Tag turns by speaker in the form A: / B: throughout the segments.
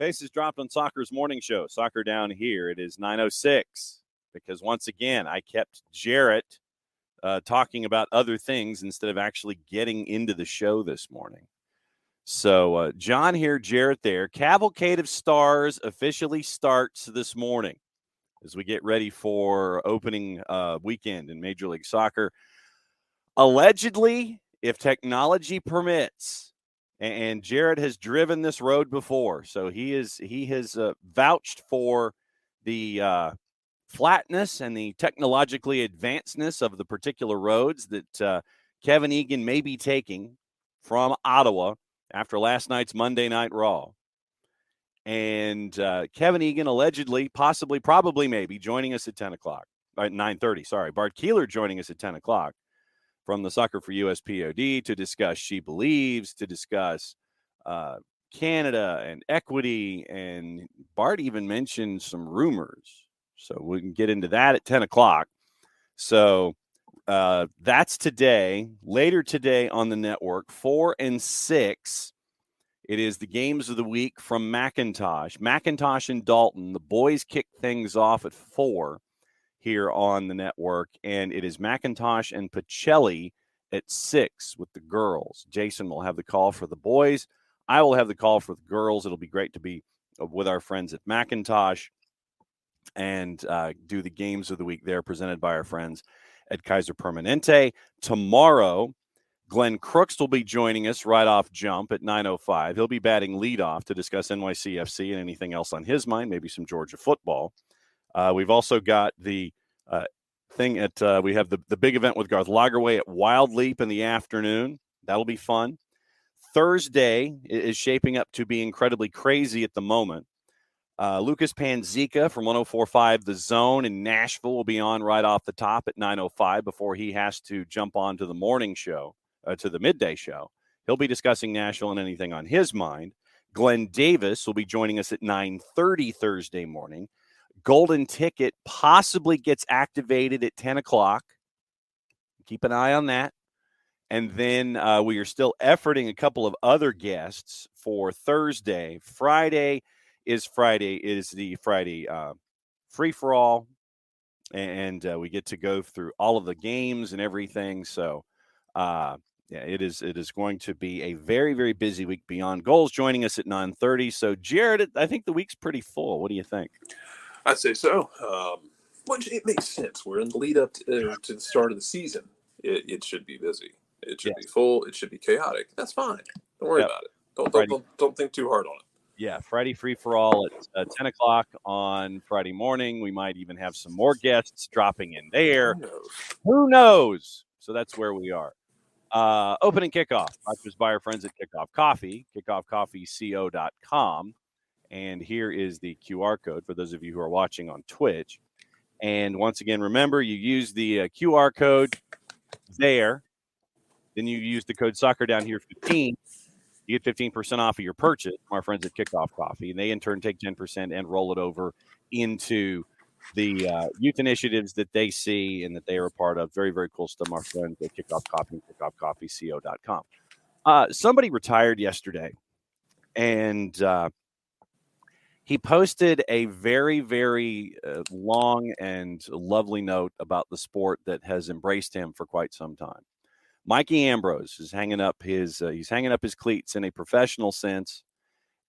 A: bases dropped on Soccer's morning show. Soccer Down Here. It is 9:06 because once again I kept Jarrett talking about other things instead of actually getting into the show this morning. So John here, Jarrett there. Cavalcade of Stars officially starts this morning as we get ready for opening weekend in Major League Soccer. Allegedly, if technology permits, and Jarrett has driven this road before, so he has vouched for the flatness and the technologically advancedness of the particular roads that Kevin Egan may be taking from Ottawa after last night's Monday Night Raw. And Kevin Egan allegedly, possibly, probably, maybe joining us at 10 o'clock, at 9:30. Sorry, Bart Keeler joining us at 10 o'clock from the SoccerForUS POD to discuss SheBelieves, to discuss Canada and equity. And Bart even mentioned some rumors. So we can get into that at 10 o'clock. So that's today. Later today on the network, 4 and 6. It is the games of the week from McIntosh. McIntosh and Dalton. The boys kick things off at 4 here on the network. And it is McIntosh and Pacelli at 6 with the girls. Jason will have the call for the boys. I will have the call for the girls. It'll be great to be with our friends at McIntosh and do the games of the week there presented by our friends at Kaiser Permanente. Tomorrow, Glenn Crooks will be joining us right off jump at 9:05. He'll be batting leadoff to discuss NYCFC and anything else on his mind, maybe some Georgia football. We've also got the thing at we have the big event with Garth Lagerway at Wild Leap in the afternoon. That'll be fun. Thursday is shaping up to be incredibly crazy at the moment. Lucas Panzica from 104.5 The Zone in Nashville will be on right off the top at 9:05 before he has to jump on to the morning show, to the midday show. He'll be discussing Nashville and anything on his mind. Glenn Davis will be joining us at 9:30 Thursday morning. Golden Ticket possibly gets activated at 10 o'clock. Keep an eye on that. And then we are still efforting a couple of other guests for Thursday. Friday is the Friday free-for-all, and we get to go through all of the games and everything. So, it is going to be a very, very busy week. Beyond Goals joining us at 9:30. So, Jared, I think the week's pretty full. What do you think?
B: I'd say so. It makes sense. We're in the lead up to the start of the season. It should be busy. It should be full. It should be chaotic. That's fine. Don't worry about it. Don't think too hard on it.
A: Yeah, Friday free-for-all at 10 o'clock on Friday morning. We might even have some more guests dropping in there. Who knows? So that's where we are. Opening kickoff. Brought to us by our friends at Kickoff Coffee, kickoffcoffeeco.com. And here is the QR code for those of you who are watching on Twitch. And once again, remember, you use the QR code there. Then you use the code SoccerDownHere15. You get 15% off of your purchase from our friends at Kickoff Coffee. And they, in turn, take 10% and roll it over into the youth initiatives that they see and that they are a part of. Very, very cool stuff, our friends at Kickoff Coffee, kickoffcoffeeco.com. Somebody retired yesterday, and he posted a very, very long and lovely note about the sport that has embraced him for quite some time. Mikey Ambrose is hanging up his cleats in a professional sense,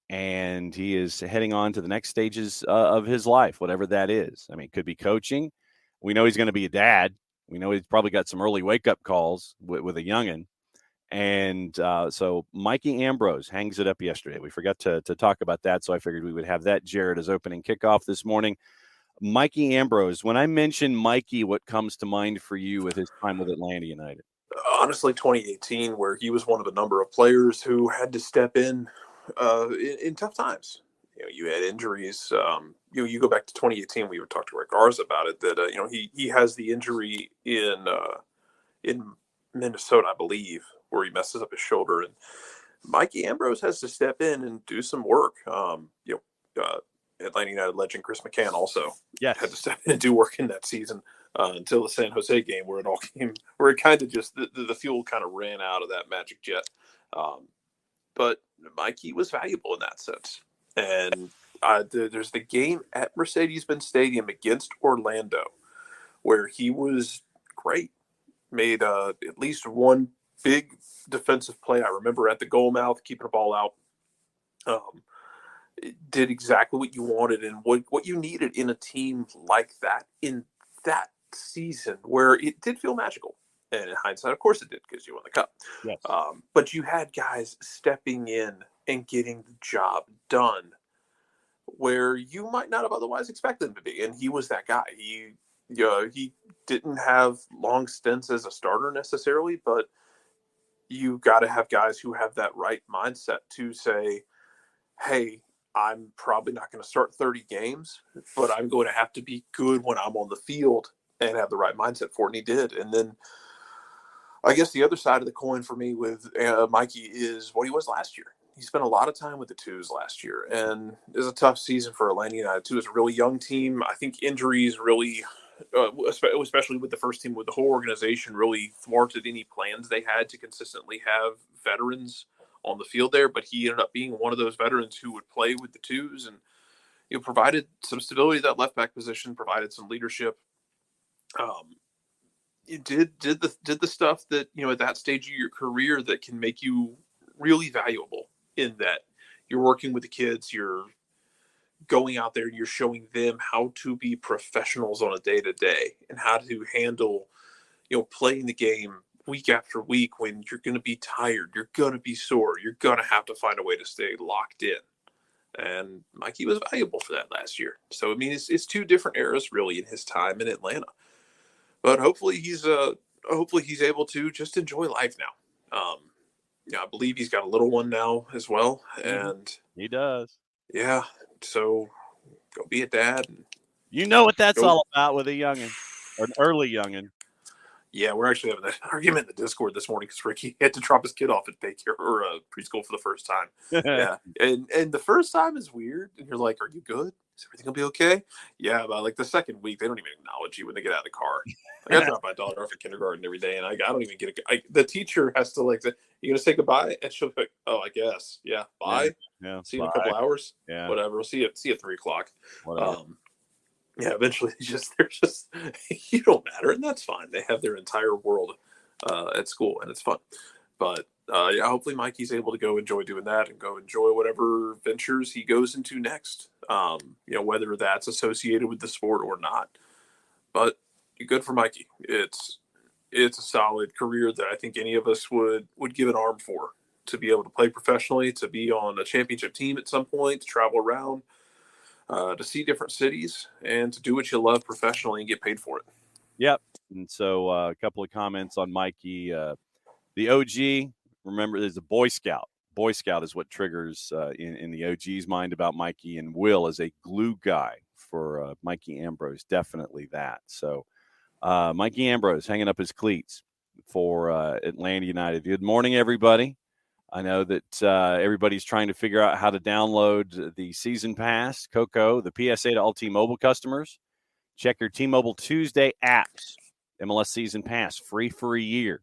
A: and he is heading on to the next stages of his life, whatever that is. I mean, it could be coaching. We know he's going to be a dad. We know he's probably got some early wake-up calls with a youngin'. And so Mikey Ambrose hangs it up yesterday. We forgot to talk about that, so I figured we would have that, Jared, as opening kickoff this morning. Mikey Ambrose, when I mention Mikey, what comes to mind for you with his time with Atlanta United?
B: Honestly, 2018, where he was one of a number of players who had to step in tough times. You had injuries. You go back to 2018. We would talk to Rick Garza about it. That he has the injury in Minnesota, I believe, where he messes up his shoulder, and Mikey Ambrose has to step in and do some work. Atlanta United legend Chris McCann also had to step in and do work in that season until the San Jose game, where it kind of just the fuel kind of ran out of that magic jet. But Mikey was valuable in that sense. And there's the game at Mercedes-Benz Stadium against Orlando where he was great. Made at least one big defensive play. I remember at the goal mouth, keeping the ball out. It did exactly what you wanted and what you needed in a team like that in that season where it did feel magical. And in hindsight, of course it did because you won the cup.
A: Yes.
B: But you had guys stepping in and getting the job done where you might not have otherwise expected him to be. And he was that guy. He didn't have long stints as a starter necessarily, but you got to have guys who have that right mindset to say, hey, I'm probably not going to start 30 games, but I'm going to have to be good when I'm on the field and have the right mindset for it. And he did. And then I guess the other side of the coin for me with Mikey is what he was last year. He spent a lot of time with the Twos last year, and it was a tough season for Atlanta United too. It's a really young team. I think injuries really, especially with the first team, with the whole organization, really thwarted any plans they had to consistently have veterans on the field there. But he ended up being one of those veterans who would play with the Twos and provided some stability at that left back position, provided some leadership. It did the stuff that at that stage of your career that can make you really valuable in that you're working with the kids, you're going out there and you're showing them how to be professionals on a day-to-day and how to handle playing the game week after week when you're going to be tired, you're going to be sore, you're going to have to find a way to stay locked in. And Mikey was valuable for that last year. So I mean it's two different eras really in his time in Atlanta. But hopefully he's able to just enjoy life now. I believe he's got a little one now as well, and
A: he does.
B: Yeah, so go be a dad. And
A: you know what that's all about with a youngin, or an early youngin.
B: Yeah, we're actually having an argument in the Discord this morning because Ricky had to drop his kid off at daycare or preschool for the first time. Yeah, and the first time is weird, and you're like, "Are you good? Is everything gonna be okay?" Yeah, but like the second week, they don't even acknowledge you when they get out of the car. I got to drop my daughter off at kindergarten every day, and I don't even get the teacher has to like say, "You gonna say goodbye?" And she'll be like, "Oh, I guess, yeah, bye.
A: Yeah,
B: see you in a couple hours.
A: Yeah,
B: whatever. We'll see you at 3:00.
A: Whatever.
B: Yeah, eventually they're just you don't matter, and that's fine. They have their entire world at school, and it's fun. But yeah, hopefully Mikey's able to go enjoy doing that and go enjoy whatever ventures he goes into next. Whether that's associated with the sport or not. But good for Mikey. It's a solid career that I think any of us would give an arm for, to be able to play professionally, to be on a championship team at some point, to travel around. To see different cities and to do what you love professionally and get paid for it.
A: Yep. And so a couple of comments on Mikey. The OG, remember, there's a Boy Scout. Boy Scout is what triggers in the OG's mind about Mikey, and Will is a glue guy for Mikey Ambrose. Definitely that. So Mikey Ambrose hanging up his cleats for Atlanta United. Good morning, everybody. I know that everybody's trying to figure out how to download the season pass, Coco, the PSA to all T-Mobile customers. Check your T-Mobile Tuesday apps. MLS season pass, free for a year.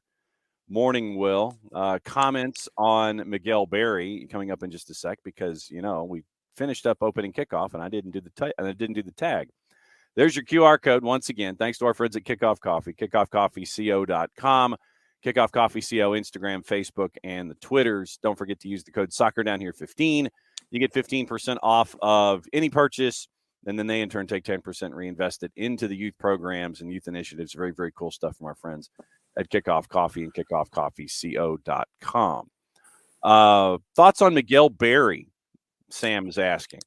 A: Morning, Will. Comments on Miguel Berry coming up in just a sec because, we finished up opening kickoff and I didn't do the tag. There's your QR code once again. Thanks to our friends at Kickoff Coffee, kickoffcoffeeco.com. Kickoff Coffee CO, Instagram, Facebook, and the Twitters. Don't forget to use the code SoccerDownHere15. You get 15% off of any purchase, and then they in turn take 10% reinvested into the youth programs and youth initiatives. Very, very cool stuff from our friends at Kickoff Coffee and kickoffcoffeeco.com. Thoughts on Miguel Berry, Sam is asking.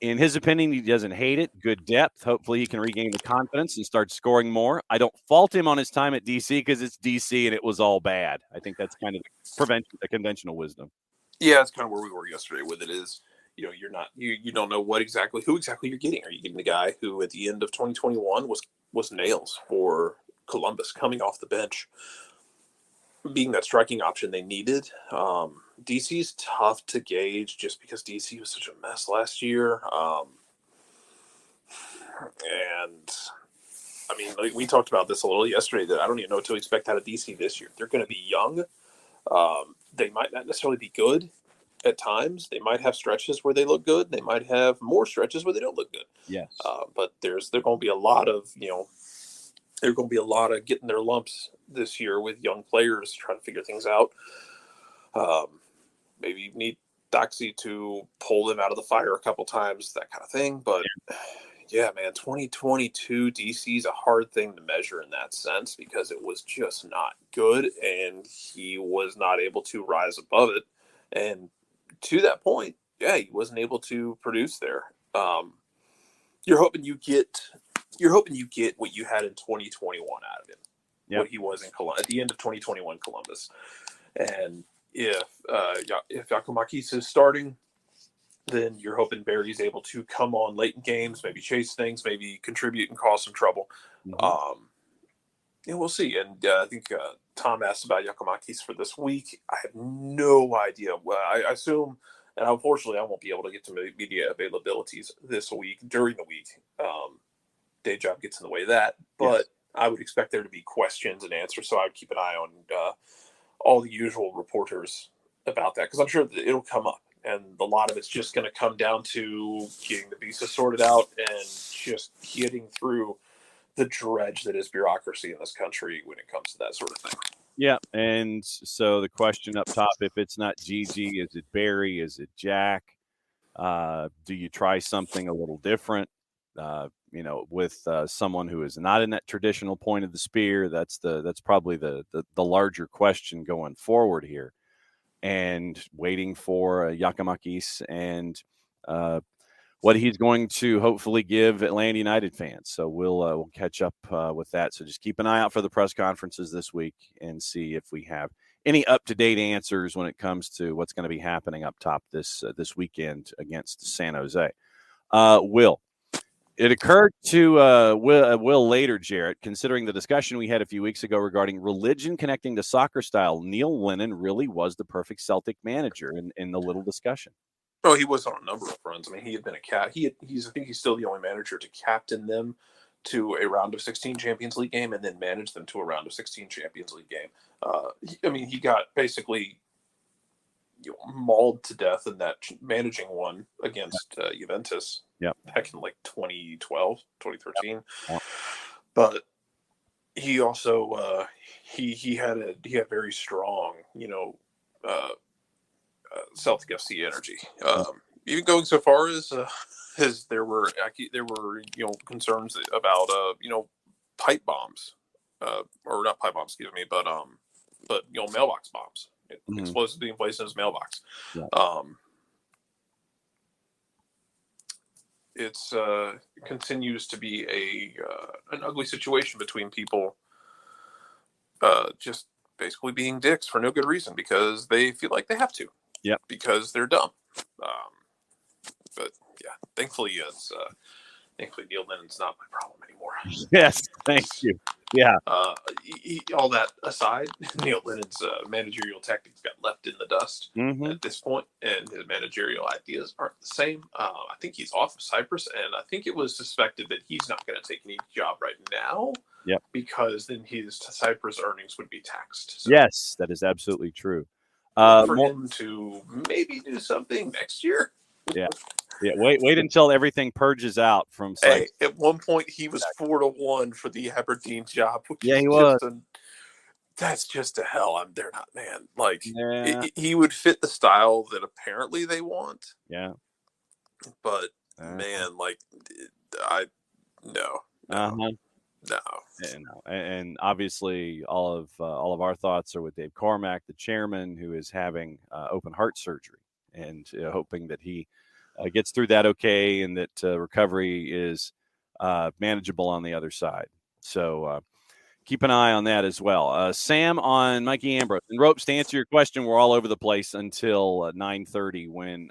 A: In his opinion, he doesn't hate it. Good depth. Hopefully he can regain the confidence and start scoring more. I don't fault him on his time at DC because it's DC and it was all bad. I think that's kind of the conventional wisdom.
B: Yeah, that's kind of where we were yesterday with it is, you're not, you don't know who exactly you're getting. Are you getting the guy who at the end of 2021 was nails for Columbus coming off the bench, being that striking option they needed? DC's tough to gauge just because DC was such a mess last year. And I mean, like we talked about this a little yesterday that I don't even know what to expect out of DC this year. They're going to be young. They might not necessarily be good, at times. They might have stretches where they look good. They might have more stretches where they don't look good.
A: Yes.
B: But there's going to be a lot of, they're going to be a lot of getting their lumps this year with young players trying to figure things out. Maybe you need Doxy to pull them out of the fire a couple times, that kind of thing. But yeah, man, 2022 DC is a hard thing to measure in that sense because it was just not good, and he was not able to rise above it. And to that point, yeah, he wasn't able to produce there. You're hoping you get what you had in 2021 out of him, what he was in at the end of 2021 Columbus. And if Yakumakis is starting, then you're hoping Barry's able to come on late in games, maybe chase things, maybe contribute and cause some trouble. And we'll see. And I think Tom asked about Yakumakis for this week. I have no idea. Well, I assume, and unfortunately, I won't be able to get to media availabilities this week during the week. Day job gets in the way of that. But I would expect there to be questions and answers, so I would keep an eye on all the usual reporters about that, because I'm sure that it'll come up. And a lot of it's just going to come down to getting the visa sorted out and just getting through the dredge that is bureaucracy in this country when it comes to that sort of thing.
A: Yeah, and so the question up top, if it's not Gigi, is it Barry? Is it Jack? Do you try something a little different? With someone who is not in that traditional point of the spear. That's probably the larger question going forward here. And waiting for Yakamakis and what he's going to hopefully give Atlanta United fans. So we'll catch up with that. So just keep an eye out for the press conferences this week and see if we have any up-to-date answers when it comes to what's going to be happening up top this weekend against San Jose. Will, it occurred to Will later, Jarrett, considering the discussion we had a few weeks ago regarding religion connecting to soccer style, Neil Lennon really was the perfect Celtic manager in the little discussion.
B: Oh, he was on a number of runs. I mean, he had been I think he's still the only manager to captain them to a round of 16 Champions League game and then manage them to a round of 16 Champions League game. He got basically mauled to death in that managing one against Juventus back in like 2012, 2013. Yep. But he also he had very strong, Celtic FC energy. Even going so far as there were concerns about pipe bombs, or not pipe bombs, excuse me, but mailbox bombs, explosives being placed in his mailbox. Yeah. It continues to be an ugly situation between people just basically being dicks for no good reason because they feel like they have to. Yeah, because they're dumb. But yeah, thankfully Neil Lennon's not my problem anymore.
A: Yes, thank you. Yeah.
B: All that aside, Neil Lennon's managerial tactics got left in the dust at this point, and his managerial ideas aren't the same. I think he's off of Cyprus, and I think it was suspected that he's not going to take any job right now. Yep. Because then his Cyprus earnings would be taxed. So.
A: Yes, that is absolutely true.
B: For him to maybe do something next year.
A: Yeah. Wait until everything purges out from.
B: Hey, at one point he was 4-1 for the Aberdeen job.
A: Yeah, he was.
B: That's just a hell. They're not, man. Like he would fit the style that apparently they want.
A: Yeah.
B: But man, like no. And
A: obviously, all of our thoughts are with Dave Cormack, the chairman, who is having open heart surgery, and hoping that he gets through that okay, and that recovery is manageable on the other side. So keep an eye on that as well. Sam on Mikey Ambrose and Ropes. To answer your question, we're all over the place until 9:30 when.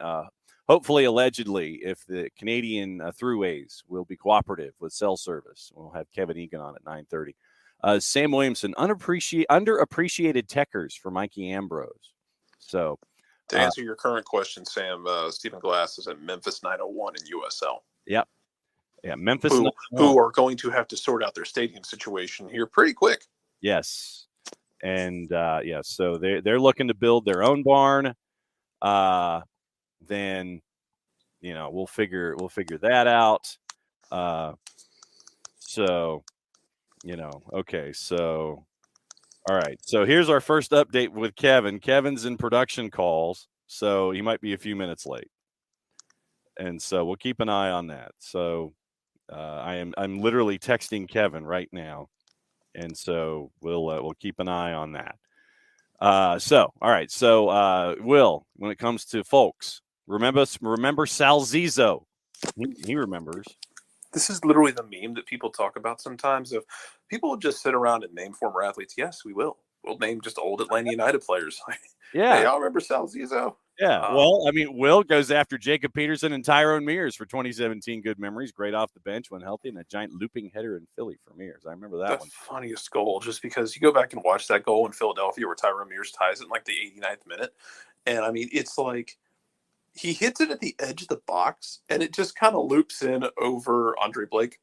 A: Hopefully, allegedly, if the Canadian throughways will be cooperative with cell service, we'll have Kevin Egan on at 9:30. Sam Williamson, underappreciated techers for Mikey Ambrose. So,
B: to answer your current question, Sam, Stephen Glass is at Memphis 901 in USL.
A: Yep. Yeah, Memphis.
B: Who are going to have to sort out their stadium situation here pretty quick.
A: Yes. And, so they're looking to build their own barn. then we'll figure that out. So okay, so all right, so here's our first update with Kevin. Kevin's in production calls, so he might be a few minutes late, and so we'll keep an eye on that. So I'm literally texting Kevin right now, and so we'll keep an eye on that. So all right, so Will, when it comes to folks, remember Salzizo. He remembers.
B: This is literally the meme that people talk about sometimes. Of people will just sit around and name former athletes. Yes, we will. We'll name just old Atlanta United players.
A: Yeah.
B: Hey, y'all remember Salzizo?
A: Yeah. Well, I mean, Will goes after Jacob Peterson and Tyrone Mears for 2017 good memories. Great off the bench when healthy, and a giant looping header in Philly for Mears. I remember that one.
B: The funniest goal, just because you go back and watch that goal in Philadelphia where Tyrone Mears ties it in like the 89th minute. And I mean, it's like he hits it at the edge of the box, and it just kind of loops in over Andre Blake.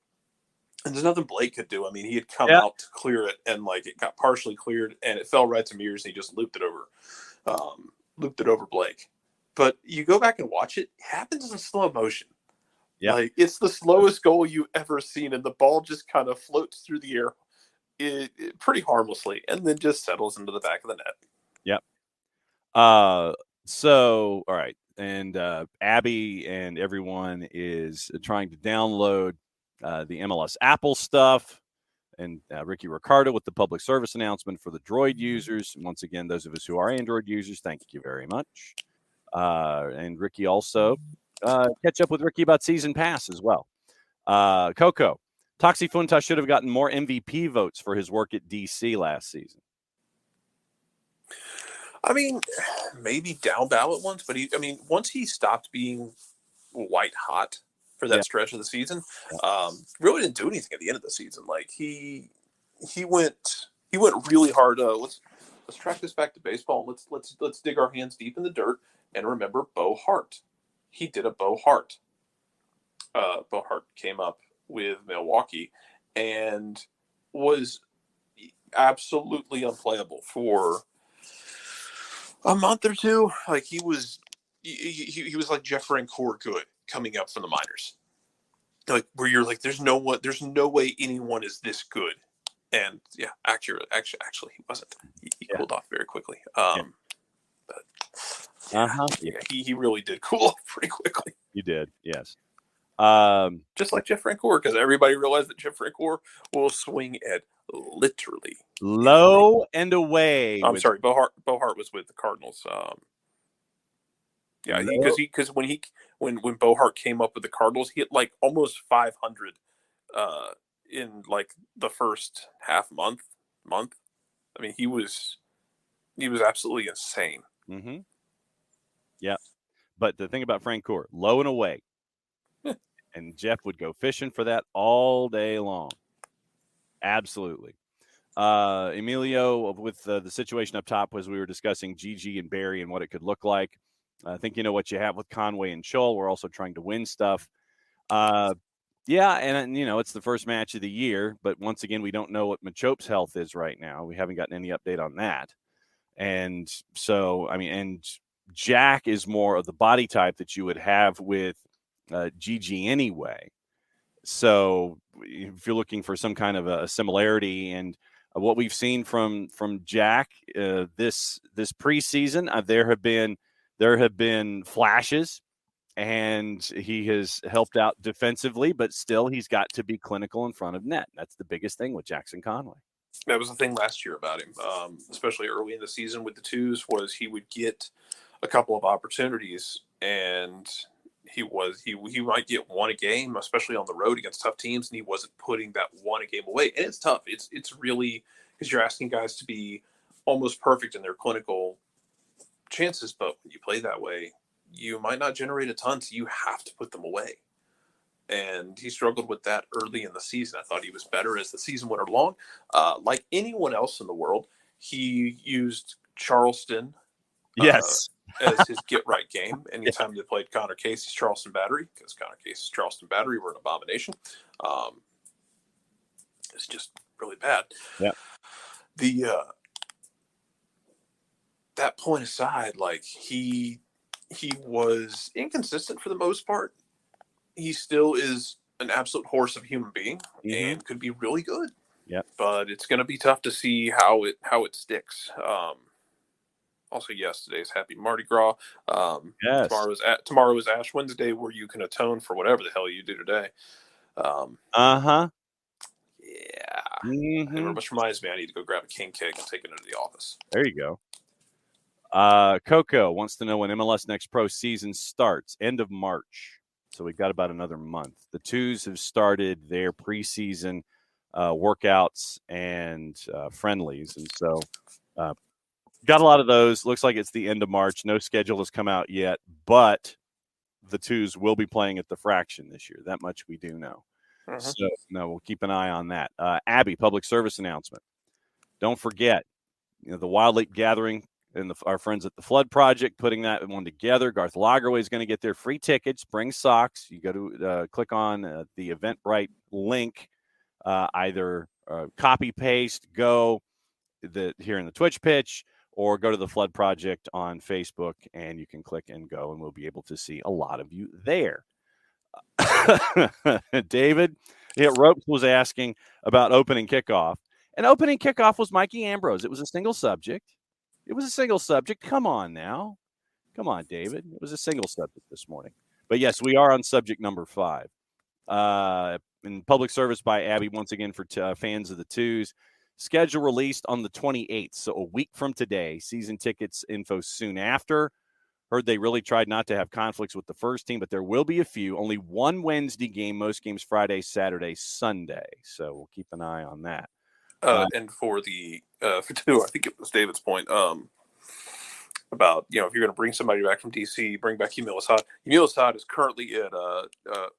B: And there's nothing Blake could do. I mean, he had come out to clear it, and like it got partially cleared, and it fell right to Mears, and he just looped it over Blake. But you go back and watch it, it happens in slow motion.
A: Yeah.
B: Like, it's the slowest goal you've ever seen, and the ball just kind of floats through the air pretty harmlessly, and then just settles into the back of the net.
A: Yep. So, all right. And Abby and everyone is trying to download the MLS Apple stuff. And Ricky Ricardo with the public service announcement for the Droid users. And once again, those of us who are Android users, thank you very much. And Ricky also, catch up with Ricky about season pass as well. Coco, Taxi Funta should have gotten more MVP votes for his work at DC last season.
B: I mean, maybe down ballot once, but once he stopped being white hot for that stretch of the season, really didn't do anything at the end of the season. Like he went really hard. Let's track this back to baseball. Let's dig our hands deep in the dirt and remember Bo Hart. He did a Bo Hart. Bo Hart came up with Milwaukee and was absolutely unplayable for a month or two. Like he was like Jeff Francoeur good coming up from the minors. Like where you're like, there's no way anyone is this good. And yeah, actually he wasn't. He cooled off very quickly. He really did cool off pretty quickly.
A: He did, yes.
B: Just like Jeff Francoeur, because everybody realized that Jeff Francoeur will swing at literally
A: low and away.
B: I'm sorry, Bo Hart was with the Cardinals. Because when Bo Hart came up with the Cardinals, he hit like almost 500 in like the first month. I mean, he was absolutely insane.
A: Mm-hmm. Yeah, but the thing about Francoeur, low and away, and Jeff would go fishing for that all day long. Absolutely. Emilio, with the situation up top, as we were discussing Gigi and Barry and what it could look like. I think you know what you have with Conway and Scholl. We're also trying to win stuff. And it's the first match of the year, but once again, we don't know what Machope's health is right now. We haven't gotten any update on that. And so, and Jack is more of the body type that you would have with Gigi anyway. So if you're looking for some kind of a similarity, and what we've seen from Jack this preseason, there have been flashes, and he has helped out defensively, but still he's got to be clinical in front of net. That's the biggest thing with Jackson Conway.
B: That was the thing last year about him, especially early in the season with the twos, was he would get a couple of opportunities, and he might get one a game, especially on the road against tough teams, and he wasn't putting that one a game away. And it's tough. It's really, because you're asking guys to be almost perfect in their clinical chances, but when you play that way, you might not generate a ton, so you have to put them away. And he struggled with that early in the season. I thought he was better as the season went along. Like anyone else in the world, he used Charleston as his get-right game. Anytime they played Connor Casey's Charleston Battery, because Connor Casey's Charleston Battery were an abomination. It's just really bad.
A: Yeah.
B: That point aside, like he he was inconsistent for the most part. He still is an absolute horse of a human being and could be really good.
A: Yeah.
B: But it's going to be tough to see how it sticks. Also, yes, today's Happy Mardi Gras.
A: Yes.
B: Tomorrow is Ash Wednesday, where you can atone for whatever the hell you do today.
A: Uh-huh.
B: Yeah.
A: Mm-hmm.
B: It very much reminds me I need to go grab a king cake and take it into the office.
A: There you go. Coco wants to know when MLS Next Pro season starts. End of March. So we've got about another month. The Twos have started their preseason workouts and friendlies. And so got a lot of those. Looks like it's the end of March. No schedule has come out yet, but the Twos will be playing at the Fraction this year. That much we do know. So no, we'll keep an eye on that. Abby, public service announcement. Don't forget, the Wild Lake Gathering and our friends at the Flood Project putting that one together. Garth Lagerway is going to get their free tickets. Bring socks. You go to click on the Eventbrite link. Either copy paste, go here in the Twitch pitch, or go to the Flood Project on Facebook, and you can click and go, and we'll be able to see a lot of you there. David Ropes was asking about opening kickoff, and opening kickoff was Mikey Ambrose. It was a single subject. Come on now. Come on, David. It was a single subject this morning. But yes, we are on subject number 5. In public service by Abby, once again, for fans of the Twos. Schedule released on the 28th, so a week from today. Season tickets info soon after. Heard they really tried not to have conflicts with the first team, but there will be a few. Only one Wednesday game, most games Friday, Saturday, Sunday. So we'll keep an eye on that.
B: And for two, I think it was David's point about, if you're going to bring somebody back from DC, bring back Emil Assad. Emil Assad is currently at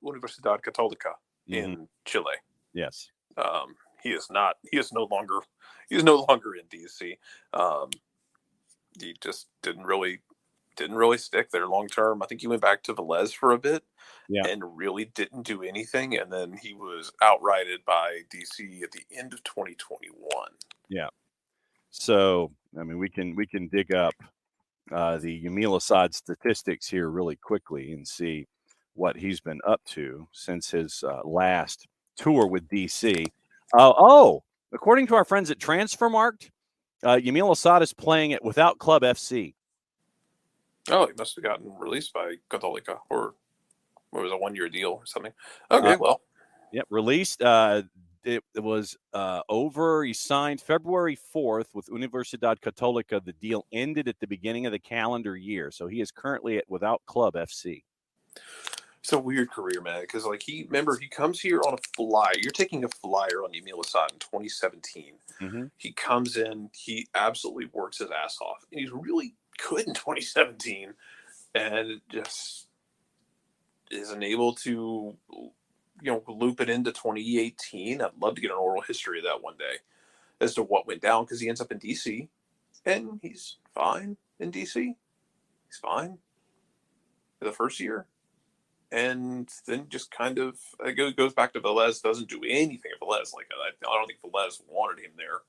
B: Universidad Católica in Chile.
A: Yes.
B: He is no longer in DC. He just didn't really stick there long term. I think he went back to Velez for a bit and really didn't do anything. And then he was outrighted by DC at the end of 2021.
A: Yeah. So, I mean, we can dig up the Emil Assad statistics here really quickly and see what he's been up to since his last tour with DC. According to our friends at Transfermarkt, Emil Assad is playing it without Club FC.
B: Oh, he must have gotten released by Católica, or it was a 1-year deal or something. Okay, well.
A: Yep, released. It was over. He signed February 4th with Universidad Católica. The deal ended at the beginning of the calendar year, so he is currently without Club FC.
B: It's a weird career, man, because he comes here on a flyer. You're taking a flyer on Emil Assad in 2017. He comes in, he absolutely works his ass off, and he's really good in 2017, and just isn't able to loop it into 2018. I'd love to get an oral history of that one day as to what went down, because he ends up in DC, and he's fine in DC. He's fine for the first year, and then just kind of goes back to Velez. Doesn't do anything at Velez. I don't think Velez wanted him there.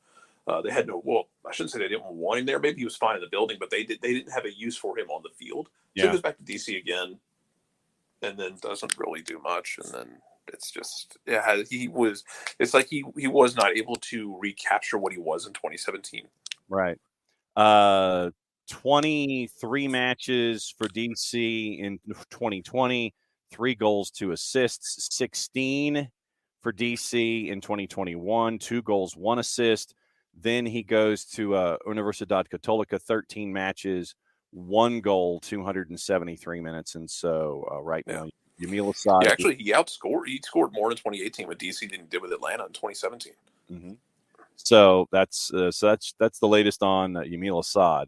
B: They had I shouldn't say they didn't want him there. Maybe he was fine in the building, but they didn't have a use for him on the field. So he goes back to DC again, and then doesn't really do much. And then it's just, it's like he was not able to recapture what he was in 2017.
A: Right. 23 matches for DC in 2020, 3 goals, 2 assists, 16 for DC in 2021, 2 goals, 1 assist. Then he goes to Universidad Católica, 13 matches, 1 goal, 273 minutes. And so now, Emil Assad.
B: Yeah, actually, he scored more in 2018 with DC than he did with Atlanta in 2017.
A: So that's the latest on Emil Assad.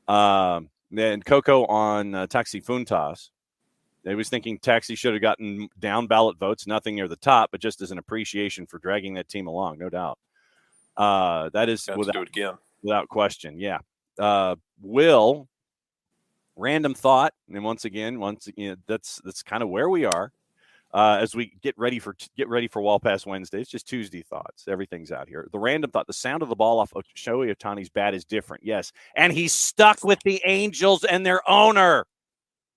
A: Then Coco on Taxi Funtas. They was thinking Taxi should have gotten down ballot votes, nothing near the top, but just as an appreciation for dragging that team along, no doubt. That is without question. Yeah. Will, random thought, and once again, that's kind of where we are as we get ready for Wall Pass Wednesday. It's just Tuesday thoughts. Everything's out here. The random thought: the sound of the ball off Shohei Ohtani's bat is different. Yes, and he's stuck with the Angels and their owner.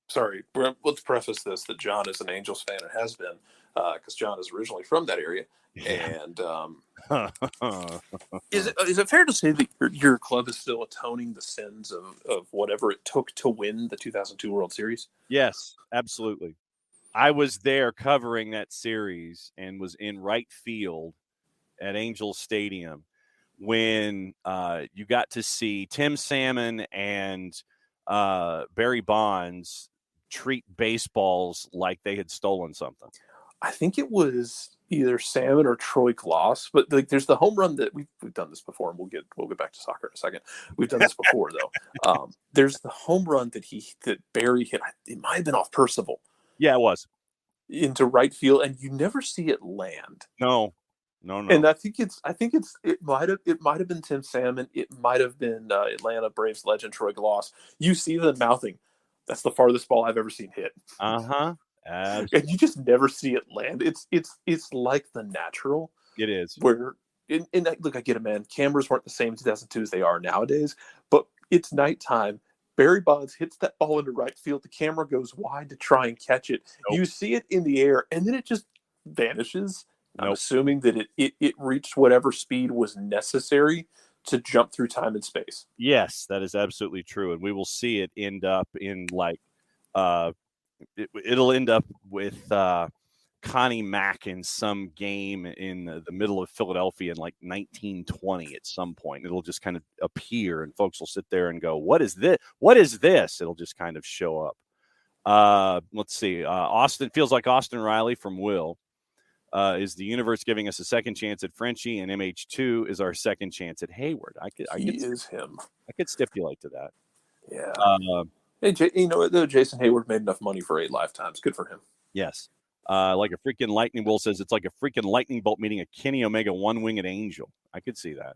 B: Sorry, let's preface this that John is an Angels fan and has been, because John is originally from that area.
A: Yeah.
B: And is it fair to say that your club is still atoning the sins of whatever it took to win the 2002 World Series?
A: Yes, absolutely. I was there covering that series and was in right field at Angels Stadium when you got to see Tim Salmon and Barry Bonds treat baseballs like they had stolen something.
B: I think it was either Salmon or Troy Glaus, but there's the home run that we've done this before, and we'll get back to soccer in a second. We've done this before though. There's the home run that Barry hit. It might have been off Percival.
A: Yeah, it was
B: into right field, and you never see it land.
A: No.
B: And I think it might have been Tim Salmon. It might have been Atlanta Braves legend Troy Glaus. You see them mouthing, "That's the farthest ball I've ever seen hit." And you just never see it land. It's like the natural.
A: It is.
B: Where look, I get it, man. Cameras weren't the same in 2002 as they are nowadays. But it's nighttime. Barry Bonds hits that ball into right field. The camera goes wide to try and catch it. Nope. You see it in the air, and then it just vanishes. I'm assuming that it reached whatever speed was necessary to jump through time and space.
A: Yes, that is absolutely true. And we will see it end up in it'll end up with Connie Mack in some game in the middle of Philadelphia in like 1920 at some point. It'll just kind of appear and folks will sit there and go, "What is this? What is this?" It'll just kind of show up. Let's see. Austin feels like Austin Riley from Will. Is the universe giving us a second chance at Frenchie, and MH2 is our second chance at Hayward? I could stipulate to that.
B: Yeah. Hey, you know what, though? Jason Hayward made enough money for 8 lifetimes. Good for him.
A: Yes. Like a freaking lightning. Will says it's like a freaking lightning bolt meeting a Kenny Omega one-winged angel. I could see that.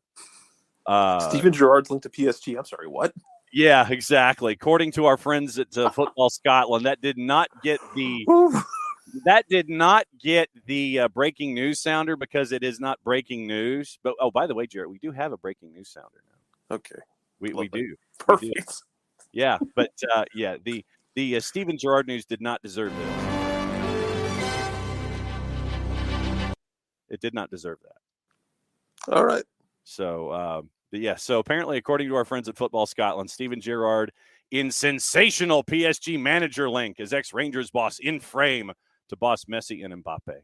B: Steven Gerrard's linked to PSG. I'm sorry, what?
A: Yeah, exactly. According to our friends at Football Scotland, that did not get the breaking news sounder because it is not breaking news. But by the way, Jared, we do have a breaking news sounder now.
B: Okay,
A: we do.
B: Perfect.
A: We do. Yeah, but the Steven Gerrard news did not deserve this. It did not deserve that.
B: All right.
A: So, so apparently, according to our friends at Football Scotland, Steven Gerrard in sensational PSG manager link as ex-Rangers boss in frame to boss Messi and Mbappe.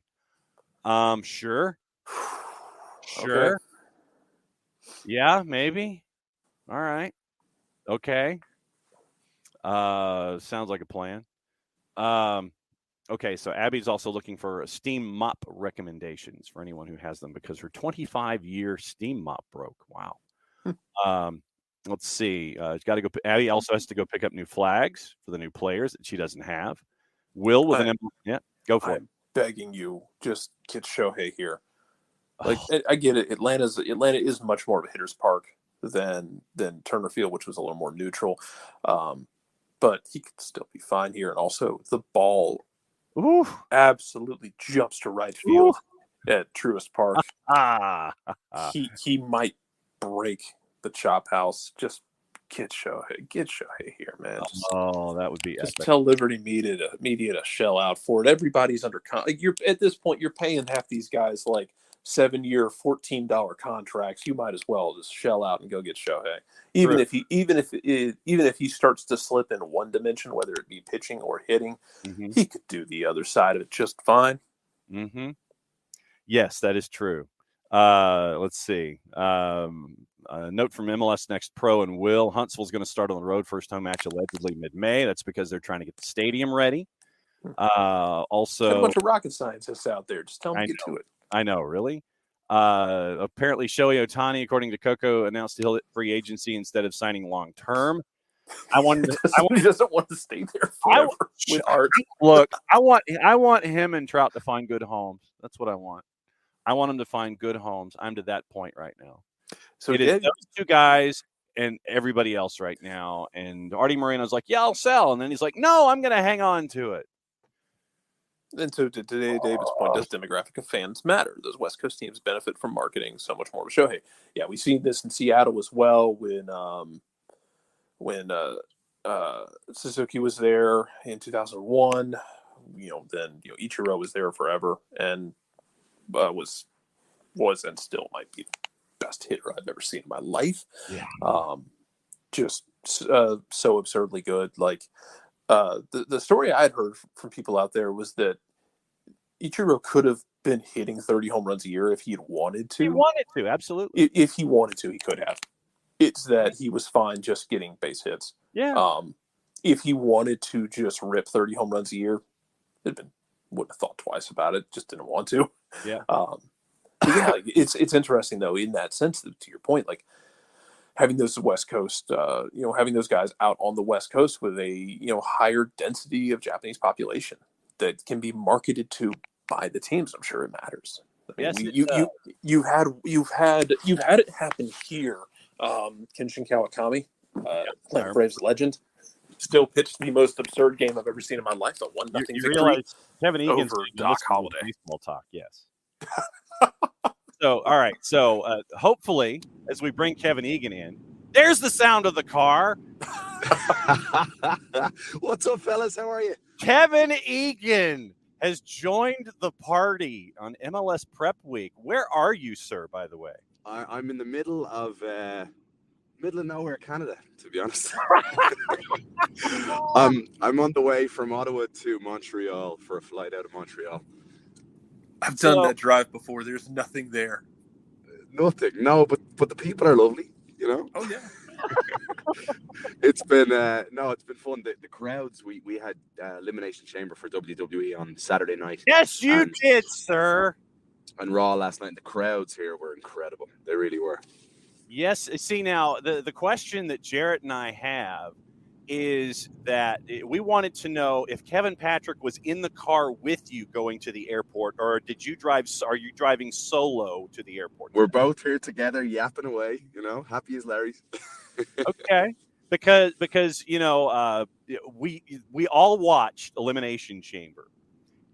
A: Sure.
B: Okay.
A: Yeah, maybe. All right. Okay. Sounds like a plan. Okay, so Abby's also looking for Steam mop recommendations for anyone who has them because her 25-year Steam mop broke. Wow. Let's see. Got to go. Abby also has to go pick up new flags for the new players that she doesn't have. Will with an go for it.
B: I'm begging you, just get Shohei here. Like I get it. Atlanta is much more of a hitter's park than Turner Field, which was a little more neutral. But he could still be fine here. And also the ball absolutely jumps to right field at Truist Park. He might break the chop house. Just get Shohei here, man.
A: That would be
B: just
A: epic.
B: Tell Liberty Media to shell out for it. Everybody's under you're at this point you're paying half these guys like 7-year $14 contracts. You might as well just shell out and go get Shohei. Even if he starts to slip in one dimension, whether it be pitching or hitting, he could do the other side of it just fine.
A: Mm-hmm. Yes, that is true. Let's see. A note from MLS Next Pro and Will. Huntsville's going to start on the road. First home match allegedly mid-May. That's because they're trying to get the stadium ready. Also,
B: got a bunch of rocket scientists out there. Just tell them to get to it.
A: I know, really. Apparently, Shohei Ohtani, according to Coco, announced he'll hit free agency instead of signing long term.
B: He doesn't want to stay there forever with art.
A: Look, I want him and Trout to find good homes. That's what I want. I want him to find good homes. I'm to that point right now. So it is those two guys and everybody else right now. And Artie Moreno's like, "Yeah, I'll sell," and then he's like, "No, I'm going to hang on to it."
B: And so to today, David's point, does demographic of fans matter? Those West Coast teams benefit from marketing so much more with Shohei. Yeah, we've seen this in Seattle as well when Suzuki was there in 2001. Then Ichiro was there forever, and was and still might be the best hitter I've ever seen in my life.
A: Yeah.
B: Just so absurdly good. Like the story I had heard from people out there was that Ichiro could have been hitting 30 home runs a year if he had wanted to.
A: He wanted to, absolutely.
B: If he wanted to, he could have. It's that he was fine just getting base hits.
A: Yeah.
B: If he wanted to just rip 30 home runs a year, wouldn't have thought twice about it. Just didn't want to.
A: Yeah.
B: Yeah, it's interesting though in that sense. To your point, like having those West Coast, having those guys out on the West Coast with a higher density of Japanese population that can be marketed to by the teams. I'm sure it matters. I mean,
A: Yes,
B: you've had it happen here. Kenshin Kawakami, Atlanta Braves legend, still pitched the most absurd game I've ever seen in my life. A 1-0
A: you
B: victory
A: realize Kevin Egan's
B: over
A: been
B: Doc
A: listening to
B: Holliday.
A: baseball talk. Yes. So, all right. So, hopefully, as we bring Kevin Egan in, there's the sound of the car.
C: What's up, fellas? How are you?
A: Kevin Egan has joined the party on MLS Prep Week. Where are you, sir, by the way?
C: I'm in the middle of nowhere, Canada, to be honest. I'm on the way from Ottawa to Montreal for a flight out of Montreal.
B: I've done that drive before. There's nothing there.
C: Nothing. No, but the people are lovely,
B: Oh yeah.
C: It's been fun. The crowds, we had Elimination Chamber for WWE on Saturday night.
A: Yes, you did, sir.
C: And Raw last night. The crowds here were incredible. They really were.
A: Yes. See, now, the question that Jarrett and I have is that we wanted to know if Kevin Patrick was in the car with you going to the airport, or are you driving solo to the airport?
C: We're both here together, yapping away, happy as Larry.
A: Okay. Because we all watched Elimination Chamber,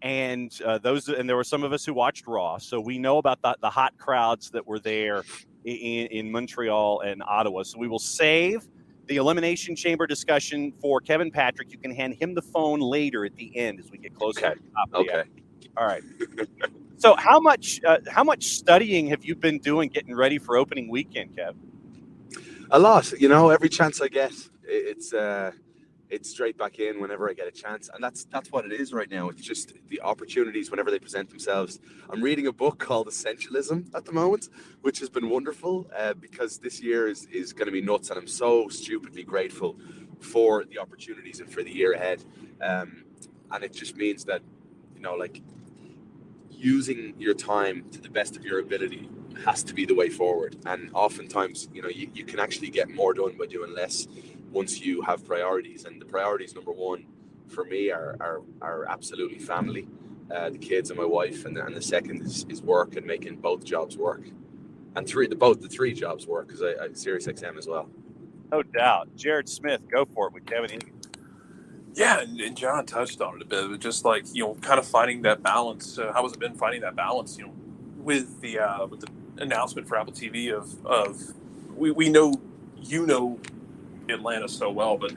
A: and there were some of us who watched Raw, so we know about the hot crowds that were there in Montreal and Ottawa. So we will save the Elimination Chamber discussion for Kevin Patrick. You can hand him the phone later at the end as we get closer to the top of the hour. All right. So how much studying have you been doing getting ready for opening weekend, Kev?
C: A lot, every chance I get, it's straight back in whenever I get a chance. And that's what it is right now. It's just the opportunities whenever they present themselves. I'm reading a book called Essentialism at the moment, which has been wonderful because this year is going to be nuts. And I'm so stupidly grateful for the opportunities and for the year ahead. And it just means that, using your time to the best of your ability has to be the way forward. And oftentimes, you can actually get more done by doing less once you have priorities. And the priorities, number one, for me are absolutely family, the kids and my wife. And the second is work and making both jobs work. And the three jobs work because I Sirius XM as well.
A: No doubt. Jared Smith, go for it with Kevin Egan.
B: Yeah, and John touched on it a bit, but just like, kind of finding that balance. How has it been finding that balance, with the announcement for Apple TV of we know Atlanta so well, but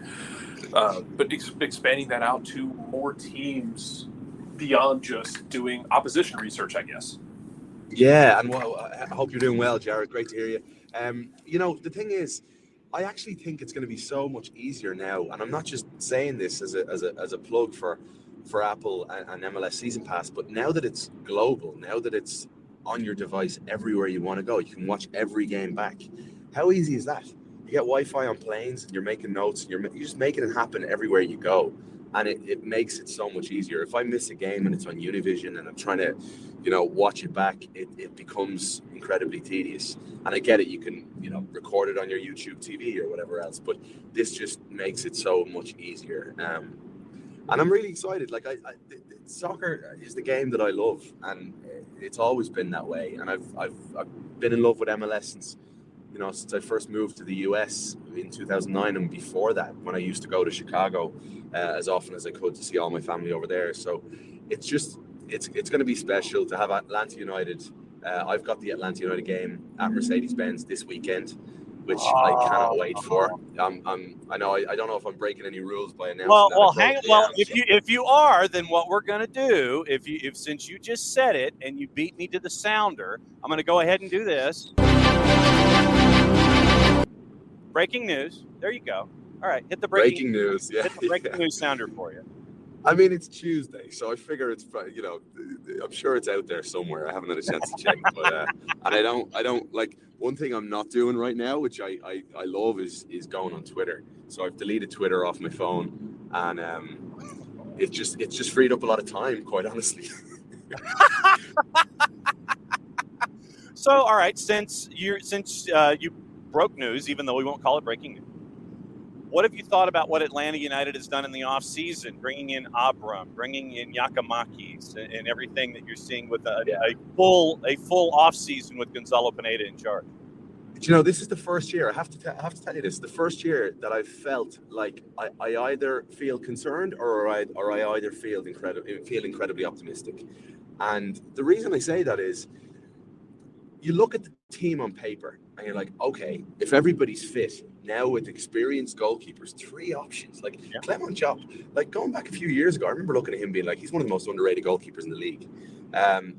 B: expanding that out to more teams beyond just doing opposition research, I guess.
C: Yeah, and I hope you're doing well, Jared. Great to hear you. The thing is, I actually think it's going to be so much easier now, and I'm not just saying this as a plug for Apple and MLS Season Pass, but now that it's global, now that it's on your device everywhere you want to go, you can watch every game back. How easy is that? You get Wi-Fi on planes, and you're making notes, and you're just making it happen everywhere you go, and it makes it so much easier. If I miss a game and it's on Univision and I'm trying to, watch it back, it becomes incredibly tedious. And I get it, you can, record it on your YouTube TV or whatever else, but this just makes it so much easier. And I'm really excited. Like soccer is the game that I love, and it's always been that way. And I've been in love with MLS since I first moved to the US in 2009, and before that, when I used to go to Chicago as often as I could to see all my family over there. So it's going to be special to have Atlanta United. I've got the Atlanta United game at Mercedes-Benz this weekend. which I cannot wait for. I don't know if I'm breaking any rules by announcing
A: Well,
C: that.
A: if you are, then what we're going to do, if since you just said it and you beat me to the sounder, I'm going to go ahead and do this. Breaking news. There you go. All right, hit the breaking
C: news. Yeah,
A: hit the breaking news sounder for you.
C: I mean, it's Tuesday, so I figure it's, I'm sure it's out there somewhere. I haven't had a chance to check, but and I don't like, one thing I'm not doing right now, which I love, is going on Twitter. So I've deleted Twitter off my phone, and it's just freed up a lot of time, quite honestly.
A: So, all right, since you broke news, even though we won't call it breaking news, what have you thought about what Atlanta United has done in the offseason, bringing in Abram, bringing in Yakamakis, and everything that you're seeing with a full offseason with Gonzalo Pineda in charge?
C: This is the first year, I have to tell you this, the first year that I've felt like I either feel concerned or I either feel incredibly optimistic. And the reason I say that is, you look at the team on paper and you're like, okay, if everybody's fit, now with experienced goalkeepers, 3 options. Like CANWNT, like going back a few years ago, I remember looking at him being like, he's one of the most underrated goalkeepers in the league.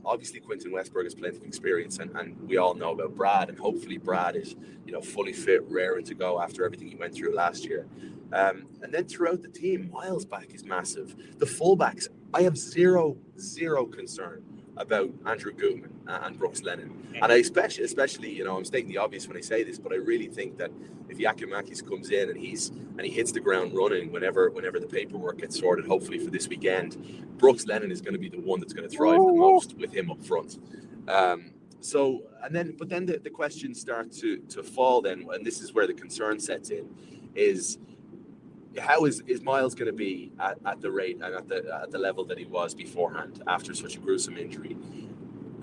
C: Obviously, Quinton Westberg has plenty of experience, and we all know about Brad, and hopefully Brad is, fully fit, raring to go after everything he went through last year. And then throughout the team, Miles back is massive. The fullbacks, I have zero concern about Andrew Gutman and Brooks Lennon. And I especially, I'm stating the obvious when I say this, but I really think that if Yakimakis comes in and he hits the ground running whenever the paperwork gets sorted, hopefully for this weekend, Brooks Lennon is going to be the one that's going to thrive the most with him up front. But then the questions start to fall then, and this is where the concern sets in, is how is Miles going to be at the rate and at the level that he was beforehand after such a gruesome injury?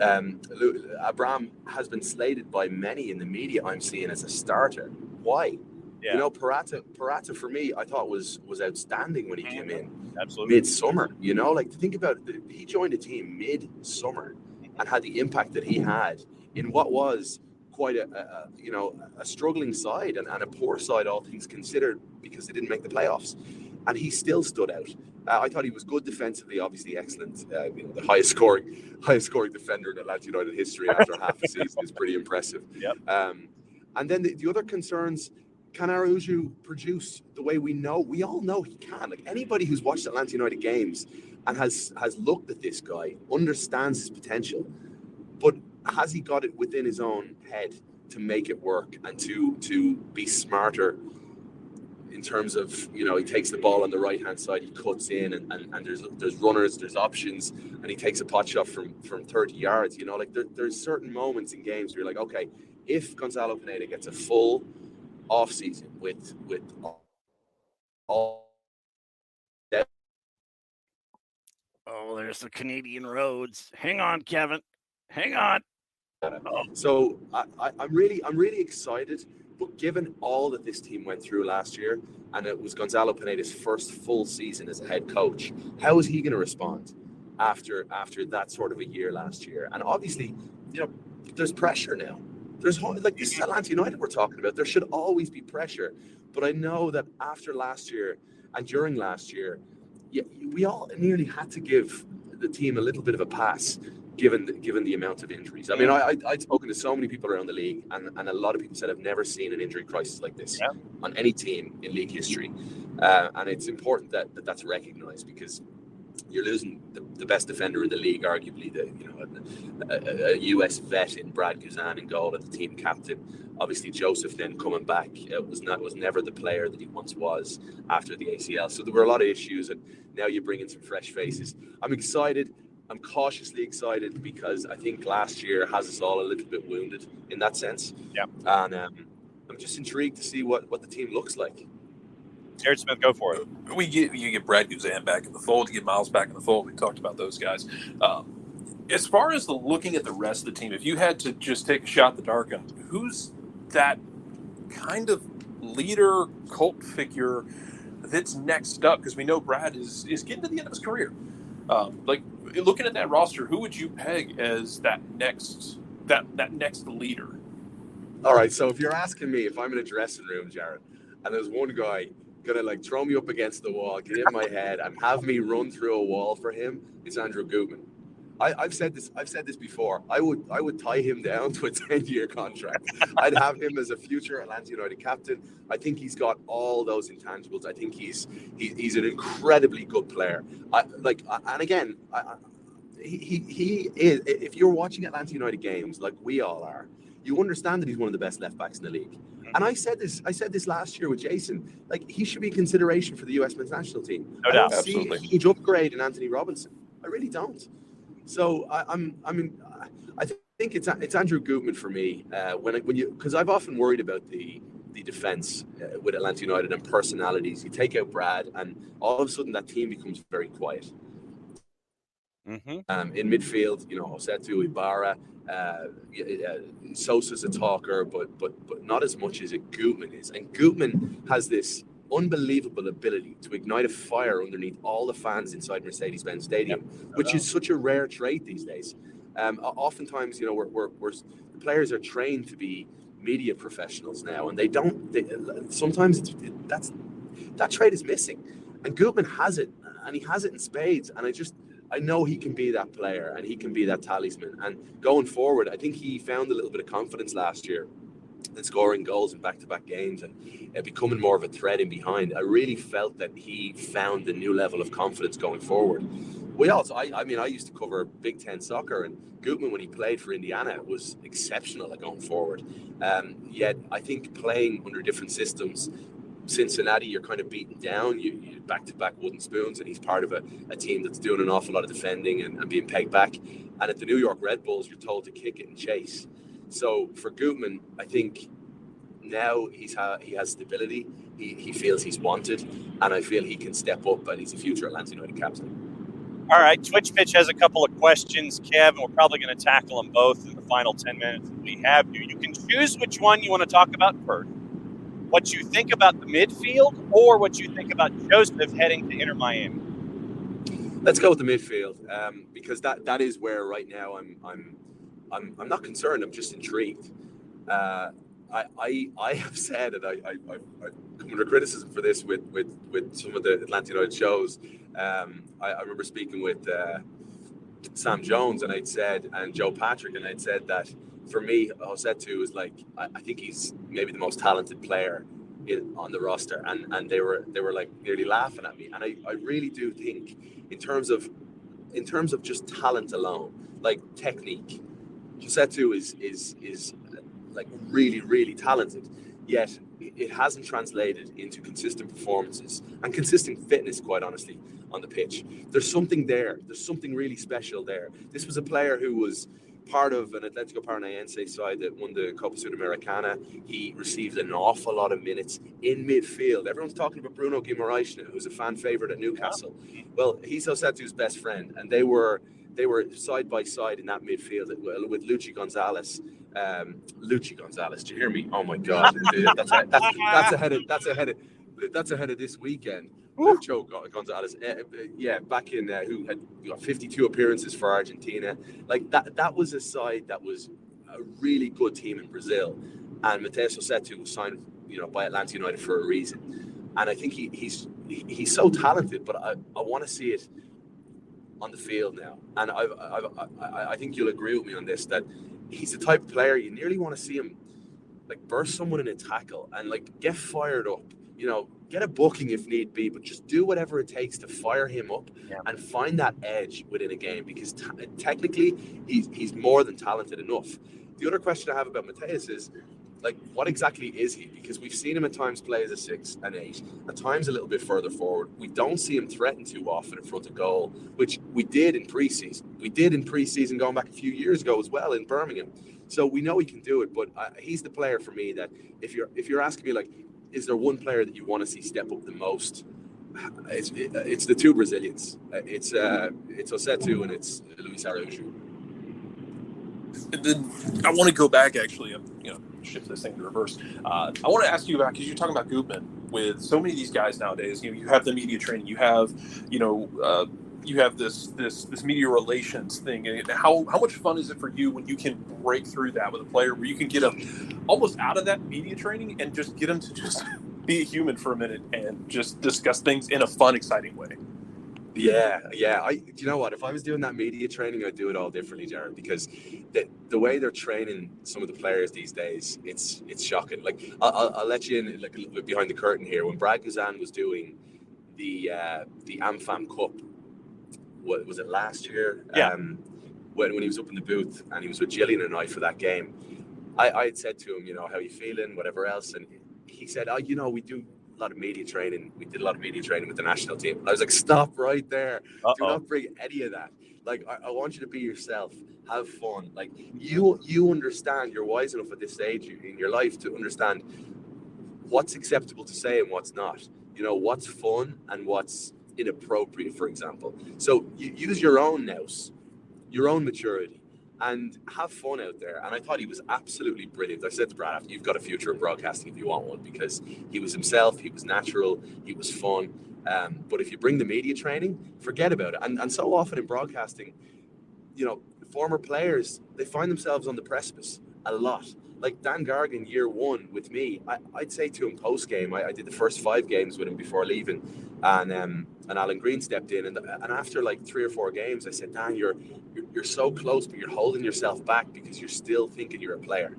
C: Abram has been slated by many in the media, I'm seeing, as a starter. Why? Yeah. Parata for me, I thought was outstanding when he came in.
A: Absolutely.
C: Mid-summer. Think about it, he joined a team mid-summer and had the impact that he had in what was quite a struggling side and a poor side, all things considered, because they didn't make the playoffs, and he still stood out. I thought he was good defensively, obviously excellent. The highest scoring defender in Atlanta United history after half a season is pretty impressive. Yep. And then the other concerns, can Araujo produce the way we all know he can? Like, anybody who's watched Atlanta United games and has looked at this guy understands his potential, but has he got it within his own head to make it work and to be smarter in terms of, he takes the ball on the right hand side, he cuts in, and there's runners, there's options, and he takes a pot shot from 30 yards. There's certain moments in games where you're like, okay, if Gonzalo Pineda gets a full off season with all
A: there's the Canadian roads. Hang on, Kevin. Hang on.
C: So I'm really excited, but given all that this team went through last year, and it was Gonzalo Pineda's first full season as a head coach, how is he going to respond after that sort of a year last year? And obviously, there's pressure now. This is Atlanta United we're talking about. There should always be pressure, but I know that after last year and during last year, we all nearly had to give the team a little bit of a pass, given the amount of injuries. I mean, I'd spoken to so many people around the league, and a lot of people said I've never seen an injury crisis like this on any team in league history. And it's important that that's recognized, because you're losing the best defender in the league, arguably a US vet in Brad Guzan in goal, and the team captain. Obviously, Joseph then coming back was never the player that he once was after the ACL. So there were a lot of issues, and now you bring in some fresh faces. I'm excited. I'm cautiously excited, because I think last year has us all a little bit wounded in that sense. Yeah. And I'm just intrigued to see what the team looks like.
A: Jared Smith, go for it.
B: You get Brad Guzan back in the fold, you get Miles back in the fold. We talked about those guys. As far as looking at the rest of the team, if you had to just take a shot in the dark, who's that kind of leader, cult figure that's next up? Because we know Brad is getting to the end of his career. Looking at that roster, who would you peg as that next leader?
C: All right, so if you're asking me if I'm in a dressing room, Jared, and there's one guy gonna like throw me up against the wall, get in my head, and have me run through a wall for him, it's Andrew Gutman. I've said this before. I would tie him down to a 10-year contract. I'd have him as a future Atlanta United captain. I think he's got all those intangibles. I think he's an incredibly good player. He is. If you're watching Atlanta United games like we all are, you understand that he's one of the best left backs in the league. And I said this last year with Jason. Like, he should be consideration for the US men's national team.
A: No
C: I
A: doubt.
C: don't see a huge upgrade in Anthony Robinson. I really don't. So I think it's Andrew Gutman for me. Because I've often worried about the defense with Atlanta United and personalities. You take out Brad, and all of a sudden that team becomes very quiet.
A: Mm-hmm.
C: In midfield, Osetu, Ibarra, Sosa's a talker, but not as much as Gutman is. And Gutman has this unbelievable ability to ignite a fire underneath all the fans inside Mercedes-Benz Stadium, which is such a rare trait these days. Oftentimes, the players are trained to be media professionals now, and sometimes that trait is missing. And Gutman has it, and he has it in spades. And I know he can be that player, and he can be that talisman. And going forward, I think he found a little bit of confidence last year in scoring goals in back-to-back games and becoming more of a threat in behind. I really felt that he found a new level of confidence going forward. I used to cover Big Ten soccer, and Gutman, when he played for Indiana, was exceptional at going forward. Yet I think playing under different systems, Cincinnati, you're kind of beaten down. You back-to-back wooden spoons, and he's part of a team that's doing an awful lot of defending and being pegged back. And at the New York Red Bulls, you're told to kick it and chase. So for Gutman, I think now he has stability. He feels he's wanted, and I feel he can step up, and he's a future Atlanta United captain.
A: All right, Twitch Pitch has a couple of questions, Kev, and we're probably going to tackle them both in the final 10 minutes that we have here. You can choose which one you want to talk about first. What you think about the midfield, or what you think about Joseph heading to Inter Miami?
C: Let's go with the midfield, because that is where right now I'm not concerned. I'm just intrigued. I have said, and I've come under criticism for this with some of the Atlanta United shows. I remember speaking with Sam Jones, and Joe Patrick, and I'd said that for me, Osetu is I think he's maybe the most talented player on the roster, and they were like nearly laughing at me. And I really do think in terms of just talent alone, like technique, Osetu is like really, really talented, yet it hasn't translated into consistent performances and consistent fitness, quite honestly, on the pitch. There's something there. There's something really special there. This was a player who was part of an Atletico Paranaense side that won the Copa Sudamericana. He received an awful lot of minutes in midfield. Everyone's talking about Bruno Guimaraes now, who's a fan favorite at Newcastle. Well, he's Osetu's best friend, and they were side by side in that midfield with Luchi Gonzalez. Luchi Gonzalez, do you hear me? Oh my God, that's ahead of this weekend. Lucho Gonzalez, back in who had 52 appearances for Argentina. Like that was a side that was a really good team in Brazil, and Matheus Osetu was signed, by Atlanta United for a reason. And I think he's so talented, but I want to see it on the field now. And I think you'll agree with me on this, that he's the type of player you nearly want to see him like burst someone in a tackle and like get fired up. Get a booking if need be, but just do whatever it takes to fire him up and find that edge within a game, because technically he's more than talented enough. The other question I have about Matheus is, like, what exactly is he? Because we've seen him at times play as a 6 and 8, at times a little bit further forward. We don't see him threatened too often in front of goal, which we did in preseason. Going back a few years ago as well in Birmingham. So we know he can do it, but he's the player for me that if you're asking me, like, is there one player that you want to see step up the most? It's the two Brazilians. It's Osetu and it's Luis Araújo.
B: And then I want to go back, actually, shift this thing in reverse. I want to ask you about, because you're talking about Gutman, with so many of these guys nowadays, you have the media training, you have, you have this media relations thing, and how much fun is it for you when you can break through that with a player, where you can get them almost out of that media training and just get them to just be a human for a minute and just discuss things in a fun, exciting way?
C: Yeah. Do you know what? If I was doing that media training, I'd do it all differently, Jared, because the way they're training some of the players these days, it's shocking. Like, I'll let you in like a little bit behind the curtain here. When Brad Guzan was doing the AmFam Cup, what was it, last year?
A: Yeah.
C: When he was up in the booth and he was with Gillian and I for that game, I had said to him, you know, how you feeling, whatever else, and he said, oh, you know, we do a lot of media training. We did a lot of media training with the national team. I was like, stop right there.
A: Uh-oh.
C: Do not bring any of that. Like, I want you to be yourself. Have fun. Like, you understand, you're wise enough at this stage in your life to understand what's acceptable to say and what's not. You know, what's fun and what's inappropriate, for example. So you use your own nous, your own maturity, and have fun out there. And I thought he was absolutely brilliant. I said to Brad, you've got a future in broadcasting if you want one, because he was himself, he was natural, he was fun. But if you bring the media training, forget about it. And so often in broadcasting, you know, former players, they find themselves on the precipice a lot. Like Dan Gargan, year one with me, I'd say to him post game, I did the first 5 games with him before leaving, and Alan Green stepped in, and after like 3 or 4 games, I said, Dan, you're so close, but you're holding yourself back because you're still thinking you're a player,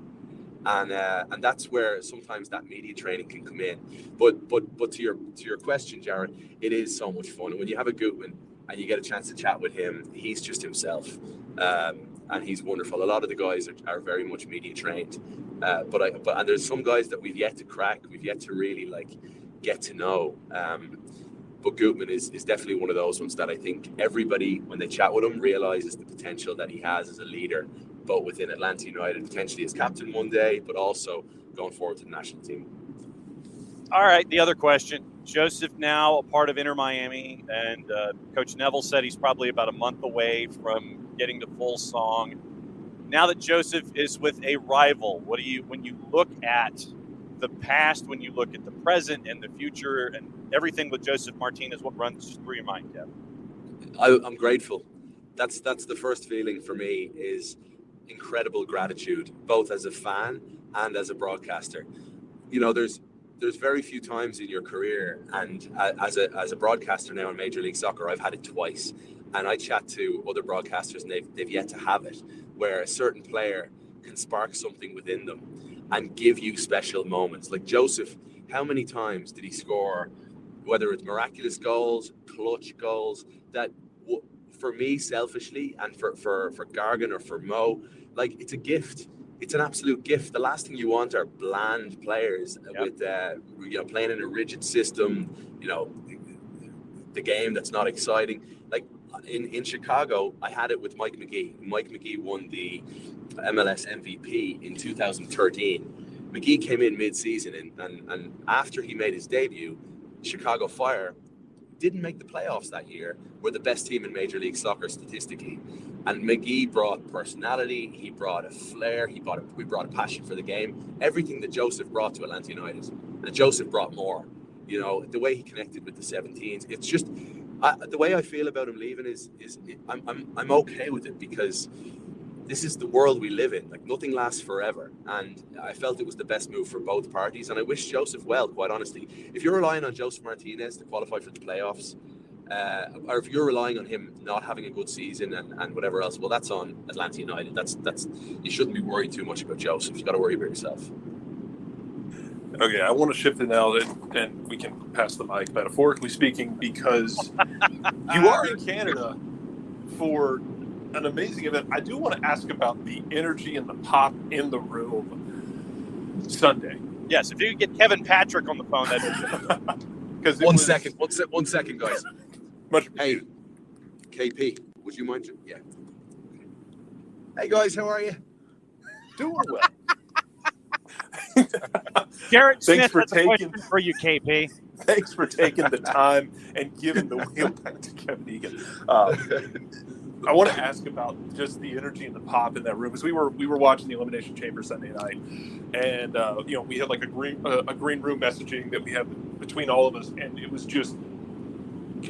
C: and that's where sometimes that media training can come in. But to your question, Jared, it is so much fun, and when you have a Gutman and you get a chance to chat with him, he's just himself. And he's wonderful. A lot of the guys are very much media trained, but there's some guys that we've yet to crack, we've yet to really like get to know. But Gutman is definitely one of those ones that I think everybody, when they chat with him, realizes the potential that he has as a leader, both within Atlanta United, potentially as captain one day, but also going forward to the national team.
A: All right, the other question. Joseph now a part of Inter Miami, and Coach Neville said he's probably about a month away from getting the full song. Now that Joseph is with a rival, what do you, when you look at the past, when you look at the present and the future and everything with Joseph Martinez, what runs through your mind, Kev?
C: I'm grateful. That's the first feeling for me, is incredible gratitude, both as a fan and as a broadcaster. You know, there's very few times in your career, and as a broadcaster now in Major League Soccer, I've had it twice. And I chat to other broadcasters, and they've yet to have it, where a certain player can spark something within them and give you special moments. Like Joseph, how many times did he score, whether it's miraculous goals, clutch goals, that for me selfishly, and for Gargan or for Mo, like, it's a gift. It's an absolute gift. The last thing you want are bland players with playing in a rigid system, you know, the game that's not exciting. Like in Chicago, I had it with Mike McGee. Mike McGee won the MLS MVP in 2013. McGee came in mid-season, and after he made his debut, Chicago Fire didn't make the playoffs that year. We're the best team in Major League Soccer statistically. And McGee brought personality, he brought a flair, we brought a passion for the game, everything that Joseph brought to Atlanta United. And Joseph brought more. You know, the way he connected with the 17s, it's just the way I feel about him leaving is I'm okay with it, because this is the world we live in. Like, nothing lasts forever, and I felt it was the best move for both parties. And I wish Joseph well, quite honestly. If you're relying on Joseph Martinez to qualify for the playoffs, or if you're relying on him not having a good season and whatever else, well, that's on Atlanta United. That's you shouldn't be worried too much about Joseph. You've got to worry about yourself.
B: Okay, I want to shift it now, and we can pass the mic, metaphorically speaking, because you are in Canada for an amazing event. I do want to ask about the energy and the pop in the room Sunday.
A: Yes, if you could get Kevin Patrick on the phone, that'd be good.
C: One second, guys.
B: Much
C: Hey, KP, would you mind? Yeah. Hey, guys, how are you?
B: doing well.
A: Garrett
B: Thanks
A: Smith
B: for
A: has a question for you, KP.
B: Thanks for taking the time and giving the wheel back to Kevin Egan. I want to ask about just the energy and the pop in that room, because we were watching the Elimination Chamber Sunday night, and we had like a green room messaging that we have between all of us, and it was just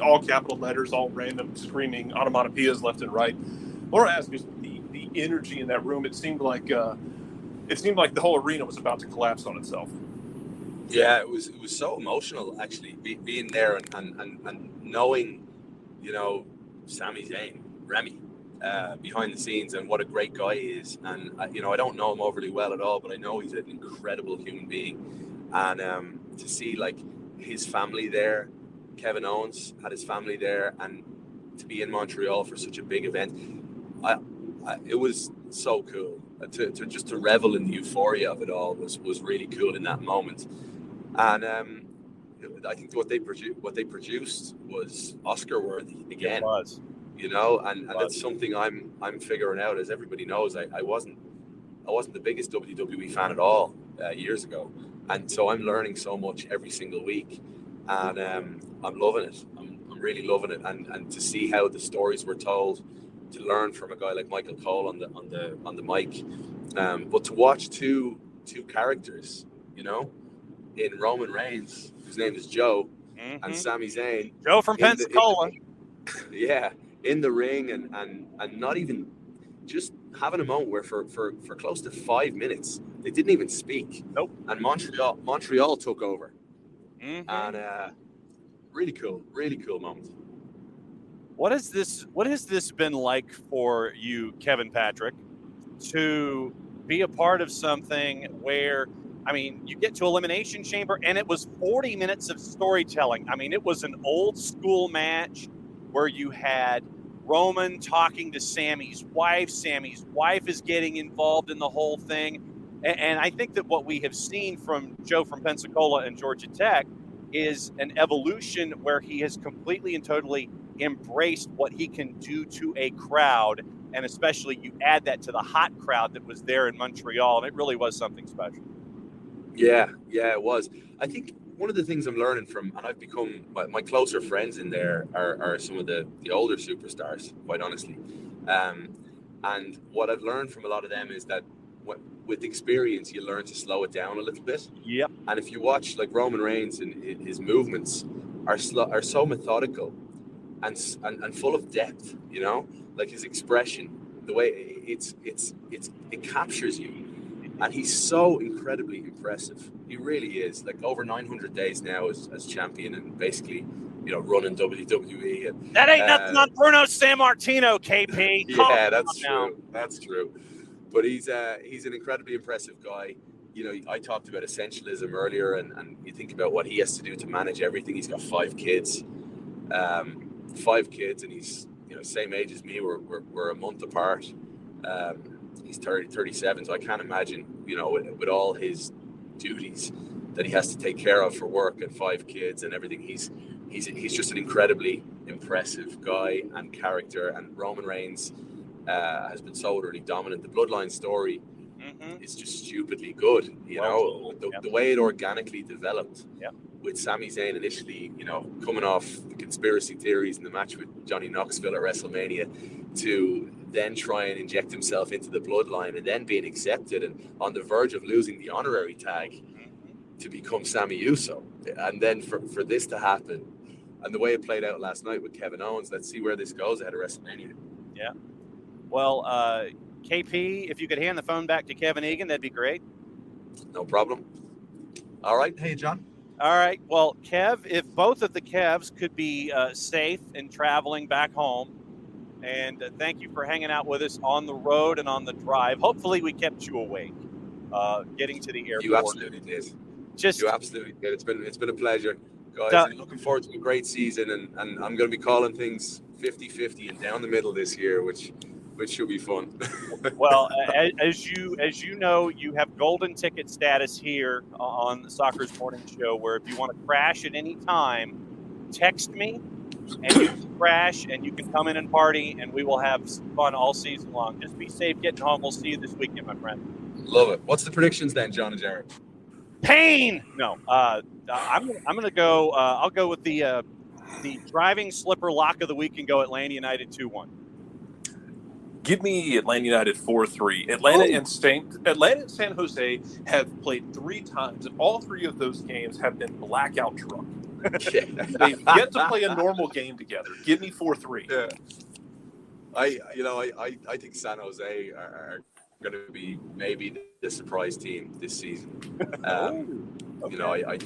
B: all capital letters, all random screaming onomatopoeias left and right. I want to ask is the energy in that room. It seemed like the whole arena was about to collapse on itself.
C: Yeah, it was so emotional actually, being there and knowing, Sami Zayn, Remy, behind the scenes, and what a great guy he is. And I don't know him overly well at all, but I know he's an incredible human being. And to see like his family there, Kevin Owens had his family there, and to be in Montreal for such a big event, it was so cool. To revel in the euphoria of it all was really cool in that moment. And I think what they produced was Oscar worthy again.
A: It was.
C: And that's something I'm figuring out. As everybody knows, I wasn't the biggest WWE fan at all years ago, and so I'm learning so much every single week, and I'm loving it. I'm really loving it, and to see how the stories were told, to learn from a guy like Michael Cole on the mic, but to watch two characters, in Roman Reigns, whose name is Joe, and Sami Zayn,
A: Joe from Pensacola.
C: In the ring, and not even just having a moment where for close to 5 minutes they didn't even speak.
A: Nope.
C: And Montreal took over. And really cool moment.
A: What has this been like for you, Kevin Patrick, to be a part of something where, you get to Elimination Chamber and it was 40 minutes of storytelling. It was an old school match where you had Roman talking to Sammy's wife. Sammy's wife is getting involved in the whole thing. And I think that what we have seen from Joe from Pensacola and Georgia Tech is an evolution where he has completely and totally embraced what he can do to a crowd. And especially you add that to the hot crowd that was there in Montreal. And it really was something special. Yeah,
C: it was. I think one of the things I'm learning from, and I've become, my closer friends in there are some of the older superstars, quite honestly. And what I've learned from a lot of them is that with experience, you learn to slow it down a little bit.
A: Yep.
C: And if you watch like Roman Reigns and his movements are so methodical and full of depth, like his expression, the way it captures you. And he's so incredibly impressive. He really is. Like over 900 days now as champion, and basically, running WWE. And,
A: that ain't nothing on Bruno Sammartino, KP.
C: Yeah, that's true. That's true. But he's an incredibly impressive guy. I talked about essentialism earlier, and you think about what he has to do to manage everything. He's got 5 kids, and he's same age as me. We're a month apart. He's 37, so I can't imagine, with all his duties that he has to take care of for work and 5 kids and everything. He's just an incredibly impressive guy and character. And Roman Reigns has been so utterly dominant. The Bloodline story is just stupidly good. The way it organically developed with Sami Zayn initially, coming off the conspiracy theories in the match with Johnny Knoxville at WrestleMania, to then try and inject himself into the Bloodline, and then being accepted and on the verge of losing the honorary tag to become Sami Uso, and then for this to happen, and the way it played out last night with Kevin Owens. Let's see where this goes ahead of WrestleMania.
A: Yeah. Well, KP, if you could hand the phone back to Kevin Egan, that'd be great.
C: No problem. All right. Hey, John.
A: All right. Well, Kev, if both of the Kevs could be safe in traveling back home, and thank you for hanging out with us on the road and on the drive. Hopefully we kept you awake getting to the airport.
C: You absolutely did. You absolutely did. It's been a pleasure, guys. I'm looking forward to a great season, and I'm going to be calling things 50-50 and down the middle this year, which should be fun.
A: Well, as you know, you have golden ticket status here on the Soccer's Morning Show, where if you want to crash at any time, text me, and you can crash, and you can come in and party, and we will have some fun all season long. Just be safe getting home. We'll see you this weekend, my friend.
C: Love it. What's the predictions then, John and Jared?
A: Pain. No, I'm gonna go. I'll go with the driving slipper lock of the week and go Atlanta United 2-1.
B: Give me Atlanta United 4-3. Atlanta and San Jose have played 3 times, and all 3 of those games have been blackout drunk. They've yet to play a normal game together. Give me 4-3.
C: Yeah. I think San Jose are going to be maybe the surprise team this season.
A: Okay.
C: You know, I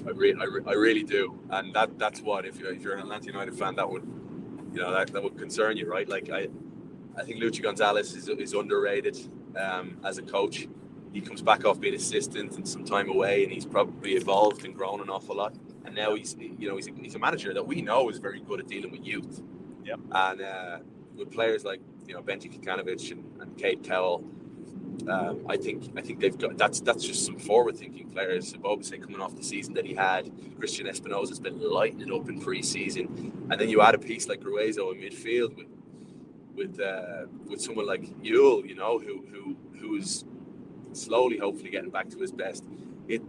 C: really do, and that's what if you're an Atlanta United fan, that would, you know, that would concern you, right? Like I think Luchi Gonzalez is underrated as a coach. He comes back off being assistant and some time away, and he's probably evolved and grown an awful lot. And now he's a manager that we know is very good at dealing with youth.
A: Yep.
C: And with players like, you know, Benji Kikanovic and Cade Cowell, I think they've got that's just some forward-thinking players. Obviously, coming off the season that he had, Christian Espinosa has been lighting it up in pre-season, and then you add a piece like Gruezo in midfield with someone like Yule, you know, who's slowly, hopefully, getting back to his best.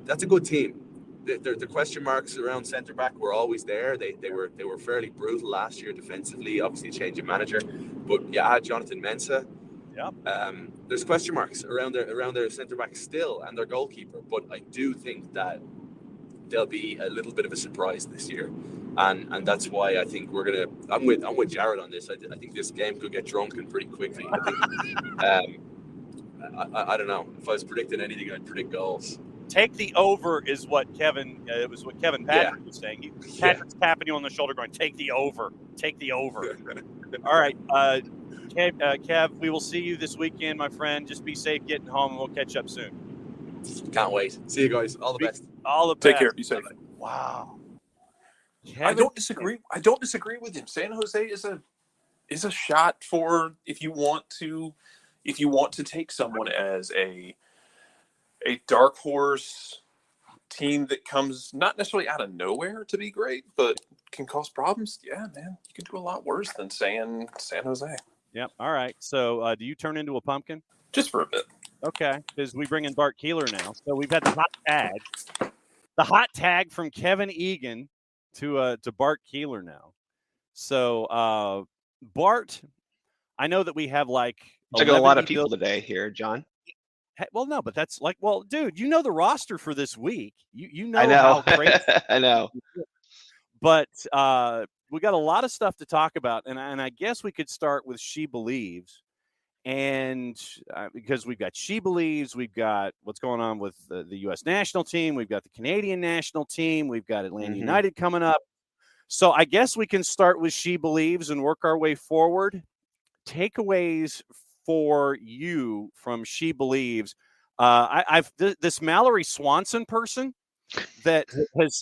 C: That's a good team. The question marks around centre back were always there. They were fairly brutal last year defensively. Obviously, a change of manager, but yeah, Jonathan Mensah.
A: Yep.
C: There's question marks around their centre back still and their goalkeeper, but I do think that they'll be a little bit of a surprise this year, and that's why I think I'm with Jared on this. I think this game could get drunken pretty quickly. I think I don't know if I was predicting anything, I'd predict goals.
A: Take the over is what Kevin. It was what Kevin Patrick was saying. Patrick's tapping you on the shoulder, going, "Take the over. Take the over." All right, Kev, we will see you this weekend, my friend. Just be safe getting home, and we'll catch up soon.
C: Can't wait. See you guys. All the best.
A: All the best.
B: Take care. Be safe.
A: Wow.
B: I don't disagree. I don't disagree with him. San Jose is a shot for if you want to take someone as a dark horse team that comes not necessarily out of nowhere to be great, but can cause problems. Yeah, man, you can do a lot worse than San Jose.
A: Yep. All right. So, do you turn into a pumpkin?
B: Just for a bit.
A: Okay, because we bring in Bart Keeler now. So we've had the hot tag from Kevin Egan to Bart Keeler now. So, Bart, I know that we have like
D: took a lot of people today here, John.
A: Well, no, but that's like, well, dude, you know the roster for this week. You know,
D: I know.
A: how great.
D: I know.
A: But we got a lot of stuff to talk about, and I guess we could start with SheBelieves, and because we've got SheBelieves, we've got what's going on with the U.S. national team, we've got the Canadian national team, we've got Atlanta United coming up. So I guess we can start with SheBelieves and work our way forward. Takeaways for you from SheBelieves. This Mallory Swanson person that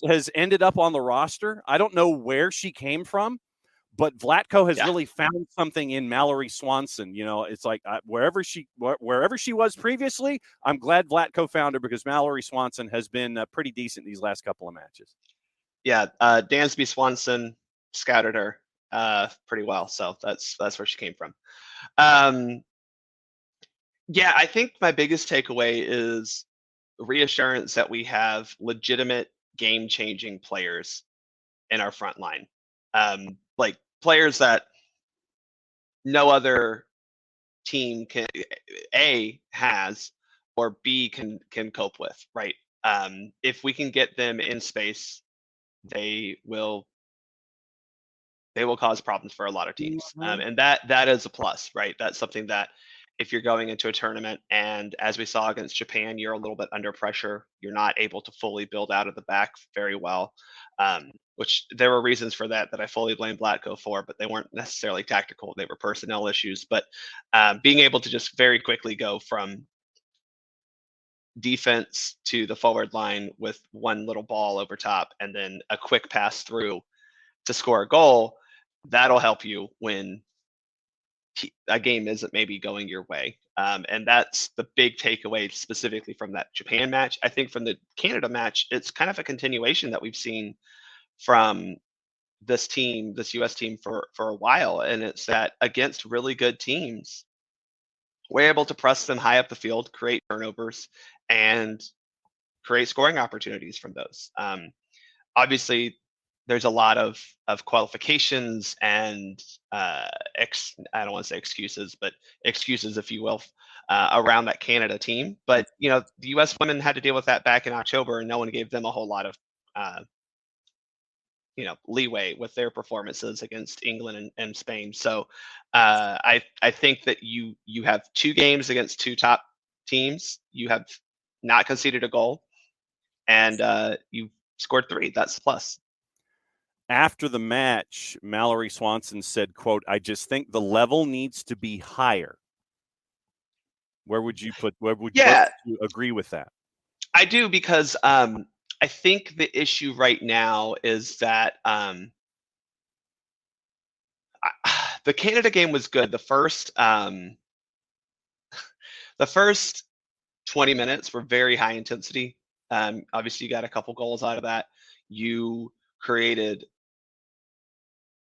A: has ended up on the roster. I don't know where she came from, but Vlatko has really found something in Mallory Swanson. You know, it's like wherever she was previously, I'm glad Vlatko found her because Mallory Swanson has been pretty decent these last couple of matches.
D: Yeah, Dansby Swanson scouted her pretty well, so that's where she came from. Yeah, I think my biggest takeaway is reassurance that we have legitimate game-changing players in our front line, like players that no other team has or B can cope with, right? If we can get them in space, they will cause problems for a lot of teams, and that is a plus, right? That's something that if you're going into a tournament and as we saw against Japan, you're a little bit under pressure, you're not able to fully build out of the back very well, which there were reasons for that I fully blame Vlatko for, but they weren't necessarily tactical. They were personnel issues. But being able to just very quickly go from defense to the forward line with one little ball over top and then a quick pass through to score a goal, that'll help you when a game isn't maybe going your way. And that's the big takeaway specifically from that Japan match. I think from the Canada match, it's kind of a continuation that we've seen from this team, this US team for a while. And it's that against really good teams, we're able to press them high up the field, create turnovers, and create scoring opportunities from those. Obviously, there's a lot of qualifications and I don't want to say excuses, but excuses, if you will, around that Canada team. But you know, the U.S. women had to deal with that back in October, and no one gave them a whole lot of leeway with their performances against England and Spain. So I think that you have 2 games against 2 top teams. You have not conceded a goal, and you scored 3. That's a plus.
A: After the match, Mallory Swanson said, quote, "I just think the level needs to be higher." Where would you agree with that?
D: I do, because I think the issue right now is that the Canada game was good. The first 20 minutes were very high intensity. Obviously, you got a couple goals out of that. You created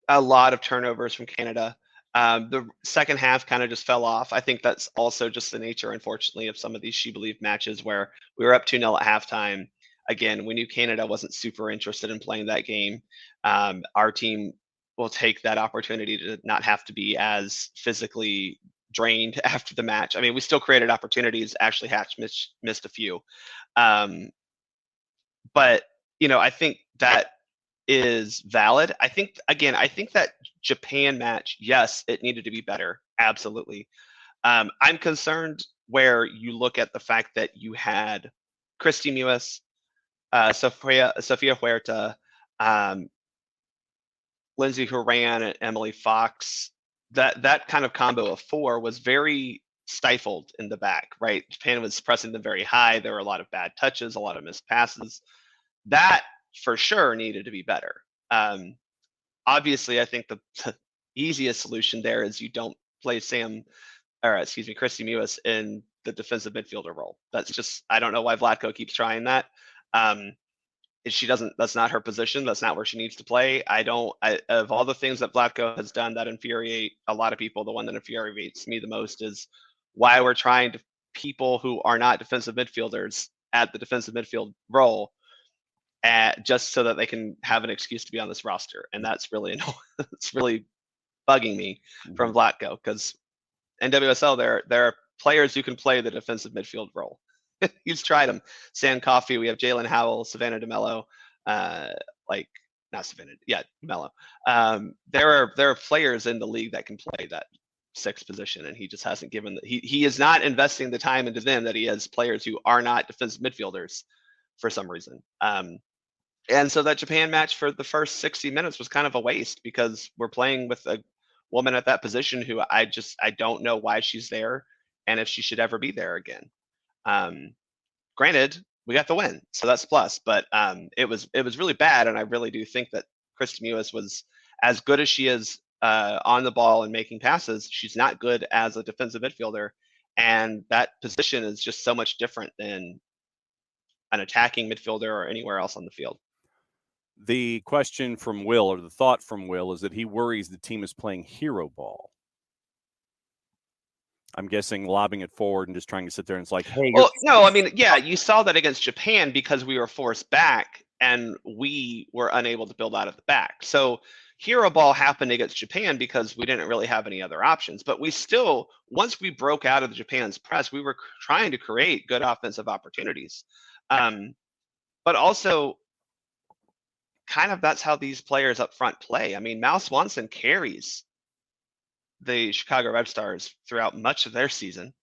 D: a lot of turnovers from Canada. The second half kind of just fell off. I think that's also just the nature, unfortunately, of some of these SheBelieves matches where we were up 2-0 at halftime. Again, we knew Canada wasn't super interested in playing that game. Our team will take that opportunity to not have to be as physically drained after the match. I mean, we still created opportunities. Ashley Hatch missed a few. But, I think that is valid. I think that Japan match, yes, it needed to be better. Absolutely. I'm concerned where you look at the fact that you had Christy Mewis, Sofia Huerta, Lindsay Horan, and Emily Fox. That kind of combo of 4 was very stifled in the back, right? Japan was pressing them very high. There were a lot of bad touches, a lot of missed passes. That for sure needed to be better. Obviously, I think the easiest solution there is you don't play Christy Mewis in the defensive midfielder role. That's just, I don't know why Vlatko keeps trying that. That's not her position. That's not where she needs to play. Of all the things that Vlatko has done that infuriate a lot of people, the one that infuriates me the most is why we're trying to people who are not defensive midfielders at the defensive midfield role, just so that they can have an excuse to be on this roster. And that's really annoying. It's really bugging me from Vlatko, because in WSL there are players who can play the defensive midfield role. He's tried them. Sam Coffey, we have Jalen Howell, Savannah DeMello, DeMello. There are players in the league that can play that 6th position, and he just hasn't given he is not investing the time into them that he has players who are not defensive midfielders for some reason. And so that Japan match for the first 60 minutes was kind of a waste, because we're playing with a woman at that position who I don't know why she's there and if she should ever be there again. Granted, we got the win, so that's a plus, but it was really bad, and I really do think that Christy Mewis was, as good as she is on the ball and making passes, she's not good as a defensive midfielder, and that position is just so much different than an attacking midfielder or anywhere else on the field.
A: The question from Will, or the thought from Will, is that he worries the team is playing hero ball. I'm guessing lobbing it forward and just trying to sit there and it's like, hey.
D: Well, no, I mean, yeah, you saw that against Japan because we were forced back and we were unable to build out of the back. So hero ball happened against Japan because we didn't really have any other options. But we still, once we broke out of Japan's press, we were trying to create good offensive opportunities. But also, kind of that's how these players up front play. I mean, Mal Swanson carries the Chicago Red Stars throughout much of their season.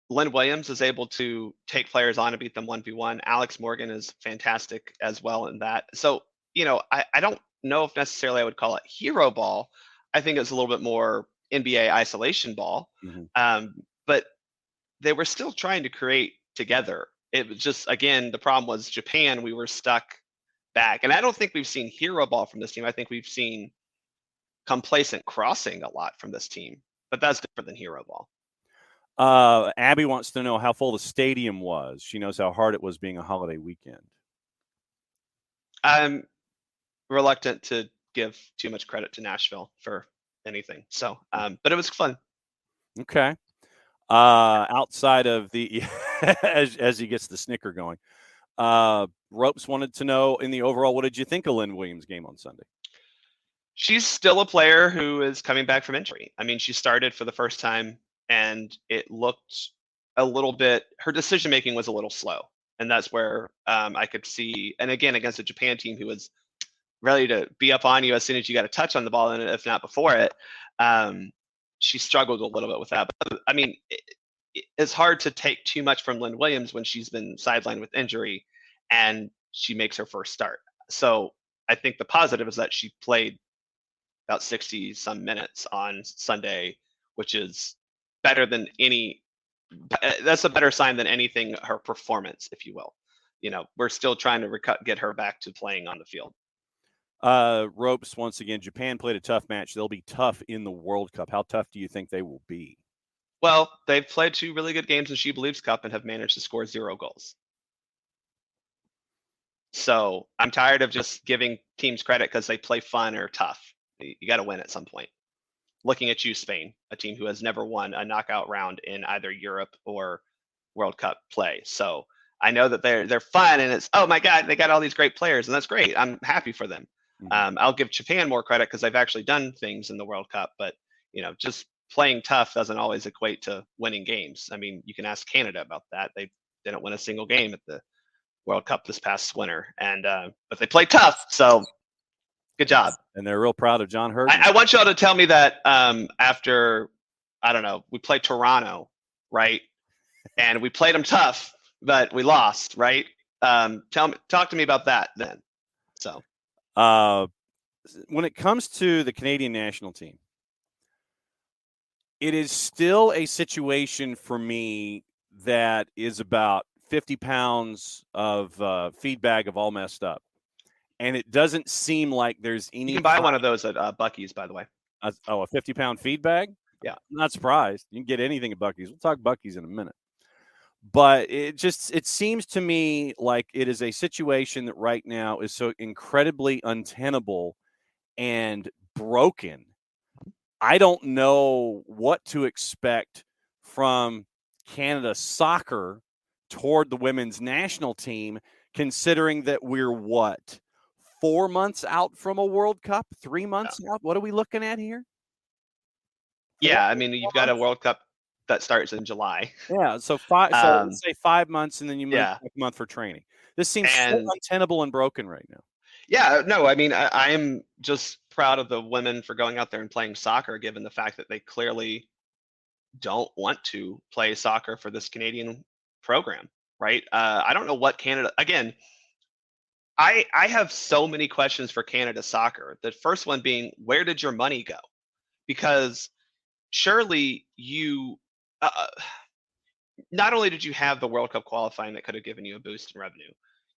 D: Lynn Williams is able to take players on and beat them 1v1. Alex Morgan is fantastic as well in that. So, I don't know if necessarily I would call it hero ball. I think it's a little bit more NBA isolation ball. But they were still trying to create together. It was just, again, the problem was Japan, we were stuck back. And I don't think we've seen hero ball from this team. I think we've seen complacent crossing a lot from this team, but that's different than hero ball.
A: Abby wants to know how full the stadium was. She knows how hard it was being a holiday weekend.
D: I'm reluctant to give too much credit to Nashville for anything. So, but it was fun.
A: Okay. Outside of the, as he gets the snicker going, Ropes wanted to know in the overall, what did you think of Lynn Williams' game on Sunday?
D: She's still a player who is coming back from injury. I mean, she started for the first time and it looked a little bit, her decision-making was a little slow. And that's where I could see, and again, against a Japan team who was ready to be up on you as soon as you got a touch on the ball, and if not before it, she struggled a little bit with that. But, I mean, it's hard to take too much from Lynn Williams when she's been sidelined with injury and she makes her first start. So I think the positive is that she played about 60 some minutes on Sunday, which is better than that's a better sign than anything, her performance, if you will. We're still trying to get her back to playing on the field.
A: Ropes, once again, Japan played a tough match. They'll be tough in the World Cup. How tough do you think they will be?
D: Well, they've played 2 really good games in SheBelieves Cup and have managed to score 0 goals. So I'm tired of just giving teams credit because they play fun or tough. You got to win at some point. Looking at you, Spain, a team who has never won a knockout round in either Europe or World Cup play. So I know that they're fun, and it's, oh my God, they got all these great players, and that's great. I'm happy for them. I'll give Japan more credit because they've actually done things in the World Cup, but just playing tough doesn't always equate to winning games. I mean, you can ask Canada about that. They didn't win a single game at the World Cup this past winter, and but they played tough. So good job.
A: And they're real proud of John Hurd.
D: I want y'all to tell me that after, I don't know, we played Toronto, right? And we played them tough, but we lost, right? Talk to me about that then. So,
A: when it comes to the Canadian national team, it is still a situation for me that is about 50 pounds of feed bag of all messed up. And it doesn't seem like there's any.
D: You can buy one of those at Buc-ee's, by the way.
A: A 50-pound feed bag?
D: Yeah.
A: I'm not surprised. You can get anything at Buc-ee's. We'll talk Buc-ee's in a minute. But it seems to me like it is a situation that right now is so incredibly untenable and broken. I don't know what to expect from Canada soccer toward the women's national team, considering that we're 4 months out from a World Cup, 3 months out? What are we looking at here?
D: Yeah, I mean, you've got a World Cup that starts in July.
A: Yeah, so let's say 5 months, and then you move a month for training. This seems so untenable and broken right now.
D: Yeah, no, I mean, I am just proud of the women for going out there and playing soccer, given the fact that they clearly don't want to play soccer for this Canadian program, right? I don't know what Canada, again, I have so many questions for Canada soccer. The first one being, where did your money go? Because surely you, not only did you have the World Cup qualifying that could have given you a boost in revenue,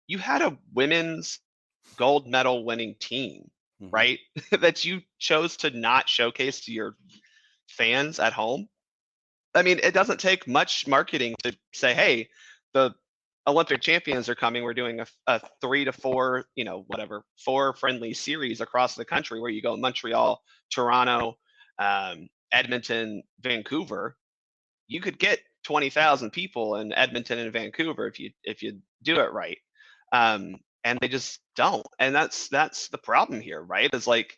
D: you had a women's gold medal winning team, right? That you chose to not showcase to your fans at home. I mean, it doesn't take much marketing to say, hey, the Olympic champions are coming. We're doing a 3 to 4, 4 friendly series across the country where you go Montreal, Toronto, Edmonton, Vancouver. You could get 20,000 people in Edmonton and Vancouver if you do it right. And they just don't. And that's the problem here, right? It's like,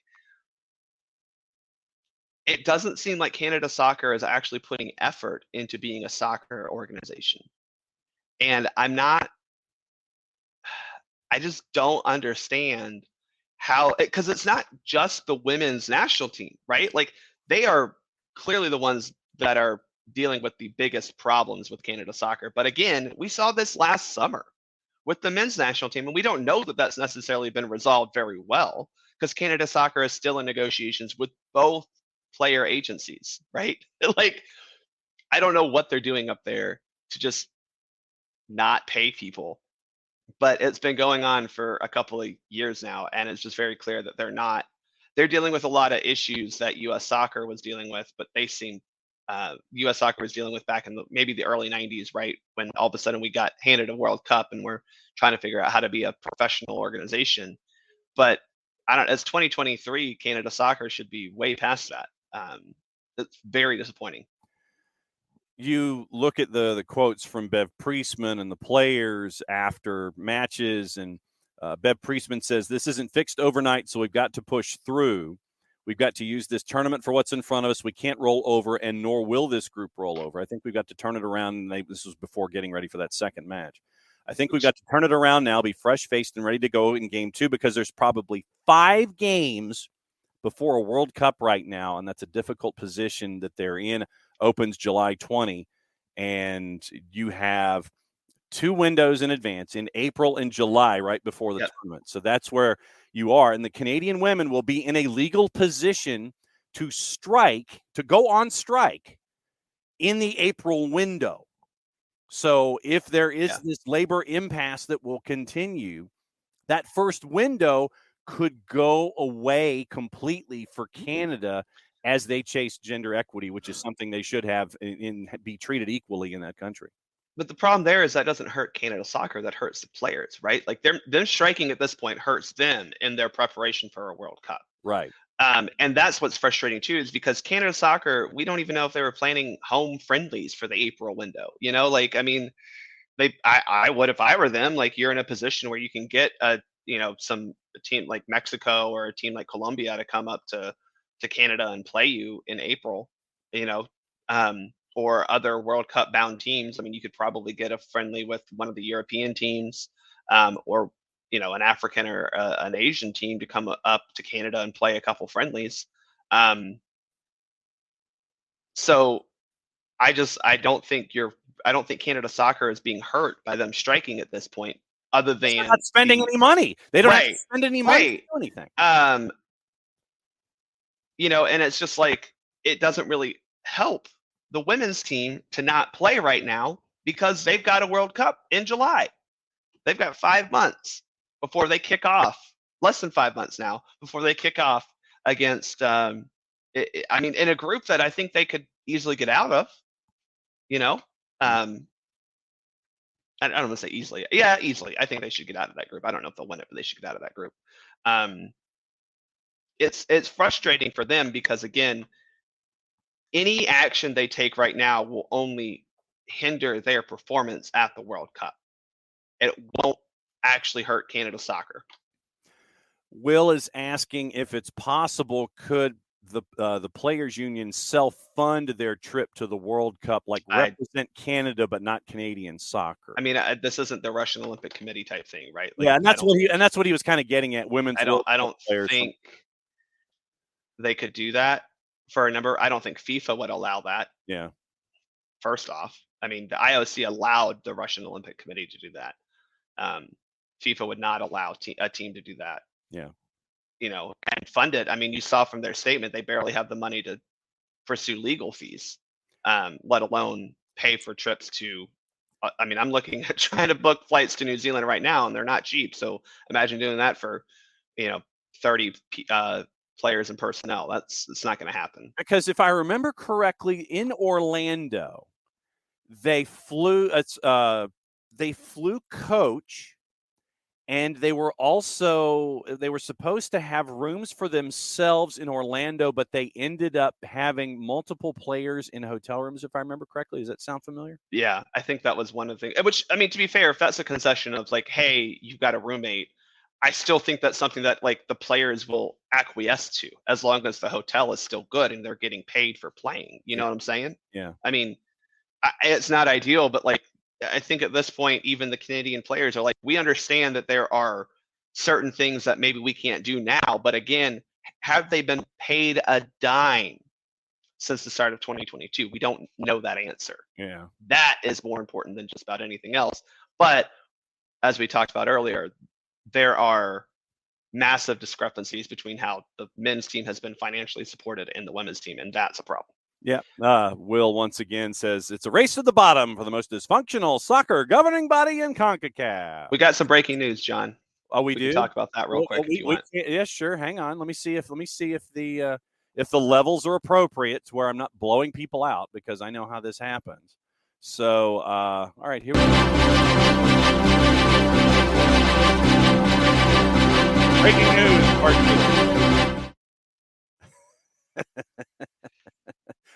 D: it doesn't seem like Canada Soccer is actually putting effort into being a soccer organization. And I just don't understand how, because it's not just the women's national team, right? Like, they are clearly the ones that are dealing with the biggest problems with Canada Soccer. But again, we saw this last summer with the men's national team, and we don't know that that's necessarily been resolved very well, because Canada Soccer is still in negotiations with both player agencies, right? Like, I don't know what they're doing up there to just not pay people, but it's been going on for a couple of years now, and it's just very clear that they're dealing with a lot of issues that US Soccer was dealing with, but they seem US Soccer was dealing with back in maybe the early 90s, right? When all of a sudden we got handed a World Cup and we're trying to figure out how to be a professional organization. But it's 2023, Canada Soccer should be way past that. It's very disappointing.
A: You look at the quotes from Bev Priestman and the players after matches, and Bev Priestman says, this isn't fixed overnight, so we've got to push through. We've got to use this tournament for what's in front of us. We can't roll over, and nor will this group roll over. I think we've got to turn it around, and this was before getting ready for that second match. I think we've got to turn it around now, be fresh-faced and ready to go in game 2, because there's probably 5 games before a World Cup right now, and that's a difficult position that they're in. Opens July 20, and you have 2 windows in advance in April and July right before the tournament. So that's where you are, and the Canadian women will be in a legal position to go on strike in the April window. So if there is this labor impasse that will continue, that first window could go away completely for Canada as they chase gender equity, which is something they should have be treated equally in that country.
D: But the problem there is that doesn't hurt Canada soccer. That hurts the players, right? Like them striking at this point hurts them in their preparation for a World Cup.
A: Right.
D: And that's what's frustrating too, is because Canada soccer, we don't even know if they were planning home friendlies for the April window. You know, like, I mean, I would, if I were them. Like, you're in a position where you can get a team like Mexico or a team like Colombia to come up to Canada and play you in April, or other World Cup bound teams. I mean, you could probably get a friendly with one of the European teams, or an African or an Asian team to come up to Canada and play a couple friendlies. So I don't think Canada soccer is being hurt by them striking at this point, other than
A: not spending any money. They don't have to spend any money to do anything.
D: And it's just like, it doesn't really help the women's team to not play right now, because they've got a World Cup in July. They've got 5 months before they kick off, less than 5 months now, before they kick off against, in a group that I think they could easily get out of, I don't want to say easily. Yeah, easily. I think they should get out of that group. I don't know if they'll win it, but they should get out of that group. It's frustrating for them, because, again, any action they take right now will only hinder their performance at the World Cup. It won't actually hurt Canada soccer.
A: Will is asking if it's possible, could the Players Union self-fund their trip to the World Cup, like represent Canada but not Canadian soccer?
D: I mean, this isn't the Russian Olympic Committee type thing, right? Like,
A: yeah, and that's what he was kind of getting at. Women's.
D: I don't think they could do that for a number. I don't think FIFA would allow that.
A: Yeah.
D: First off, I mean, the IOC allowed the Russian Olympic Committee to do that. FIFA would not allow a team to do that.
A: Yeah.
D: And fund it. I mean, you saw from their statement, they barely have the money to pursue legal fees, let alone pay for trips to. I'm looking at trying to book flights to New Zealand right now, and they're not cheap. So imagine doing that for, 30 players and personnel. It's not going to happen.
A: Because if I remember correctly, in Orlando, they flew coach. And they were supposed to have rooms for themselves in Orlando, but they ended up having multiple players in hotel rooms, if I remember correctly. Does that sound familiar?
D: Yeah, I think that was one of the things. Which, I mean, to be fair, if that's a concession of like, hey, you've got a roommate, I still think that's something that like the players will acquiesce to, as long as the hotel is still good and they're getting paid for playing. You know what I'm saying?
A: Yeah.
D: I mean, it's not ideal, but like, I think at this point, even the Canadian players are like, we understand that there are certain things that maybe we can't do now. But again, have they been paid a dime since the start of 2022? We don't know that answer.
A: Yeah.
D: That is more important than just about anything else. But as we talked about earlier, there are massive discrepancies between how the men's team has been financially supported and the women's team, and that's a problem.
A: Yeah. Will once again says it's a race to the bottom for the most dysfunctional soccer governing body in CONCACAF.
D: We got some breaking news, John.
A: Oh, we do?
D: Can talk about that real quick if you want.
A: Yeah, sure. Hang on. Let me see if the levels are appropriate to where I'm not blowing people out, because I know how this happens. So, all right, here we go. Breaking news, part 2.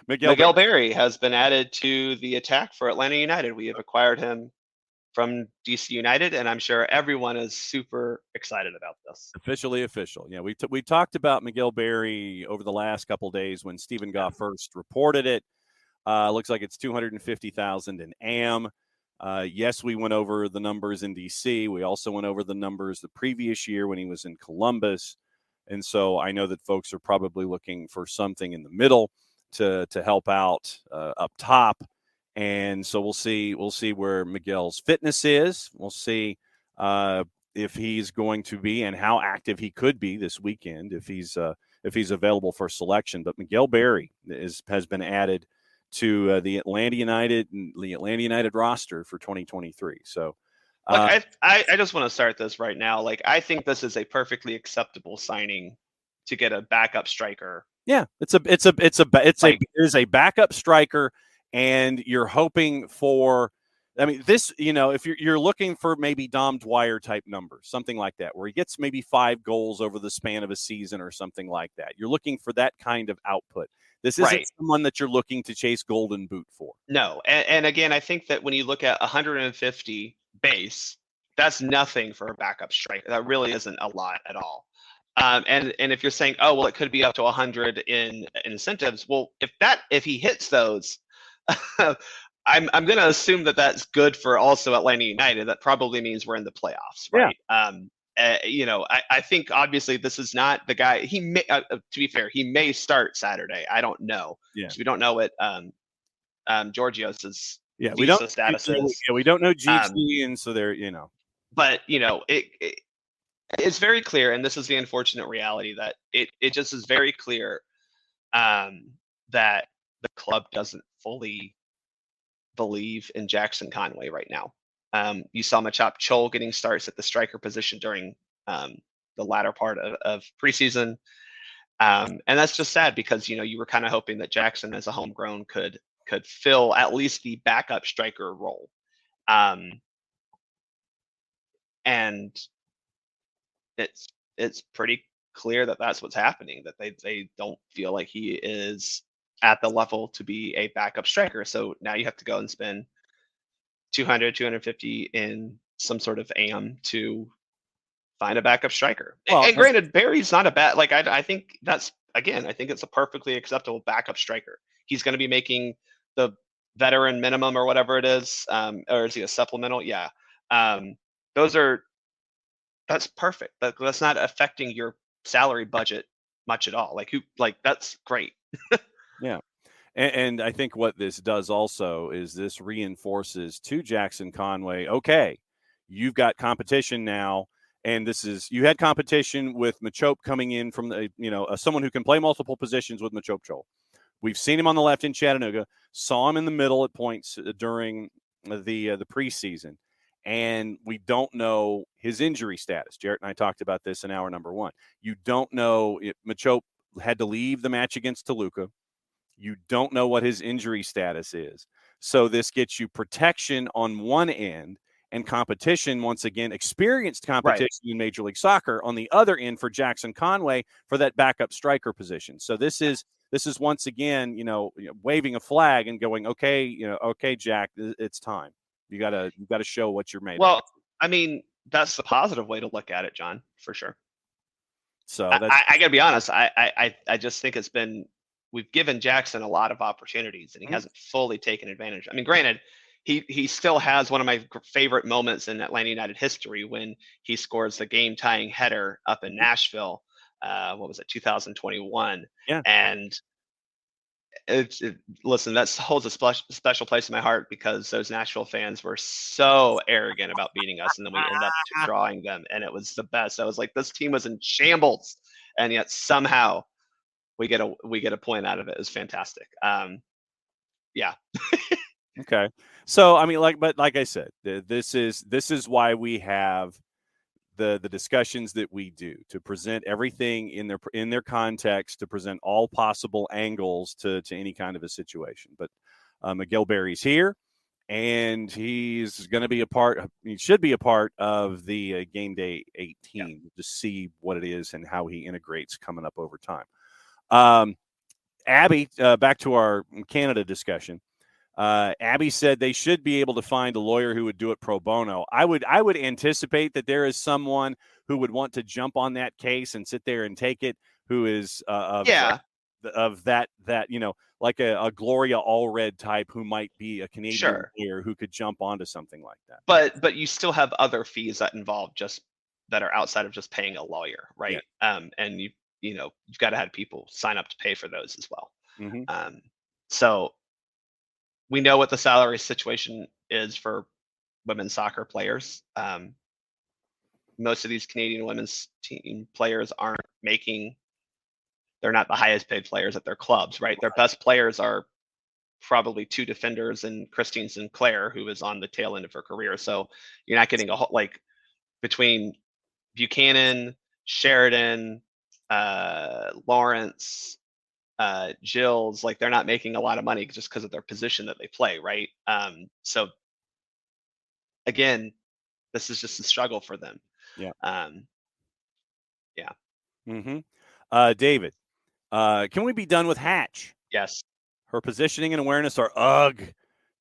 D: Miguel Berry has been added to the attack for Atlanta United. We have acquired him from DC United, and I'm sure everyone is super excited about this.
A: Officially official. Yeah, we talked about Miguel Berry over the last couple of days when Stephen Goff first reported it. Looks like it's $250,000 in AM. Yes, we went over the numbers in DC. We also went over the numbers the previous year when he was in Columbus. And so I know that folks are probably looking for something in the middle to help out up top. And so we'll see where Miguel's fitness is. We'll see if he's going to be and how active he could be this weekend if he's available for selection. But Miguel Berry has been added to the Atlanta United roster for 2023. So
D: look, I just want to start this right now. Like, I think this is a perfectly acceptable signing to get a backup striker.
A: Yeah, it's a backup striker, and you're hoping for. I mean, this, if you're looking for maybe Dom Dwyer type numbers, something like that, where he gets maybe 5 goals over the span of a season or something like that. You're looking for that kind of output. This isn't someone that you're looking to chase Golden Boot for.
D: No, and again, I think that when you look at 150 base, that's nothing for a backup striker. That really isn't a lot at all. And if you're saying, oh well, it could be up to 100 in incentives. Well, if he hits those, I'm going to assume that that's good for also Atlanta United. That probably means we're in the playoffs, right? Yeah. I think obviously this is not the guy. He may, to be fair, he may start Saturday. I don't know.
A: Yeah.
D: We don't know what Georgios's
A: we don't
D: status is.
A: Yeah, we don't know GC, and so they're
D: But it's very clear, and this is the unfortunate reality that it just is very clear that the club doesn't fully believe in Jackson Conway right now. You saw Machop Chol getting starts at the striker position during the latter part of preseason. And that's just sad because, you were kind of hoping that Jackson as a homegrown could fill at least the backup striker role. And it's pretty clear that that's what's happening, that they don't feel like he is at the level to be a backup striker. So now you have to go and spend 200, 250 in some sort of AM to find a backup striker. Well, and granted, Barry's not a bad, I think that's, again, I think it's a perfectly acceptable backup striker. He's going to be making the veteran minimum or whatever it is. Or is he a supplemental? Yeah. That's perfect. That's not affecting your salary budget much at all. That's great.
A: Yeah. And I think what this does also is this reinforces to Jackson Conway, okay, you've got competition now. And you had competition with Machop coming in from someone who can play multiple positions with Machop Chol. We've seen him on the left in Chattanooga, saw him in the middle at points during the preseason. And we don't know his injury status. Jarrett and I talked about this in hour number 1. You don't know if Machop had to leave the match against Toluca. You don't know what his injury status is. So this gets you protection on one end and competition, once again, experienced competition in Major League Soccer on the other end for Jackson Conway for that backup striker position. So this is once again, waving a flag and going, okay, okay, Jack, it's time. You gotta show what you're made of.
D: Well, I mean, that's the positive way to look at it, John, for sure.
A: So
D: I gotta be honest. I just think we've given Jackson a lot of opportunities and he hasn't fully taken advantage. I mean, granted, he still has one of my favorite moments in Atlanta United history when he scores the game tying header up in Nashville. What was it, 2021? Yeah. And listen, that holds a special place in my heart because those Nashville fans were so arrogant about beating us, and then we ended up drawing them, and it was the best. I was like, this team was in shambles, and yet somehow we get a point out of it. It was fantastic. Yeah.
A: Okay. So I mean, like I said, this is why we have the discussions that we do, to present everything in their context, to present all possible angles to any kind of a situation. But Miguel Berry's here, and he's going to be he should be a part of the game day 18 to see what it is and how he integrates coming up over time. Abby, back to our Canada discussion. Abby said they should be able to find a lawyer who would do it pro bono. I would anticipate that there is someone who would want to jump on that case and sit there and take it, who is that like a Gloria Allred type who might be a Canadian player who could jump onto something like that.
D: But you still have other fees that involve that are outside of just paying a lawyer, right? Yeah. And you've got to have people sign up to pay for those as well.
A: Mm-hmm.
D: So we know what the salary situation is for women's soccer players. Most of these Canadian women's team players they're not the highest paid players at their clubs, right? Their best players are probably 2 defenders and Christine Sinclair, who is on the tail end of her career. So you're not getting between Buchanan, Sheridan, Lawrence, Jills, they're not making a lot of money just because of their position that they play, right? So again, this is just a struggle for them.
A: Yeah.
D: Yeah.
A: Mm-hmm. David, can we be done with Hatch?
D: Yes.
A: Her positioning and awareness are ugh.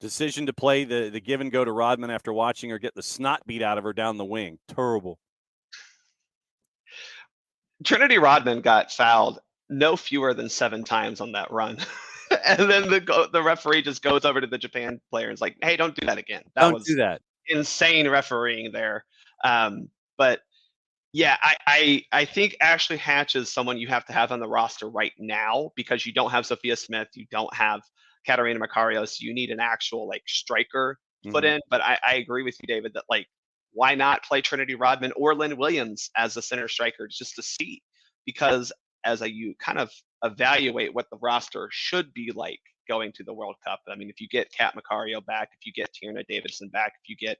A: Decision to play the give and go to Rodman after watching her get the snot beat out of her down the wing. Terrible.
D: Trinity Rodman got fouled no fewer than 7 times on that run. And then the referee just goes over to the Japan player and is like, hey, don't do that again.
A: Don't do that.
D: Insane refereeing there. But yeah, I think Ashley Hatch is someone you have to have on the roster right now because you don't have Sophia Smith, you don't have Katarina Macario, so you need an actual striker put in. But I agree with you, David, that why not play Trinity Rodman or Lynn Williams as the center striker just to see? Because as you kind of evaluate what the roster should be like going to the World Cup, I mean, if you get Kat Macario back, if you get Tierna Davidson back, if you get,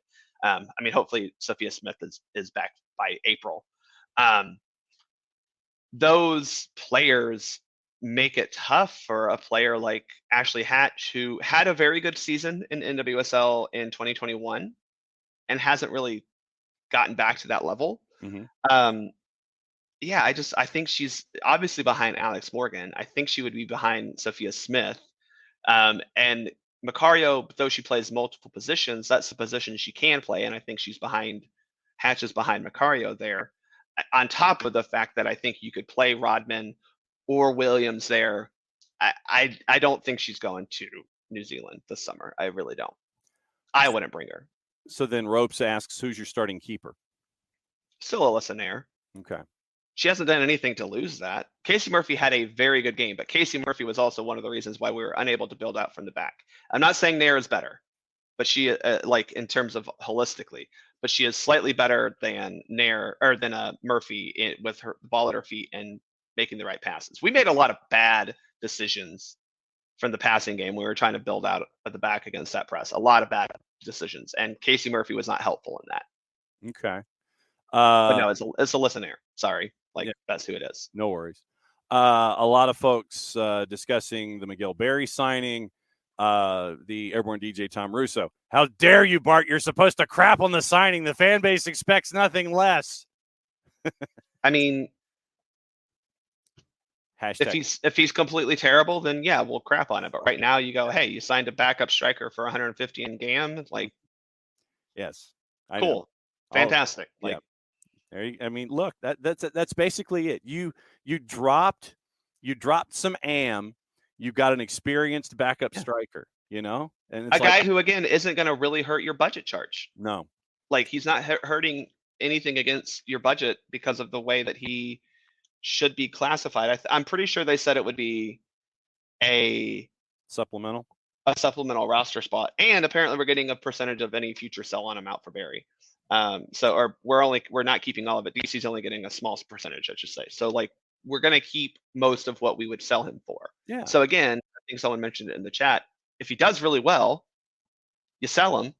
D: hopefully Sophia Smith is back by April. Those players make it tough for a player like Ashley Hatch, who had a very good season in NWSL in 2021 and hasn't really gotten back to that level.
A: Mm-hmm.
D: I think she's obviously behind Alex Morgan. I think she would be behind Sophia Smith. And Macario, though she plays multiple positions, that's the position she can play. And I think Hatch is behind Macario there. On top of the fact that I think you could play Rodman or Williams there. I don't think she's going to New Zealand this summer. I really don't. I wouldn't bring her.
A: So then Ropes asks, who's your starting keeper?
D: Still Alyssa Nair.
A: Okay.
D: She hasn't done anything to lose that. Casey Murphy had a very good game, but Casey Murphy was also one of the reasons why we were unable to build out from the back. I'm not saying Nair is better, but she in terms of holistically, but she is slightly better than Nair or than Murphy with her ball at her feet and making the right passes. We made a lot of bad decisions from the passing game. We were trying to build out at the back against that press. A lot of bad decisions, and Casey Murphy was not helpful in that.
A: Okay.
D: But no, it's Alyssa Nair. Sorry. That's who it is.
A: No worries. A lot of folks discussing the Miguel Berry signing, the Airborne DJ Tom Russo. How dare you, Bart? You're supposed to crap on the signing. The fan base expects nothing less.
D: I mean, if he's completely terrible, then yeah, we'll crap on it. But right now you go, hey, you signed a backup striker for 150 in GAM.
A: Yes.
D: Cool. Fantastic.
A: Yeah. Look, that's basically it. You dropped some AM. You got an experienced backup striker, and it's
D: a guy who again isn't going to really hurt your budget charge.
A: No,
D: he's not hurting anything against your budget because of the way that he should be classified. I'm pretty sure they said it would be a supplemental roster spot, and apparently we're getting a percentage of any future sell on amount for Barry. We're not keeping all of it. DC's only getting a small percentage, I should say. So we're going to keep most of what we would sell him for.
A: Yeah.
D: So again, I think someone mentioned it in the chat. If he does really well, you sell him,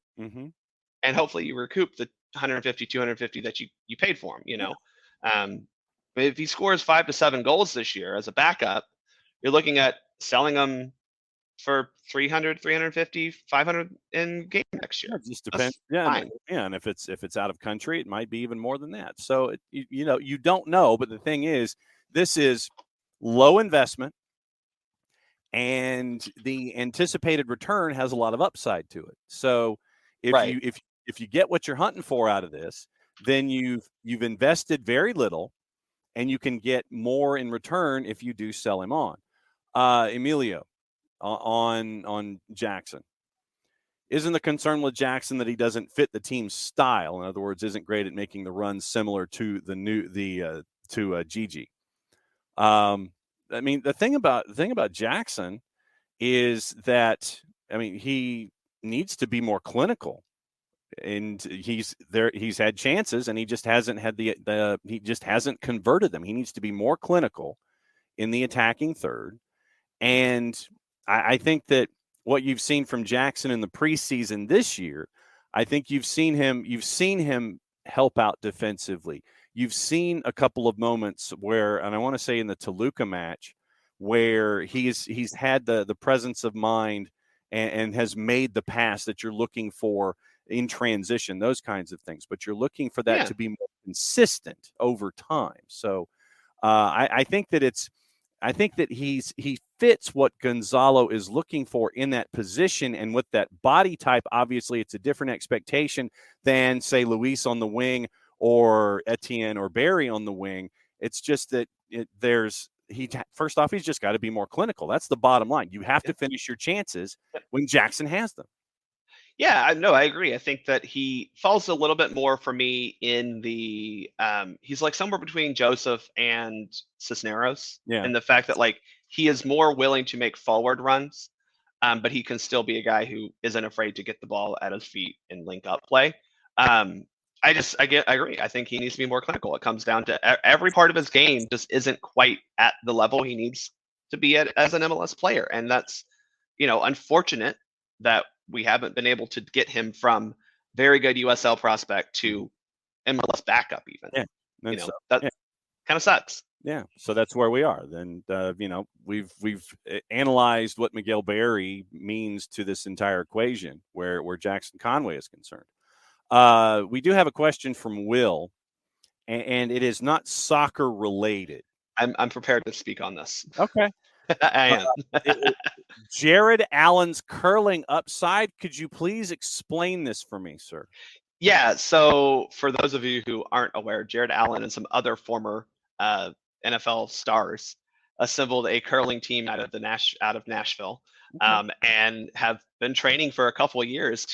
D: and hopefully you recoup the 150, 250 that you paid for him. But if he scores 5 to 7 goals this year as a backup, you're looking at selling him for 300, 350, 500 in game next year.
A: It just depends. And if it's out of country, it might be even more than that. So you don't know, but the thing is, this is low investment, and the anticipated return has a lot of upside to it. So if you get what you're hunting for out of this, then you've invested very little, and you can get more in return if you do sell him on. Emilio, on Jackson. Isn't the concern with Jackson that he doesn't fit the team's style? In other words, isn't great at making the runs similar to Gigi. I mean, the thing about Jackson is that, I mean, he needs to be more clinical, and he's had chances, and he just hasn't had he just hasn't converted them. He needs to be more clinical in the attacking third, and I think that what you've seen from Jackson in the preseason this year, I think you've seen him help out defensively. You've seen a couple of moments where, and I want to say in the Toluca match, where he's had the presence of mind and has made the pass that you're looking for in transition, those kinds of things. But you're looking for that to be more consistent over time. So I think that he fits what Gonzalo is looking for in that position, and with that body type, obviously it's a different expectation than, say, Luis on the wing or Etienne or Barry on the wing. It's just that first off, he's just got to be more clinical. That's the bottom line. You have to finish your chances when Jackson has them.
D: Yeah, I agree. I think that he falls a little bit more for me in the he's like somewhere between Joseph and Cisneros.
A: Yeah.
D: And the fact that like he is more willing to make forward runs, but he can still be a guy who isn't afraid to get the ball at his feet and link up play. I agree. I think he needs to be more clinical. It comes down to every part of his game just isn't quite at the level he needs to be at as an MLS player. And that's, unfortunate that we haven't been able to get him from very good USL prospect to MLS backup even.
A: Yeah.
D: That kind of sucks.
A: Yeah. So that's where we are. Then, we've analyzed what Miguel Barry means to this entire equation where Jackson Conway is concerned. We do have a question from Will, and it is not soccer related.
D: I'm prepared to speak on this.
A: Okay.
D: I am.
A: Jared Allen's curling upside. Could you please explain this for me, sir?
D: Yeah. So for those of you who aren't aware, Jared Allen and some other former NFL stars assembled a curling team out of Nashville, and have been training for a couple of years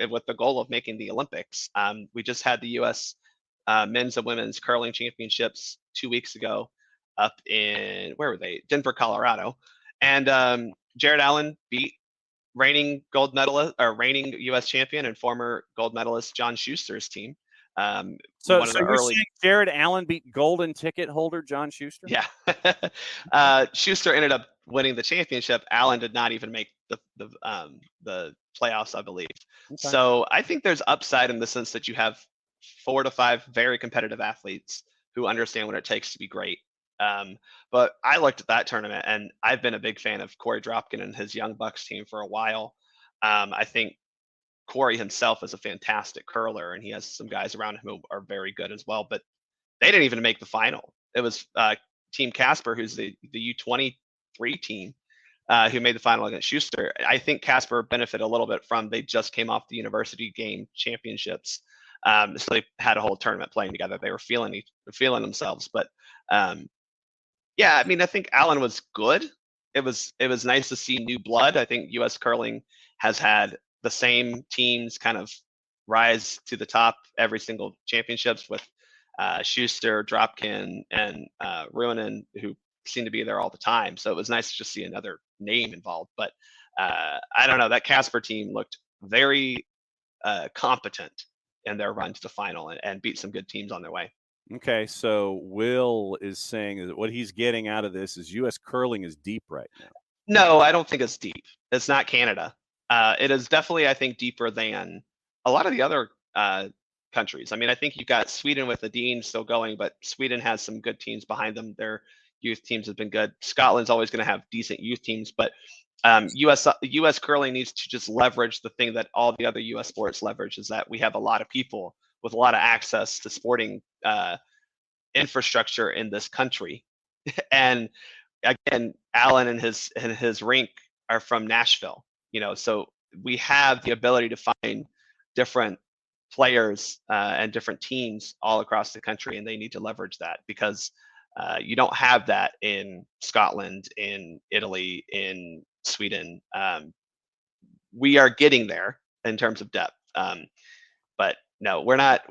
D: with the goal of making the Olympics. We just had the U.S. Men's and Women's Curling Championships 2 weeks ago up in, where were they? Denver, Colorado. And Jared Allen beat reigning gold medalist or reigning U.S. champion and former gold medalist John Schuster's team.
A: So you're saying Jared Allen beat golden ticket holder John Schuster?
D: Yeah. Schuster ended up winning the championship. Allen did not even make the playoffs, I believe. Okay. So I think there's upside in the sense that you have 4 to 5 very competitive athletes who understand what it takes to be great. But I looked at that tournament, and I've been a big fan of Corey Dropkin and his Young Bucks team for a while. I think Corey himself is a fantastic curler, and he has some guys around him who are very good as well. But they didn't even make the final. It was Team Casper, who's the U23 team, who made the final against Schuster. I think Casper benefited a little bit from they just came off the university game championships, so they had a whole tournament playing together. They were feeling themselves, but. Yeah, I mean, I think Allen was good. It was nice to see new blood. I think U.S. curling has had the same teams kind of rise to the top every single championships with Schuster, Dropkin, and Ruinen, who seem to be there all the time. So it was nice to just see another name involved. But I don't know, that Casper team looked very competent in their run to the final and beat some good teams on their way.
A: Okay, so Will is saying that what he's getting out of this is U.S. curling is deep right now.
D: No, I don't think it's deep. It's not Canada. It is definitely, I think, deeper than a lot of the other countries. I mean, I think you've got Sweden with the Dean still going, but Sweden has some good teams behind them. Their youth teams have been good. Scotland's always going to have decent youth teams, but U.S. curling needs to just leverage the thing that all the other U.S. sports leverage, is that we have a lot of people with a lot of access to sporting infrastructure in this country. And again, Allen and his rink are from Nashville, so we have the ability to find different players and different teams all across the country, and they need to leverage that, because You don't have that in Scotland, in Italy, in Sweden. We are getting there in terms of depth, but no, we're not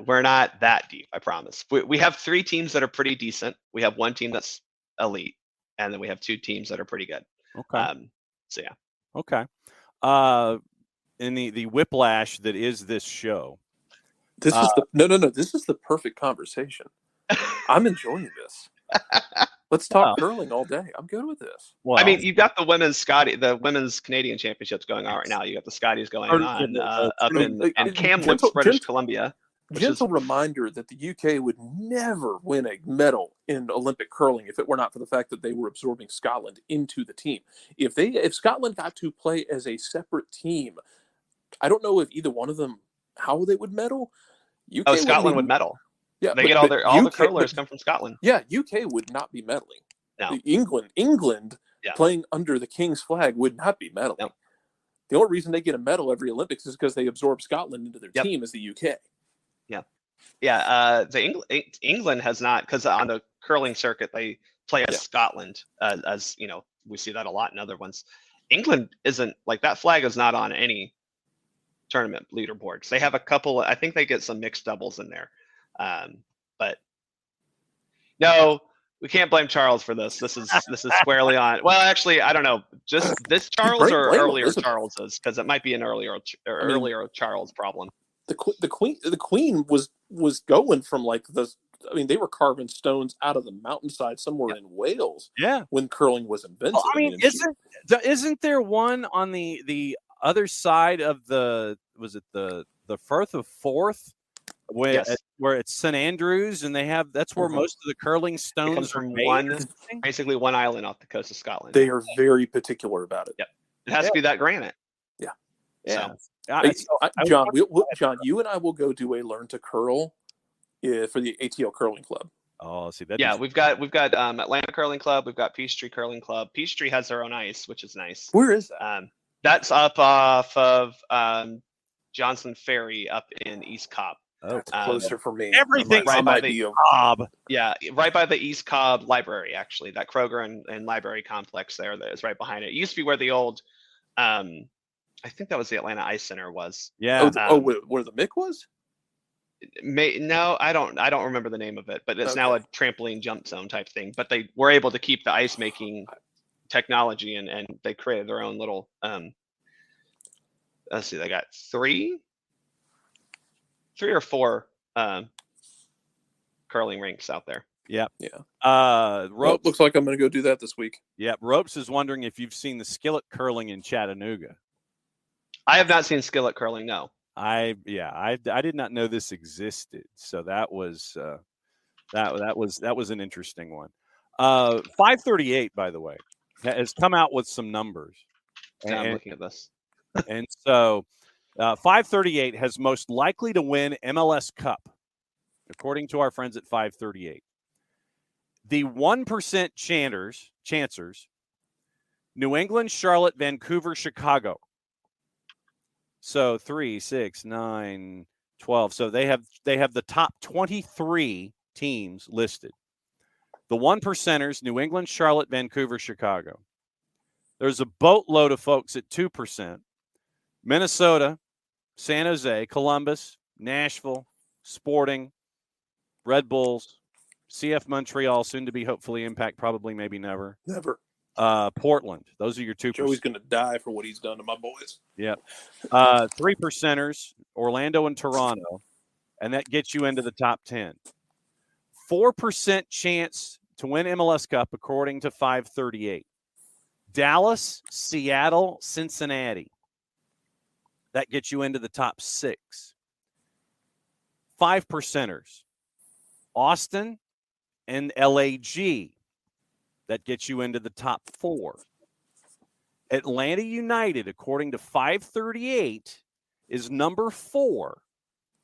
D: that deep. I promise. We have 3 teams that are pretty decent. We have 1 team that's elite, and then we have 2 teams that are pretty good.
A: Okay.
D: So yeah.
A: Okay. In the whiplash that is this show.
B: This is the This is the perfect conversation. I'm enjoying this. Let's talk curling all day. I'm good with this.
A: Well,
D: I mean, you've got the women's Canadian championships going on right now. You got the Scotties going on up in CANWNT, British Columbia.
B: Gentle reminder that the UK would never win a medal in Olympic curling if it were not for the fact that they were absorbing Scotland into the team. If Scotland got to play as a separate team, I don't know if either one of them how they would medal. UK
D: Scotland would medal.
B: Yeah,
D: they get all the curlers come from Scotland.
B: Yeah, UK would not be medaling.
D: No.
B: England playing under the King's flag would not be medaling. No. The only reason they get a medal every Olympics is because they absorb Scotland into their team as the UK.
D: Yeah. England has not, because on the curling circuit they play as Scotland, as you know, we see that a lot in other ones. England isn't like that flag is not on any tournament leaderboards. They have a couple. I think they get some mixed doubles in there. But no, we can't blame Charles for this. This is squarely on. Well, actually, I don't know. Just this Charles or earlier Charles's, because it might be an earlier Charles problem.
B: The Queen was going from like they were carving stones out of the mountainside somewhere in Wales.
A: Yeah,
B: when curling was invented.
A: Well, I mean, isn't there one on the other side of the Firth of Forth? Where it's St. Andrews, and that's where most of the curling stones
D: are
A: made.
D: Basically one island off the coast of Scotland.
B: They are very particular about it.
D: Yep. It has to be that granite.
B: Yeah.
A: Yeah.
B: John, John, you and I will go do a learn to curl for the ATL Curling Club.
A: Oh, see that.
D: Yeah, we've got Atlanta Curling Club, we've got Peachtree Curling Club. Peachtree has their own ice, which is nice.
B: Where is that?
D: That's up off of Johnson Ferry up in East Cobb.
B: Oh, it's closer for me.
A: Everything's
D: right by
A: the Cobb.
D: Yeah, right by the East Cobb Library, actually. That Kroger and Library complex there that is right behind it. It used to be where the old, I think that was the Atlanta Ice Center was.
A: Yeah.
B: Where the Mick was?
D: No, I don't remember the name of it, but it's now a trampoline jump zone type thing. But they were able to keep the ice making technology and they created their own little, let's see, they got three or four curling rinks out there.
A: Yep.
B: Yeah. Ropes looks like I'm going to go do that this week.
A: Yep. Ropes is wondering if you've seen the skillet curling in Chattanooga.
D: I have not seen skillet curling. No.
A: I did not know this existed. So that was that was an interesting one. 538, by the way, has come out with some numbers.
D: I'm looking at this.
A: And so 538 has most likely to win MLS Cup, according to our friends at 538. The 1% chancers, New England, Charlotte, Vancouver, Chicago. So 3, 6, 9, 12. So they have the top 23 teams listed. The 1%ers, New England, Charlotte, Vancouver, Chicago. There's a boatload of folks at 2%. Minnesota, San Jose, Columbus, Nashville, Sporting, Red Bulls, CF Montreal, soon to be hopefully Impact, probably maybe never.
B: Never.
A: Portland. Those are your 2%.
B: Joey's going to die for what he's done to my boys.
A: Yep. 3%ers, Orlando and Toronto, and that gets you into the top 10. 4% chance to win MLS Cup, according to 538. Dallas, Seattle, Cincinnati. That gets you into the top 6. 5%ers, Austin and LAG. That gets you into the top 4. Atlanta United, according to 538, is number 4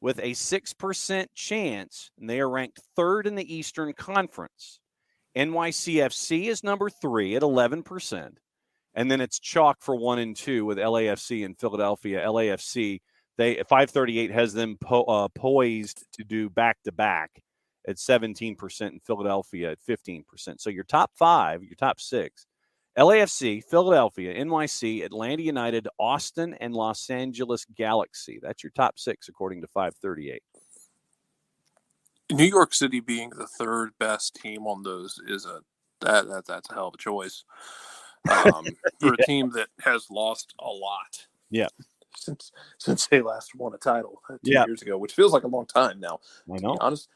A: with a 6% chance, and they are ranked 3rd in the Eastern Conference. NYCFC is number 3 at 11%. And then it's chalk for 1 and 2 with LAFC and Philadelphia. LAFC, 538 has them poised to do back-to-back at 17% and Philadelphia at 15%. So your top 5, your top 6, LAFC, Philadelphia, NYC, Atlanta United, Austin, and Los Angeles Galaxy. That's your top 6 according to 538.
B: New York City being the third best team on those is that's a hell of a choice. For a team that has lost a lot.
A: Yeah.
B: Since they last won a title 2
A: Yeah.
B: years ago, which feels like a long time now.
A: I
B: To
A: know.
B: be honest,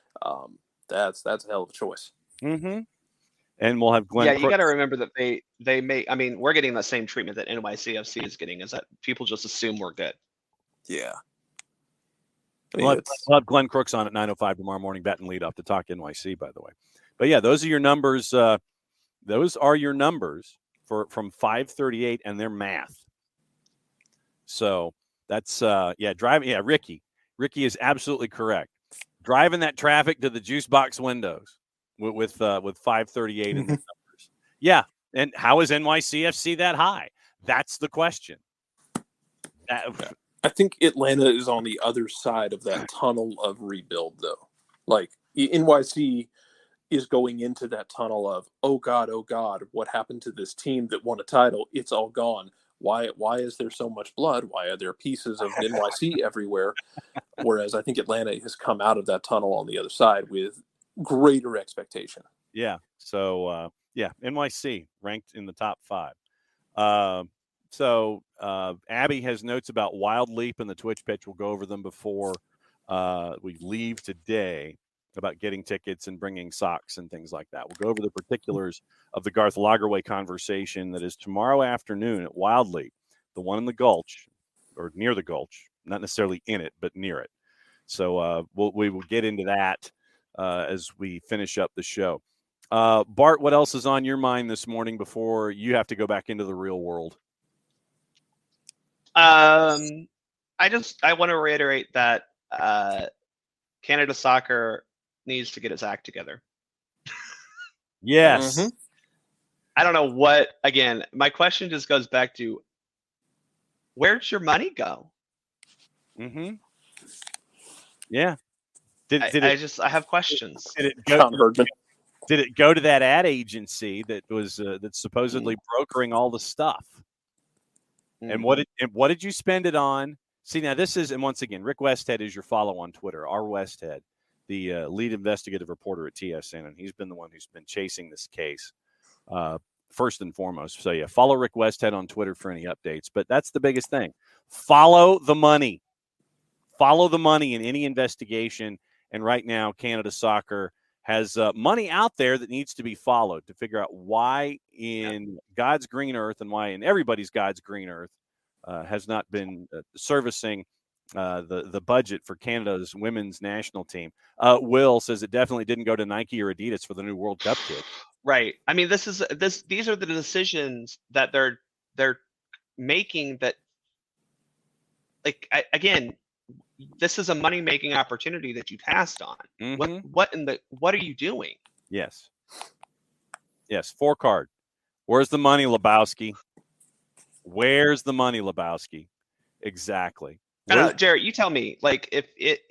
B: that's a hell of a choice.
A: Mm-hmm. And we'll have Glenn.
D: Yeah, you got to remember that they may. I mean, we're getting the same treatment that NYCFC is getting. Is that people just assume we're good?
B: Yeah.
A: We'll have Glenn Crooks on at 9:05 tomorrow morning, bat and lead off to talk NYC, by the way. But yeah, those are your numbers. Those are your numbers from 538 and their math. So that's driving. Yeah, Ricky is absolutely correct. Driving that traffic to the juice box windows with 538 in the numbers. Yeah, and how is NYCFC that high? That's the question.
B: I think Atlanta is on the other side of that tunnel of rebuild, though. Like, NYC is going into that tunnel of, oh God, what happened to this team that won a title? It's all gone. Why is there so much blood? Why are there pieces of NYC everywhere? Whereas I think Atlanta has come out of that tunnel on the other side with greater expectation.
A: Yeah. So, NYC ranked in the top 5. So Abby has notes about Wild Leap and the Twitch pitch. We'll go over them before we leave today about getting tickets and bringing socks and things like that. We'll go over the particulars of the Garth Lagerway conversation that is tomorrow afternoon at Wild Leap, the one in the Gulch, or near the Gulch, not necessarily in it, but near it. So we will get into that as we finish up the show. Bart, what else is on your mind this morning before you have to go back into the real world?
D: I want to reiterate that Canada Soccer needs to get its act together.
A: Yes.
B: Mm-hmm.
D: I don't know what. Again, my question just goes back to, where'd your money go?
A: Mm-hmm. Yeah.
D: I have questions.
A: Did it go to that ad agency that was that's supposedly brokering all the stuff? And what did you spend it on? See, now this is, and once again, Rick Westhead is your follow on Twitter, our Westhead, the lead investigative reporter at TSN, and he's been the one who's been chasing this case first and foremost. So yeah, follow Rick Westhead on Twitter for any updates. But that's the biggest thing. Follow the money. Follow the money in any investigation. And right now, Canada Soccer has money out there that needs to be followed to figure out why in God's green earth and why in everybody's God's green earth has not been servicing the budget for Canada's women's national team. Will says it definitely didn't go to Nike or Adidas for the new World Cup kit.
D: Right. I mean, these are the decisions that they're making that, like, again, this is a money-making opportunity that you passed on.
A: Mm-hmm.
D: What are you doing?
A: Yes. 4-card. Where's the money, Lebowski? Where's the money, Lebowski? Exactly.
D: I don't know, Jarrett, you tell me. Like, if it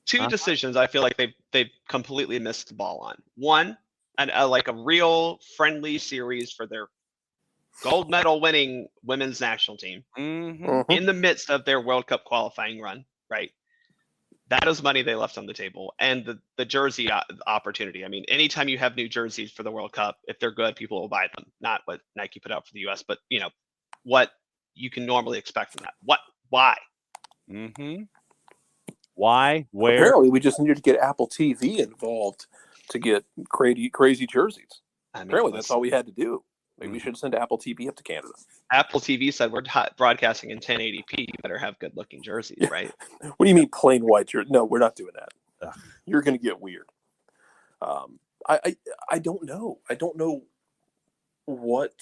D: two decisions, I feel like they've completely missed the ball on. One, like a real friendly series for their gold medal winning women's national team in the midst of their World Cup qualifying run, right? That is money they left on the table. And the jersey opportunity. I mean, anytime you have new jerseys for the World Cup, if they're good, people will buy them. Not what Nike put out for the US, but what you can normally expect from that. Why?
A: Why? Where?
B: Apparently, we just needed to get Apple TV involved to get crazy jerseys. I mean, apparently, that's all we had to do. Maybe we should send Apple TV up to Canada.
D: Apple TV said we're broadcasting in 1080p. You better have good-looking jerseys, right?
B: What do you mean plain white jersey? No, we're not doing that. You're going to get weird. I don't know. I don't know what.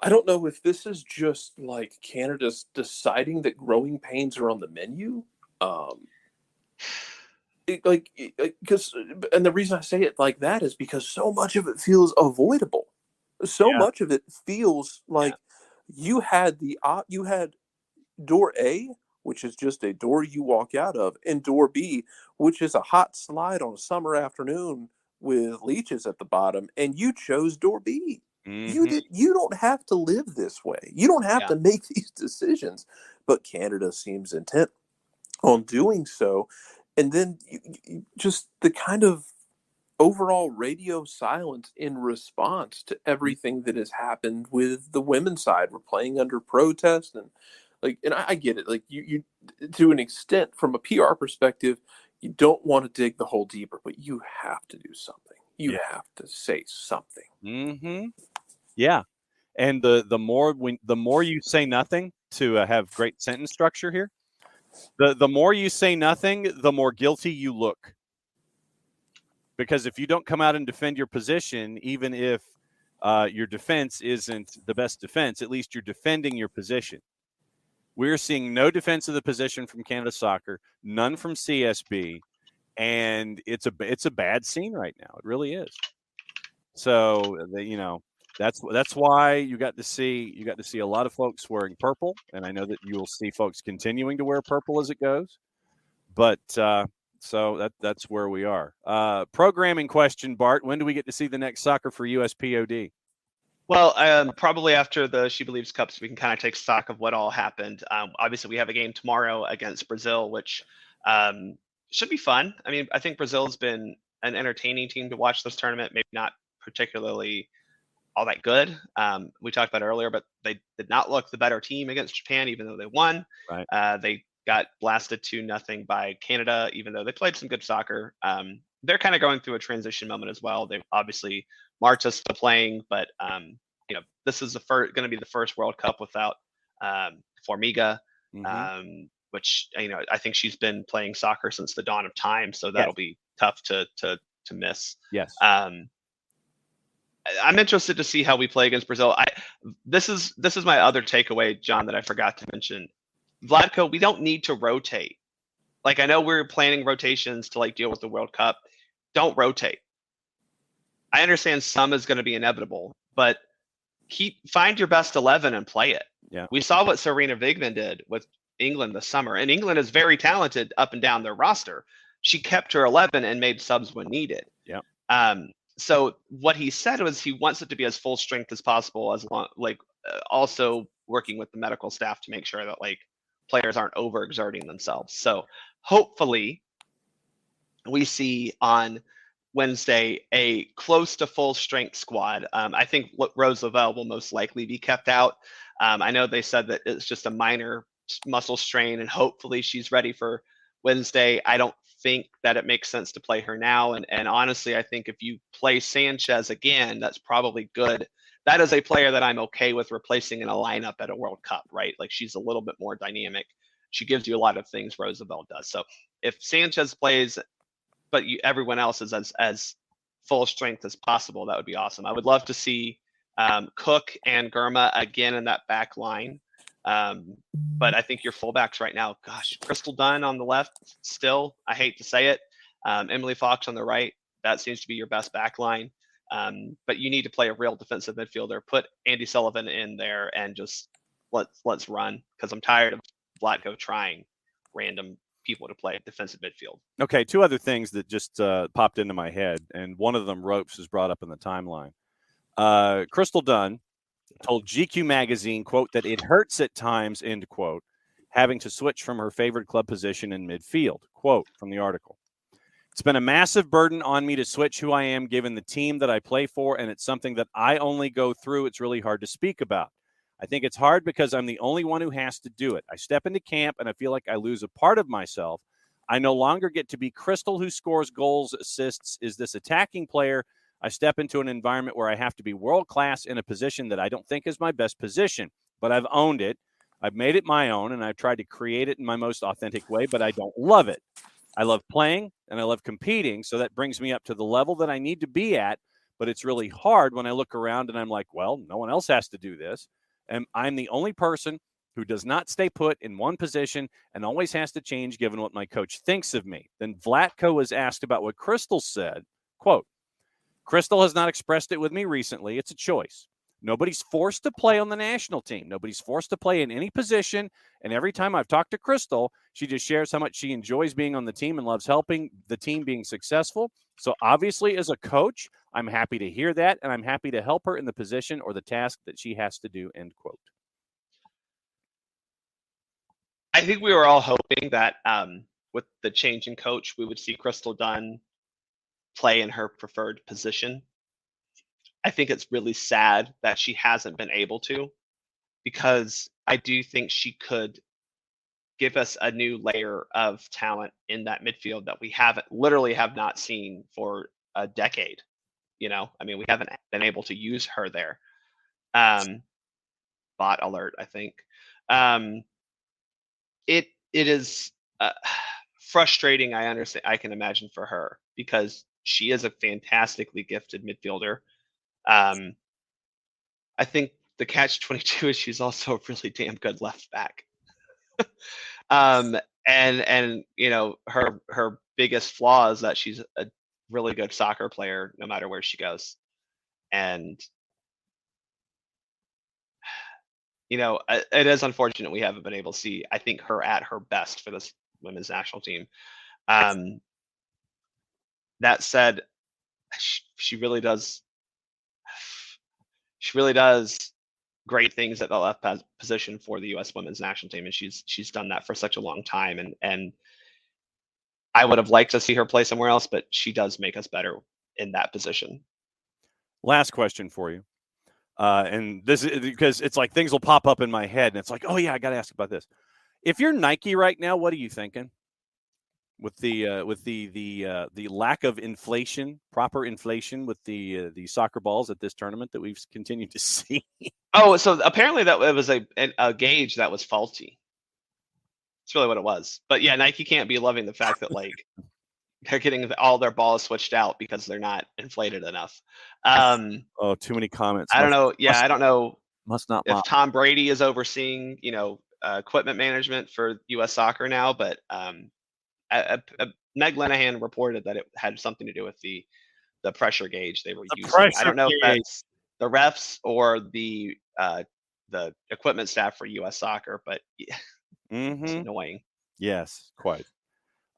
B: I don't know if this is just like Canada's deciding that growing pains are on the menu. Because and the reason I say it like that is because so much of it feels avoidable. So much of it feels like you had door A which is just a door you walk out of, and door B, which is a hot slide on a summer afternoon with leeches at the bottom, and you chose door B.
A: Mhm.
B: You don't have to live this way. You don't have
D: Yeah.
B: to make these decisions. But Canada seems intent on doing so. And then just the kind of overall radio silence in response to everything that has happened with the women's side. We're playing under protest, and I get it. Like you to an extent, from a PR perspective, you don't want to dig the hole deeper, but you have to do something. You have to say something.
A: Mm-hmm. Yeah. And the more you say nothing, to have great sentence structure here, the more you say nothing, the more guilty you look. Because if you don't come out and defend your position, even if your defense isn't the best defense, at least you're defending your position. We're seeing no defense of the position from Canada Soccer, none from CSB, and it's a bad scene right now. It really is. So that's why you got to see a lot of folks wearing purple, and I know that you will see folks continuing to wear purple as it goes. But so that's where we are. Programming question, Bart. When do we get to see the next SoccerForUS POD?
D: Well, probably after the SheBelieves Cup, so we can kind of take stock of what all happened. Obviously, we have a game tomorrow against Brazil, which should be fun. I mean, I think Brazil's been an entertaining team to watch this tournament. Maybe not particularly all that good. We talked about it earlier, but they did not look the better team against Japan, even though they won.
A: Right.
D: They got blasted 2-0 by Canada, even though they played some good soccer. They're kind of going through a transition moment as well. They've obviously Marta's still playing, but this is going to be the first World Cup without Formiga, which I think she's been playing soccer since the dawn of time, so that'll be tough to miss.
A: Yes.
D: I'm interested to see how we play against Brazil. This is my other takeaway, John, that I forgot to mention. Vlatko, we don't need to rotate. Like, I know we're planning rotations to deal with the World Cup. Don't rotate. I understand some is going to be inevitable, but find your best 11 and play it.
A: Yeah.
D: We saw what Serena Vigman did with England this summer, and England is very talented up and down their roster. She kept her 11 and made subs when needed.
A: Yeah.
D: So what he said was he wants it to be as full strength as possible, as long also working with the medical staff to make sure that players aren't overexerting themselves. So hopefully we see on Wednesday a close to full strength squad. I think Rose Lavelle will most likely be kept out. I know they said that it's just a minor muscle strain, and hopefully she's ready for Wednesday. I don't think that it makes sense to play her now. And honestly, I think if you play Sanchez again, that's probably good. That is a player that I'm okay with replacing in a lineup at a World Cup, right? She's a little bit more dynamic. She gives you a lot of things Roosevelt does. So if Sanchez plays, but everyone else is as full strength as possible, that would be awesome. I would love to see Cook and Gurma again in that back line. But I think your fullbacks right now, gosh, Crystal Dunn on the left still, I hate to say it. Emily Fox on the right, that seems to be your best back line. But you need to play a real defensive midfielder. Put Andy Sullivan in there and just let's run, because I'm tired of Vlatko trying random people to play defensive midfield.
A: Okay, two other things that just popped into my head, and one of them, ropes, is brought up in the timeline. Crystal Dunn told GQ magazine, quote, that it hurts at times, end quote, having to switch from her favorite club position in midfield, quote from the article. It's been a massive burden on me to switch who I am given the team that I play for, and it's something that I only go through. It's really hard to speak about. I think it's hard because I'm the only one who has to do it. I step into camp and I feel like I lose a part of myself. I no longer get to be Crystal who scores goals, assists, is this attacking player. I step into an environment where I have to be world-class in a position that I don't think is my best position, but I've owned it. I've made it my own, and I've tried to create it in my most authentic way, but I don't love it. I love playing, and I love competing, so that brings me up to the level that I need to be at, but it's really hard when I look around and I'm like, well, no one else has to do this, and I'm the only person who does not stay put in one position and always has to change given what my coach thinks of me. Then Vlatko was asked about what Crystal said, quote, Crystal has not expressed it with me recently. It's a choice. Nobody's forced to play on the national team. Nobody's forced to play in any position. And every time I've talked to Crystal, she just shares how much she enjoys being on the team and loves helping the team being successful. So obviously, as a coach, I'm happy to hear that, and I'm happy to help her in the position or the task that she has to do, end quote.
D: I think we were all hoping that with the change in coach, we would see Crystal Dunn play in her preferred position. I think it's really sad that she hasn't been able to, because I do think she could give us a new layer of talent in that midfield that we have not seen for a decade. You know, I mean, we haven't been able to use her there. Bot alert, I think. It is frustrating. I understand. I can imagine for her, because she is a fantastically gifted midfielder. I think the catch-22 is she's also a really damn good left back. And you know, her biggest flaw is that she's a really good soccer player no matter where she goes. And you know, it is unfortunate we haven't been able to see, I think, her at her best for this women's national team. That said, she really does great things at the left position for the U.S. women's national team, and she's done that for such a long time. And I would have liked to see her play somewhere else, but she does make us better in that position.
A: Last question for you. And this is because it's like things will pop up in my head, and it's like, oh yeah, I got to ask about this. If you're Nike right now, what are you thinking with the lack of inflation, proper inflation with the soccer balls at this tournament that we've continued to see?
D: Oh, so apparently that it was a gauge that was faulty. That's really what it was. But yeah, Nike can't be loving the fact that like they're getting all their balls switched out because they're not inflated enough.
A: Oh, too many comments.
D: I don't know. Yeah, I don't know if Tom Brady is overseeing, you know, equipment management for U.S. soccer now, but Meg Linehan reported that it had something to do with the pressure gauge they were using. I don't know if that's the refs or the equipment staff for U.S. soccer, but it's annoying.
A: Yes, quite.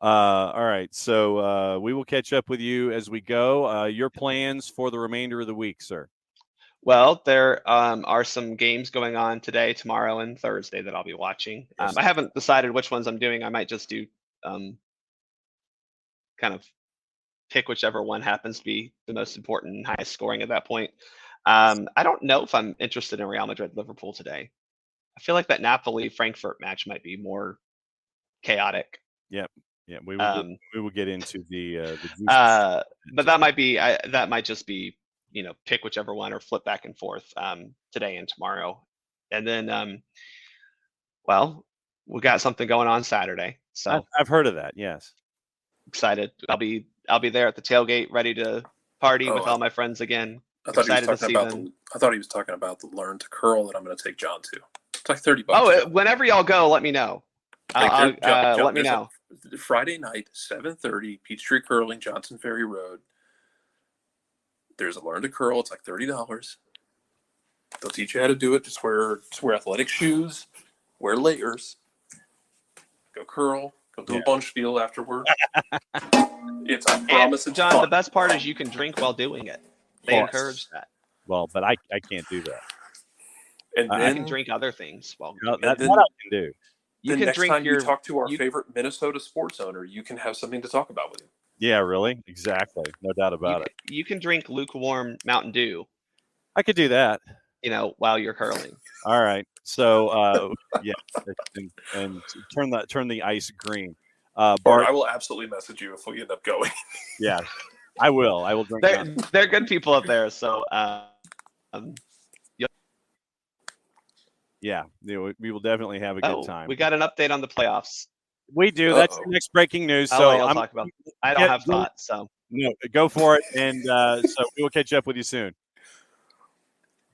A: All right, so we will catch up with you as we go. Your plans for the remainder of the week, sir?
D: Well, there are some games going on today, tomorrow, and Thursday that I'll be watching. I haven't decided which ones I'm doing. I might just do kind of pick whichever one happens to be the most important and highest scoring at that point. I don't know if I'm interested in Real Madrid-Liverpool today. I feel like that Napoli-Frankfurt match might be more chaotic.
A: Yep. Yeah, we will get into the
D: but that might just be, you know, pick whichever one or flip back and forth today and tomorrow. And then well, we got something going on Saturday. So
A: I've heard of that, yes.
D: Excited. I'll be there at the tailgate ready to party with all my friends again.
B: I thought he was talking about the Learn to Curl that I'm going to take John to. It's like $30.
D: Oh, whenever y'all go, let me know. Let me know.
B: Friday night, 7:30, Peachtree Curling, Johnson Ferry Road. There's a Learn to Curl. It's like $30. They'll teach you how to do it. Just wear athletic shoes, wear layers, go curl, go do a bunch field afterward. I promise it's
D: John,
B: fun.
D: the best part is you can drink while doing it. They encourage that.
A: Well, but I can't do that.
B: And then
D: I can drink other things while
A: that's what I can do.
B: You can drink you talk to our favorite Minnesota sports owner, you can have something to talk about with him.
A: Yeah, really? Exactly. No doubt about it.
D: You can drink lukewarm Mountain Dew.
A: I could do that.
D: You know, while you're curling.
A: All right. So yeah, and turn the ice green.
B: Bart, I will absolutely message you if we end up going.
A: Yeah, I will. I will drink.
D: They're good people up there. So
A: yeah, we will definitely have a good time.
D: We got an update on the playoffs.
A: We do. That's the next breaking news. So
D: I'll talk about it. I don't have thoughts. So
A: no, go for it. And so we will catch up with you soon.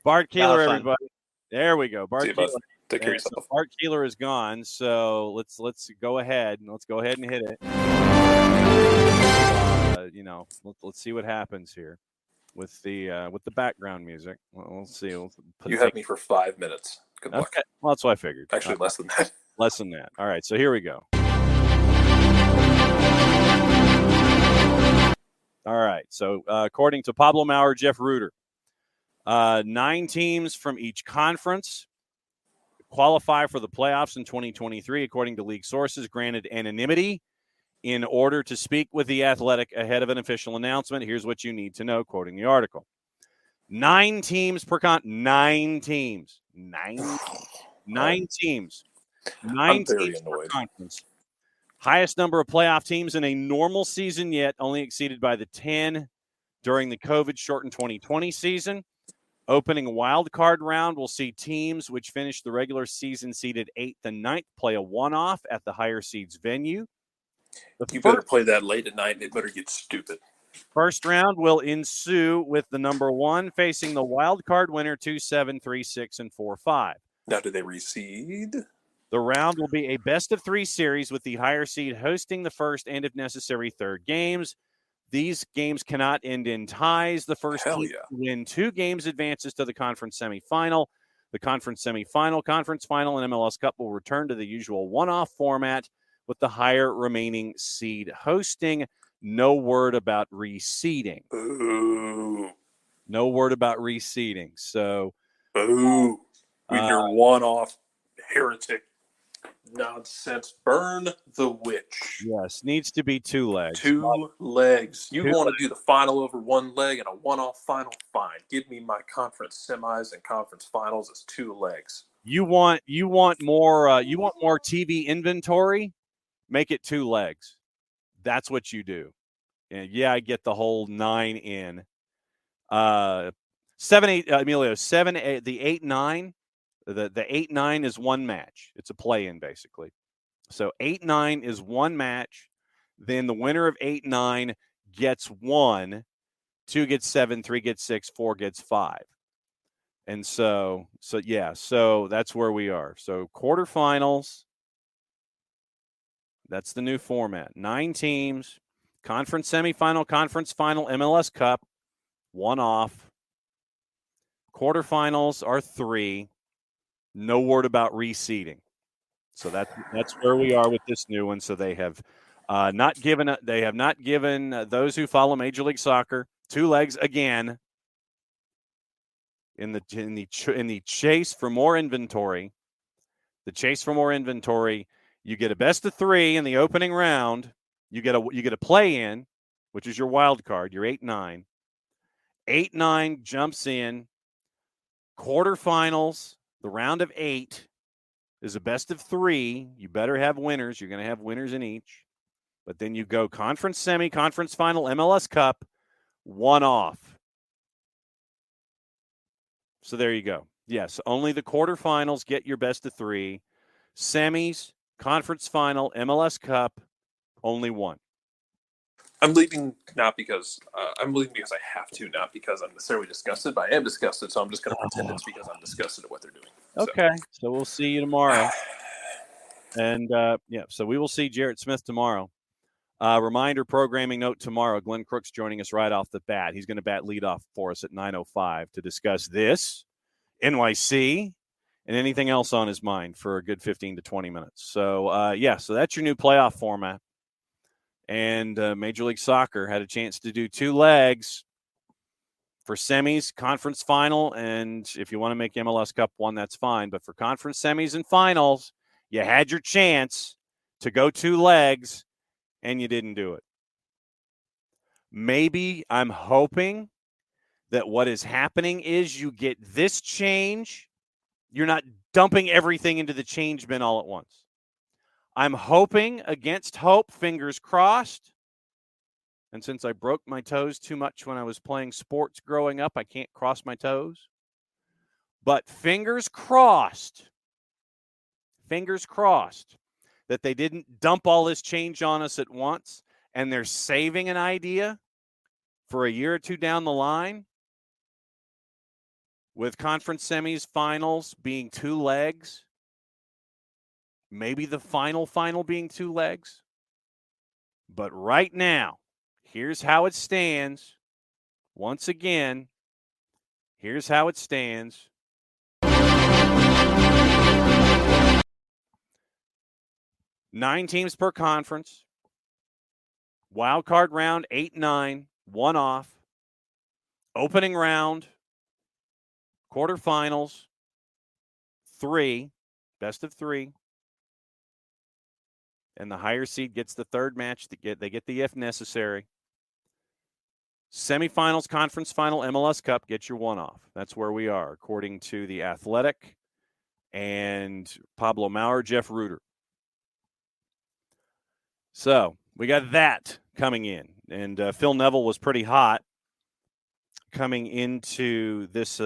A: Bart Keeler, everybody. There we go. Bart Keeler.
B: Take care of yourself.
A: So Bart Keeler is gone. So let's go ahead and hit it. You know, let's see what happens here. with the background music. Well, we'll see.
B: You have me for 5 minutes. Good luck.
A: Okay. Well, that's what I figured.
B: Actually, less than that.
A: Less than that. All right. So here we go. All right. So according to Pablo Maurer, Jeff Reuter, 9 teams from each conference qualify for the playoffs in 2023, according to league sources, granted anonymity in order to speak with The Athletic ahead of an official announcement. Here's what you need to know, quoting the article. 9 teams per 9 teams. 9 teams. 9
B: I'm very
A: teams
B: annoyed.
A: per conference. Highest number of playoff teams in a normal season yet, only exceeded by the 10 during the COVID-shortened 2020 season. Opening wild card round will see teams which finish the regular season seeded 8th and 9th play a one-off at the higher seeds venue.
B: You better play that late at night, and it better get stupid.
A: First round will ensue with the number 1 facing the wild card winner 2-7, 3-6, and 4-5.
B: Now, do they reseed?
A: The round will be a best-of-3 series with the higher seed hosting the first and, if necessary, third games. These games cannot end in ties. The first team to win 2 games advances to the conference semifinal. The conference semifinal, conference final, and MLS Cup will return to the usual one-off format with the higher remaining seed hosting. No word about reseeding.
B: Boo.
A: No word about reseeding. So,
B: boo. With your one-off heretic nonsense. Burn the witch.
A: Yes, needs to be 2 legs.
B: 2 legs. You want to do the final over 1 leg and a one-off final? Fine. Give me my conference semis and conference finals as 2 legs.
A: You want more TV inventory? Make it 2 legs. That's what you do. And yeah, I get the whole 9 in. 7, 8, Emilio, 7, 8, the 8, 9. The 8, 9 is 1 match. It's a play-in, basically. So 8, 9 is 1 match. Then the winner of 8, 9 gets 1. 2 gets 7, 3 gets 6, 4 gets 5. And so that's where we are. So quarterfinals, that's the new format. 9 teams, conference semifinal, conference final, MLS Cup, 1 off. Quarterfinals are 3. No word about reseeding. So that's where we are with this new one. So they have not given those who follow Major League Soccer 2 legs again in the chase for more inventory. The chase for more inventory. You get a best of 3 in the opening round. You get a play in, which is your wild card. Your 8, 9. 8, 9 jumps in. Quarterfinals. The round of 8 is a best of 3. You better have winners. You're going to have winners in each. But then you go conference semi, conference final, MLS Cup, 1 off. So there you go. Yes, only the quarterfinals get your best of 3. Semis, conference final, MLS Cup, only 1.
B: I'm leaving not because I'm leaving because I have to, not because I'm necessarily disgusted, but I am disgusted, so I'm just going to pretend it's because I'm disgusted at what they're doing.
A: Okay, so we'll see you tomorrow. And, so we will see Jarrett Smith tomorrow. Reminder programming note tomorrow, Glenn Crook's joining us right off the bat. He's going to bat leadoff for us at 9:05 to discuss this, NYC, and anything else on his mind for a good 15 to 20 minutes. So, so that's your new playoff format. And Major League Soccer had a chance to do 2 legs for semis, conference final, and if you want to make MLS Cup 1, that's fine. But for conference semis and finals, you had your chance to go 2 legs, and you didn't do it. Maybe I'm hoping that what is happening is you get this change. You're not dumping everything into the change bin all at once. I'm hoping against hope, fingers crossed. And since I broke my toes too much when I was playing sports growing up, I can't cross my toes. But fingers crossed that they didn't dump all this change on us at once and they're saving an idea for a year or 2 down the line with conference semis, finals being 2 legs. Maybe the final being 2 legs. But right now, here's how it stands. once again, here's how it stands. Nine teams per conference. Wild card round, 8-9, one off. Opening round, quarterfinals, 3, best of 3. And the higher seed gets the third match. They get the if necessary. Semifinals, conference final, MLS Cup, get your one off. That's where we are, according to the Athletic and Pablo Maurer, Jeff Reuter. So we got that coming in. And Phil Neville was pretty hot coming into this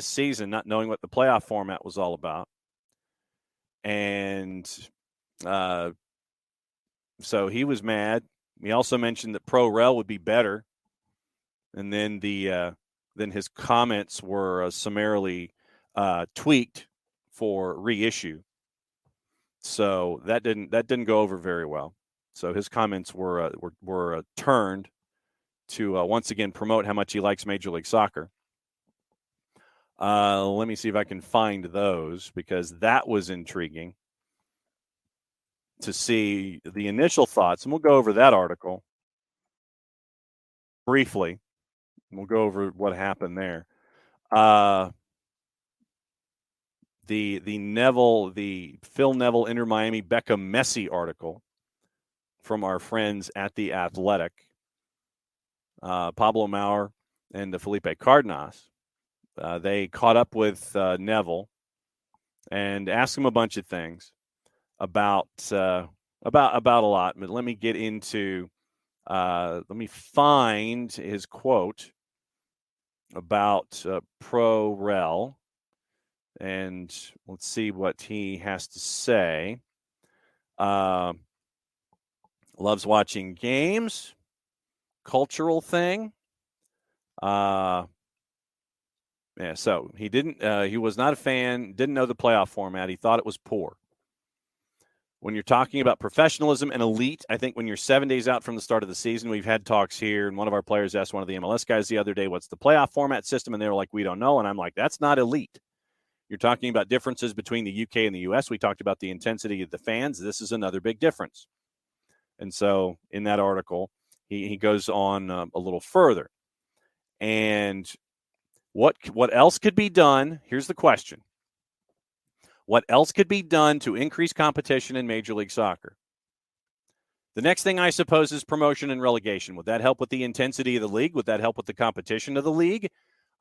A: season, not knowing what the playoff format was all about. And so he was mad. He also mentioned that Pro Rel would be better. And then then his comments were summarily tweaked for reissue. So that didn't go over very well. So his comments were turned to once again promote how much he likes Major League Soccer. Let me see if I can find those, because that was intriguing to see the initial thoughts. And we'll go over that article briefly. We'll go over what happened there. The Phil Neville Inter Miami Beckham Messi article from our friends at the Athletic, Pablo Maurer and Felipe Cardenas. They caught up with Neville and asked him a bunch of things about a lot. But let me get into. Let me find his quote about Pro Rel, and let's see what he has to say. Loves watching games, cultural thing. Yeah, so he he was not a fan, didn't know the playoff format. He thought it was poor. When you're talking about professionalism and elite, I think when you're 7 days out from the start of the season, we've had talks here, and one of our players asked one of the MLS guys the other day, what's the playoff format system? And they were like, we don't know. And I'm like, that's not elite. You're talking about differences between the UK and the US. We talked about the intensity of the fans. This is another big difference. And so in that article, he goes on a little further. And what else could be done? Here's the question. What else could be done to increase competition in Major League Soccer? The next thing, I suppose, is promotion and relegation. Would that help with the intensity of the league? Would that help with the competition of the league?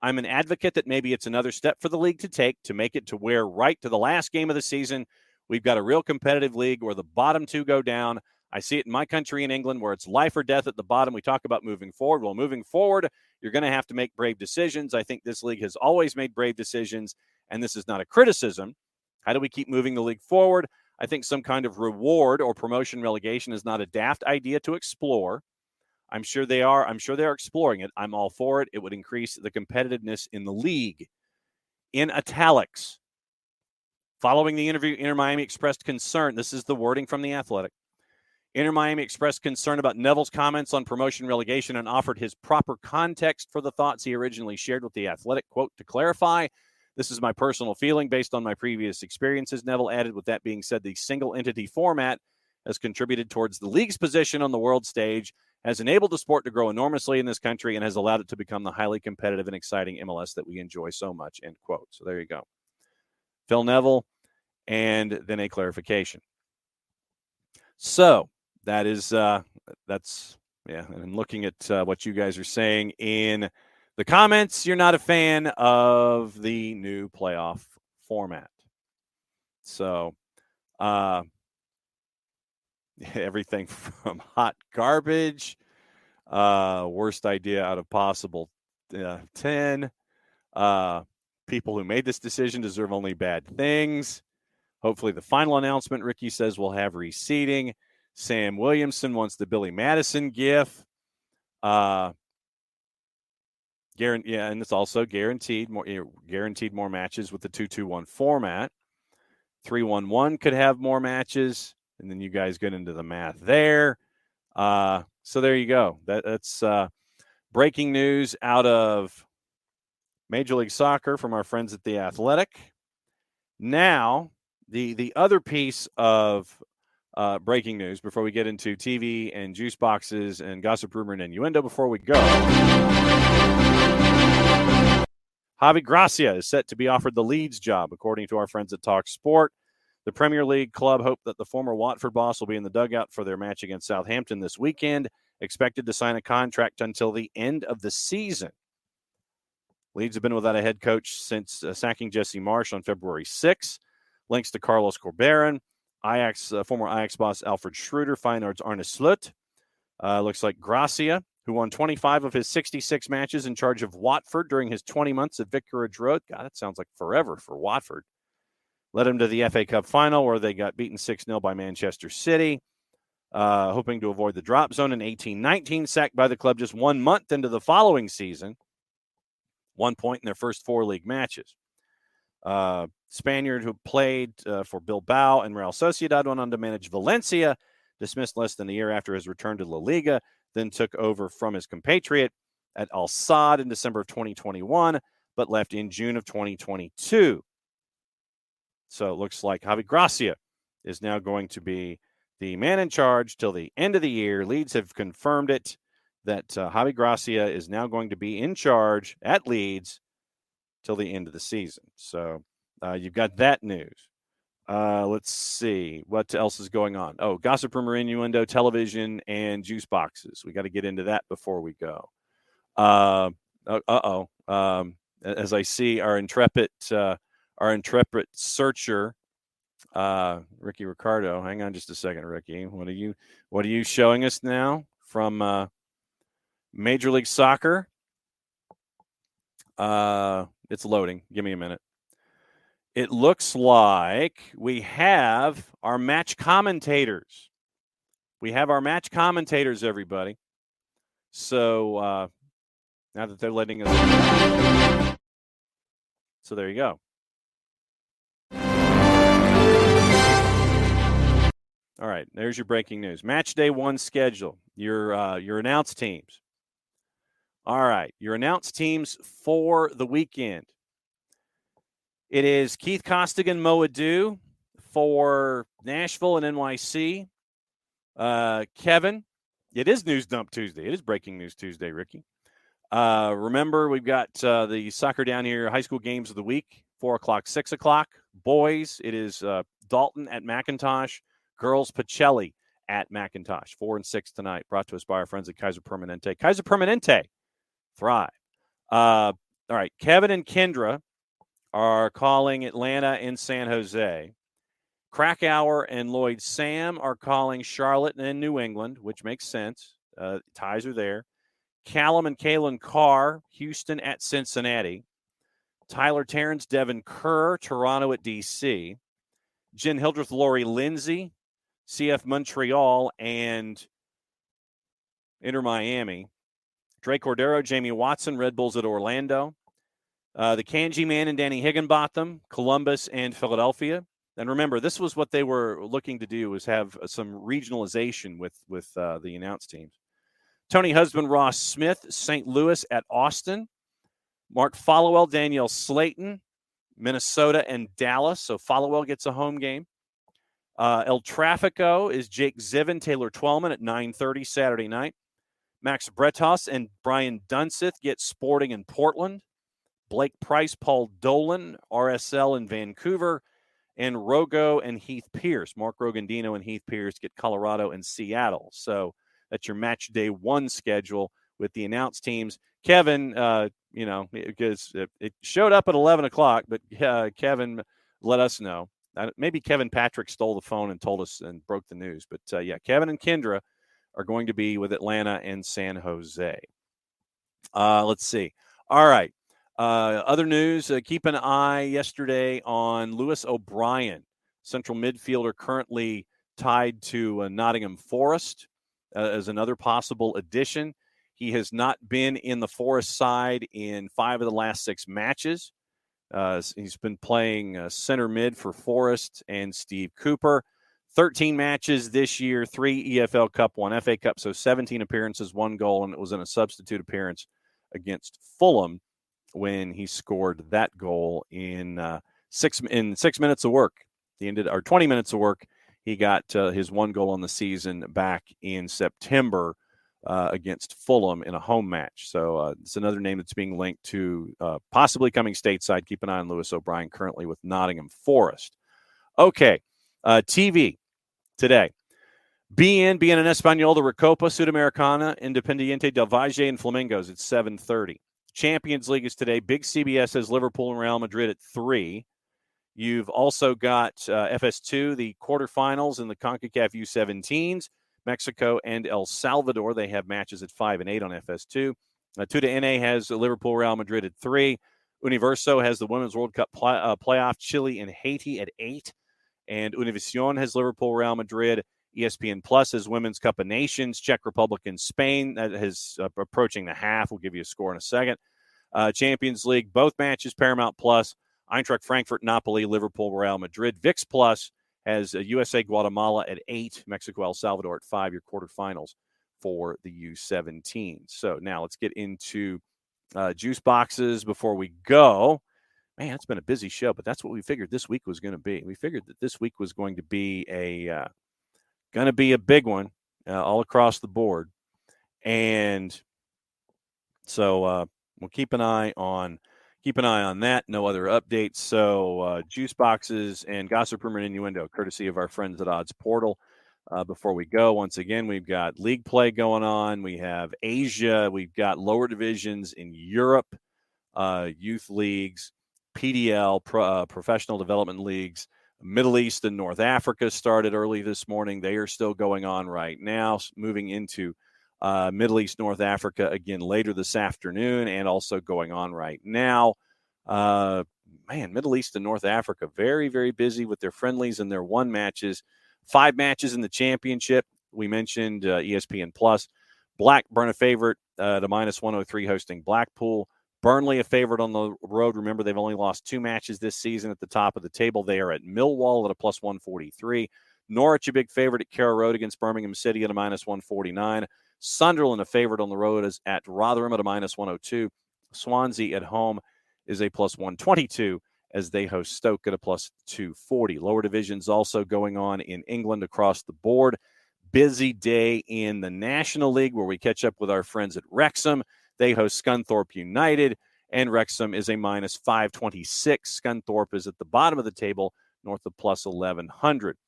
A: I'm an advocate that maybe it's another step for the league to take to make it to where right to the last game of the season, we've got a real competitive league where the bottom two go down. I see it in my country in England where it's life or death at the bottom. We talk about moving forward. Well, moving forward, you're going to have to make brave decisions. I think this league has always made brave decisions, and this is not a criticism. How do we keep moving the league forward? I think some kind of reward or promotion relegation is not a daft idea to explore. I'm sure they are. I'm sure they're exploring it. I'm all for it. It would increase the competitiveness in the league. In italics, following the interview, Inter Miami expressed concern. This is the wording from the Athletic. Inter Miami expressed concern about Neville's comments on promotion relegation and offered his proper context for the thoughts he originally shared with the Athletic. Quote, to clarify, this is my personal feeling based on my previous experiences. Neville added, with that being said, the single entity format has contributed towards the league's position on the world stage, has enabled the sport to grow enormously in this country, and has allowed it to become the highly competitive and exciting MLS that we enjoy so much, end quote. So there you go. Phil Neville, and then a clarification. So that is, that's, yeah, and I'm looking at what you guys are saying in the comments. You're not a fan of the new playoff format. So, everything from hot garbage, worst idea out of possible 10. People who made this decision deserve only bad things. Hopefully the final announcement, Ricky says, will have reseeding. Sam Williamson wants the Billy Madison gif. And it's also guaranteed more matches with the 2-2-1 format. 3-1-1 could have more matches, and then you guys get into the math there. So there you go. That's breaking news out of Major League Soccer from our friends at The Athletic. Now, the other piece of breaking news before we get into TV and juice boxes and gossip, rumor, and innuendo before we go. Javi Gracia is set to be offered the Leeds job, according to our friends at Talk Sport. The Premier League club hope that the former Watford boss will be in the dugout for their match against Southampton this weekend, expected to sign a contract until the end of the season. Leeds have been without a head coach since sacking Jesse Marsch on February 6. Links to Carlos Corberán, former Ajax boss Alfred Schroeder, Feyenoord's Arne Slot. Looks like Gracia, who won 25 of his 66 matches in charge of Watford during his 20 months at Vicarage Road. God, that sounds like forever for Watford. Led him to the FA Cup final where they got beaten 6-0 by Manchester City. Hoping to avoid the drop zone in 18-19, sacked by the club just 1 month into the following season. 1 point in their first 4 league matches. Spaniard who played for Bilbao and Real Sociedad went on to manage Valencia, dismissed less than a year after his return to La Liga, then took over from his compatriot at Al Sadd in December of 2021, but left in June of 2022. So it looks like Javi Gracia is now going to be the man in charge till the end of the year. Leeds have confirmed it, that Javi Gracia is now going to be in charge at Leeds till the end of the season. So you've got that news. Let's see. What else is going on? Oh, gossip, rumor, innuendo, television, and juice boxes. We got to get into that before we go. As I see our intrepid searcher, Ricky Ricardo. Hang on just a second, Ricky. What are you showing us now from Major League Soccer? It's loading. Give me a minute. It looks like we have our match commentators. We have our match commentators, everybody. So now that they're letting us. So there you go. All right, there's your breaking news. Match day 1 schedule. Your announced teams. All right, your announced teams for the weekend. It is Keith Costigan, Mo Adu for Nashville and NYC. Kevin, it is News Dump Tuesday. It is Breaking News Tuesday, Ricky. Remember, we've got the soccer down here, high school games of the week, 4 o'clock, 6 o'clock. Boys, it is Dalton at McIntosh. Girls, Pacelli at McIntosh. 4 and 6 tonight, brought to us by our friends at Kaiser Permanente. Kaiser Permanente, thrive. All right, Kevin and Kendra are calling Atlanta and San Jose. Krakauer and Lloyd Sam are calling Charlotte and New England, which makes sense. Ties are there. Callum and Kalen Carr, Houston at Cincinnati. Tyler Terrence, Devin Kerr, Toronto at DC. Jen Hildreth, Lori Lindsay, CF Montreal, and Inter Miami. Dre Cordero, Jamie Watson, Red Bulls at Orlando. The Kanji Man and Danny Higginbotham, Columbus and Philadelphia. And remember, this was what they were looking to do, was have some regionalization with the announced teams. Tony Husband, Ross Smith, St. Louis at Austin. Mark Followell, Danielle Slayton, Minnesota and Dallas. So Followell gets a home game. El Trafico is Jake Zivin, Taylor Twellman at 9:30 Saturday night. Max Bretos and Brian Dunseth get Sporting in Portland. Blake Price, Paul Dolan, RSL in Vancouver. And Rogo and Heath Pierce, Mark Rogandino and Heath Pierce get Colorado and Seattle. So that's your match day 1 schedule with the announced teams. Kevin, because it showed up at 11 o'clock, but Kevin let us know. Maybe Kevin Patrick stole the phone and told us and broke the news. But, Kevin and Kendra are going to be with Atlanta and San Jose. Let's see. All right. Other news, keep an eye yesterday on Lewis O'Brien, central midfielder currently tied to Nottingham Forest as another possible addition. He has not been in the Forest side in 5 of the last 6 matches. He's been playing center mid for Forest and Steve Cooper. 13 matches this year, 3 EFL Cup, 1 FA Cup, so 17 appearances, 1 goal, and it was in a substitute appearance against Fulham when he scored that goal in 6 minutes of work. He ended, or 20 minutes of work. He got his 1 goal on the season back in September against Fulham in a home match. So it's another name that's being linked to possibly coming stateside. Keep an eye on Lewis O'Brien, currently with Nottingham Forest. Okay, TV today. BN en Español de Recopa, Sudamericana, Independiente del Valle, and Flamingos at 7:30. Champions League is today. Big CBS has Liverpool and Real Madrid at 3. You've also got FS2, the quarterfinals in the CONCACAF U17s. Mexico and El Salvador, they have matches at 5 and 8 on FS2. Tuda NA has Liverpool, Real Madrid at 3. Universo has the Women's World Cup playoff, Chile and Haiti at 8. And Univision has Liverpool, Real Madrid. ESPN Plus has Women's Cup of Nations, Czech Republic and Spain. That is approaching the half. We'll give you a score in a second. Champions League, both matches, Paramount Plus. Eintracht Frankfurt, Napoli, Liverpool, Real Madrid. VIX Plus has USA, Guatemala at 8, Mexico, El Salvador at 5, your quarterfinals for the U17. So now let's get into juice boxes before we go. Man, it's been a busy show, but that's what we figured this week was going to be. We figured that this week was going to be a big one all across the board. And so we'll keep an eye on that. No other updates. So juice boxes and gossip, rumor, and innuendo, courtesy of our friends at Odds Portal. Before we go, once again, we've got league play going on. We have Asia. We've got lower divisions in Europe, youth leagues, PDL, professional development leagues. Middle East and North Africa started early this morning. They are still going on right now, moving into Middle East, North Africa again later this afternoon, and also going on right now. Middle East and North Africa, very, very busy with their friendlies and their 1 matches. 5 matches in the championship. We mentioned ESPN Plus. Blackburn a favorite to -103 hosting Blackpool. Burnley a favorite on the road. Remember, they've only lost 2 matches this season at the top of the table. They are at Millwall at a +143. Norwich a big favorite at Carrow Road against Birmingham City at a -149. Sunderland a favorite on the road is at Rotherham at a -102. Swansea at home is a +122 as they host Stoke at a +240. Lower divisions also going on in England across the board. Busy day in the National League where we catch up with our friends at Wrexham. They host Scunthorpe United, and Wrexham is a -526. Scunthorpe is at the bottom of the table, north of +1100.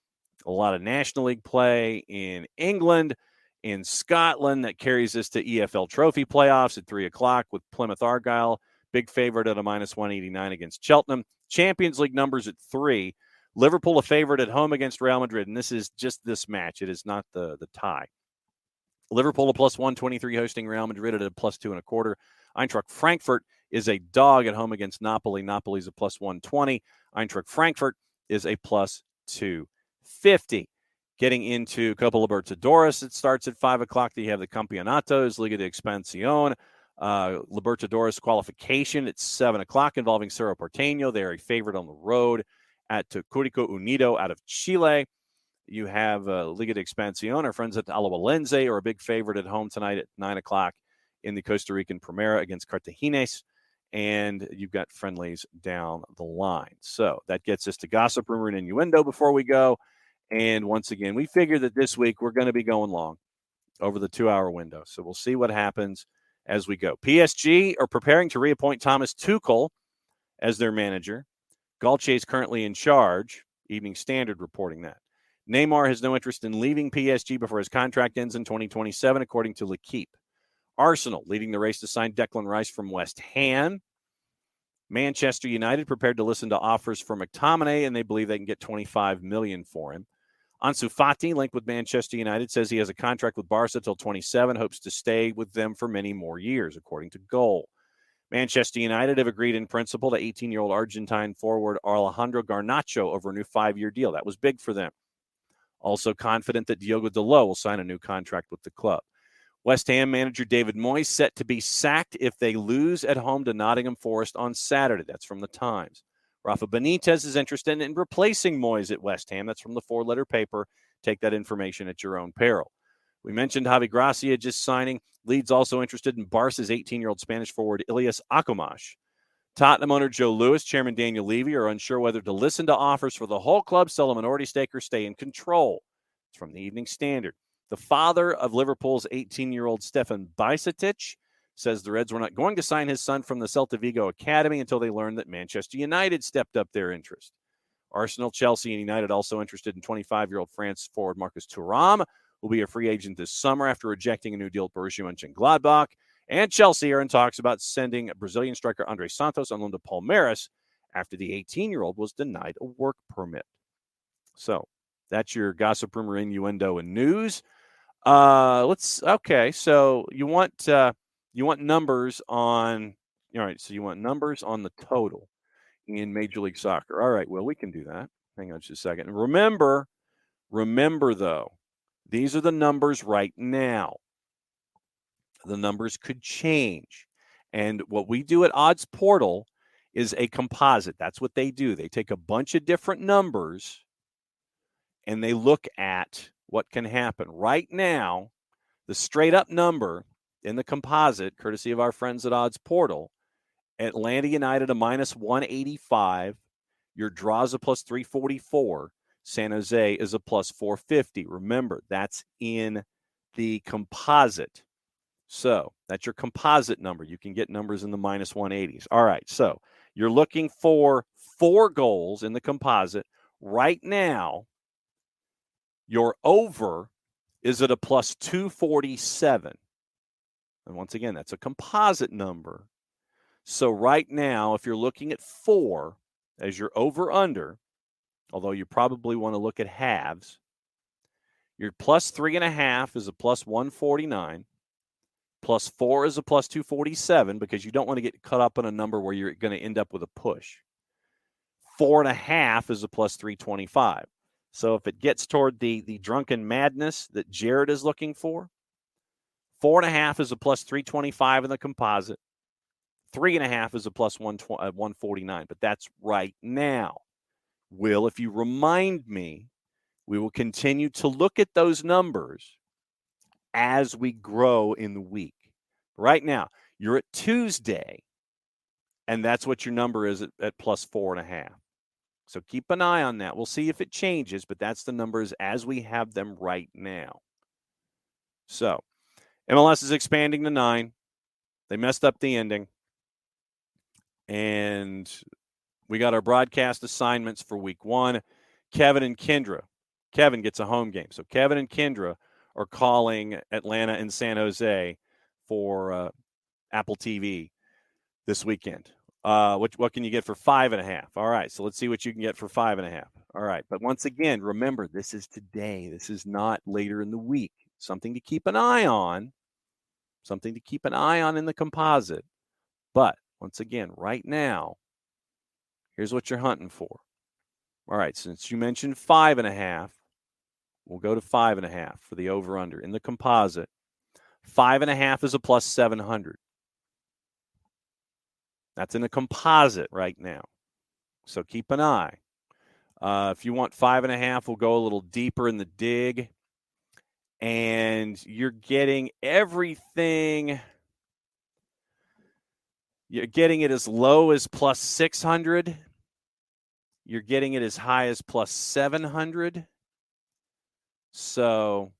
A: A lot of National League play in England, in Scotland. That carries us to EFL Trophy playoffs at 3 o'clock with Plymouth Argyle, big favorite at a -189 against Cheltenham. Champions League numbers at 3. Liverpool a favorite at home against Real Madrid, and this is just this match. It is not the tie. Liverpool a +123 hosting Real Madrid at a +2.25. Eintracht Frankfurt is a dog at home against Napoli. Napoli's a +120. Eintracht Frankfurt is a +250. Getting into Copa Libertadores, it starts at 5 o'clock. You have the Campeonatos, Liga de Expansión, Libertadores qualification at 7 o'clock involving Cerro Porteño. They're a favorite on the road at Curicó Unido out of Chile. You have Liga de Expansión. Our friends at Alajuelense are a big favorite at home tonight at 9 o'clock in the Costa Rican Primera against Cartagines. And you've got friendlies down the line. So that gets us to gossip, rumor, and innuendo before we go. And once again, we figure that this week we're going to be going long over the 2-hour window. So we'll see what happens as we go. PSG are preparing to reappoint Thomas Tuchel as their manager. Galtier is currently in charge. Evening Standard reporting that. Neymar has no interest in leaving PSG before his contract ends in 2027, according to L'Equipe. Arsenal leading the race to sign Declan Rice from West Ham. Manchester United prepared to listen to offers for McTominay, and they believe they can get $25 million for him. Ansu Fati, linked with Manchester United, says he has a contract with Barca till 27, hopes to stay with them for many more years, according to Goal. Manchester United have agreed in principle to 18-year-old Argentine forward Alejandro Garnacho over a new 5-year deal. That was big for them. Also confident that Diogo Dalot will sign a new contract with the club. West Ham manager David Moyes set to be sacked if they lose at home to Nottingham Forest on Saturday. That's from the Times. Rafa Benitez is interested in replacing Moyes at West Ham. That's from the 4-letter paper. Take that information at your own peril. We mentioned Javi Gracia just signing. Leeds also interested in Barca's 18-year-old Spanish forward Ilias Akomash. Tottenham owner Joe Lewis, chairman Daniel Levy are unsure whether to listen to offers for the whole club, sell a minority stake, or stay in control. It's from the Evening Standard. The father of Liverpool's 18-year-old Stefan Bajcetic says the Reds were not going to sign his son from the Celta Vigo Academy until they learned that Manchester United stepped up their interest. Arsenal, Chelsea, and United also interested in 25-year-old France forward Marcus Thuram, will be a free agent this summer after rejecting a new deal at Borussia Mönchengladbach. And Chelsea are in talks about sending Brazilian striker Andre Santos on loan to Palmeiras after the 18-year-old was denied a work permit. So that's your gossip, rumor, innuendo, and news. Okay. So you want numbers on. All right. So you want numbers on the total in Major League Soccer. All right. Well, we can do that. Hang on just a second. And remember though, these are the numbers right now. The numbers could change. And what we do at Odds Portal is a composite. That's what they do. They take a bunch of different numbers and they look at what can happen. Right now, the straight up number in the composite, courtesy of our friends at Odds Portal, Atlanta United a minus 185. Your draws a plus 344. San Jose is a plus 450. Remember, that's in the composite. So that's your composite number. You can get numbers in the minus 180s. All right, so you're looking for 4 goals in the composite. Right now, your over is at a plus 247. And once again, that's a composite number. So right now, if you're looking at 4 as your over-under, although you probably want to look at halves, your plus 3.5 is a plus 149. Plus 4 is a plus 247 because you don't want to get caught up in a number where you're going to end up with a push. 4.5 is a plus 325. So if it gets toward the drunken madness that Jared is looking for, 4.5 is a plus 325 in the composite. 3.5 is a plus 149. But that's right now. Will, if you remind me, we will continue to look at those numbers as we grow in the week. Right now, you're at Tuesday, and that's what your number is at plus 4.5. So keep an eye on that. We'll see if it changes, but that's the numbers as we have them right now. So MLS is expanding to 9. They messed up the ending. And we got our broadcast assignments for week 1. Kevin and Kendra. Kevin gets a home game. So Kevin and Kendra are calling Atlanta and San Jose for Apple TV this weekend. What can you get for 5.5? All right, so let's see what you can get for 5.5. All right, but once again, remember, this is today. This is not later in the week. Something to keep an eye on. Something to keep an eye on in the composite. But once again, right now, here's what you're hunting for. All right, since you mentioned 5.5, we'll go to 5.5 for the over-under. In the composite, 5.5 is a plus 700. That's in the composite right now. So keep an eye. If you want 5.5, we'll go a little deeper in the dig. And you're getting everything. You're getting it as low as plus 600. You're getting it as high as plus 700. So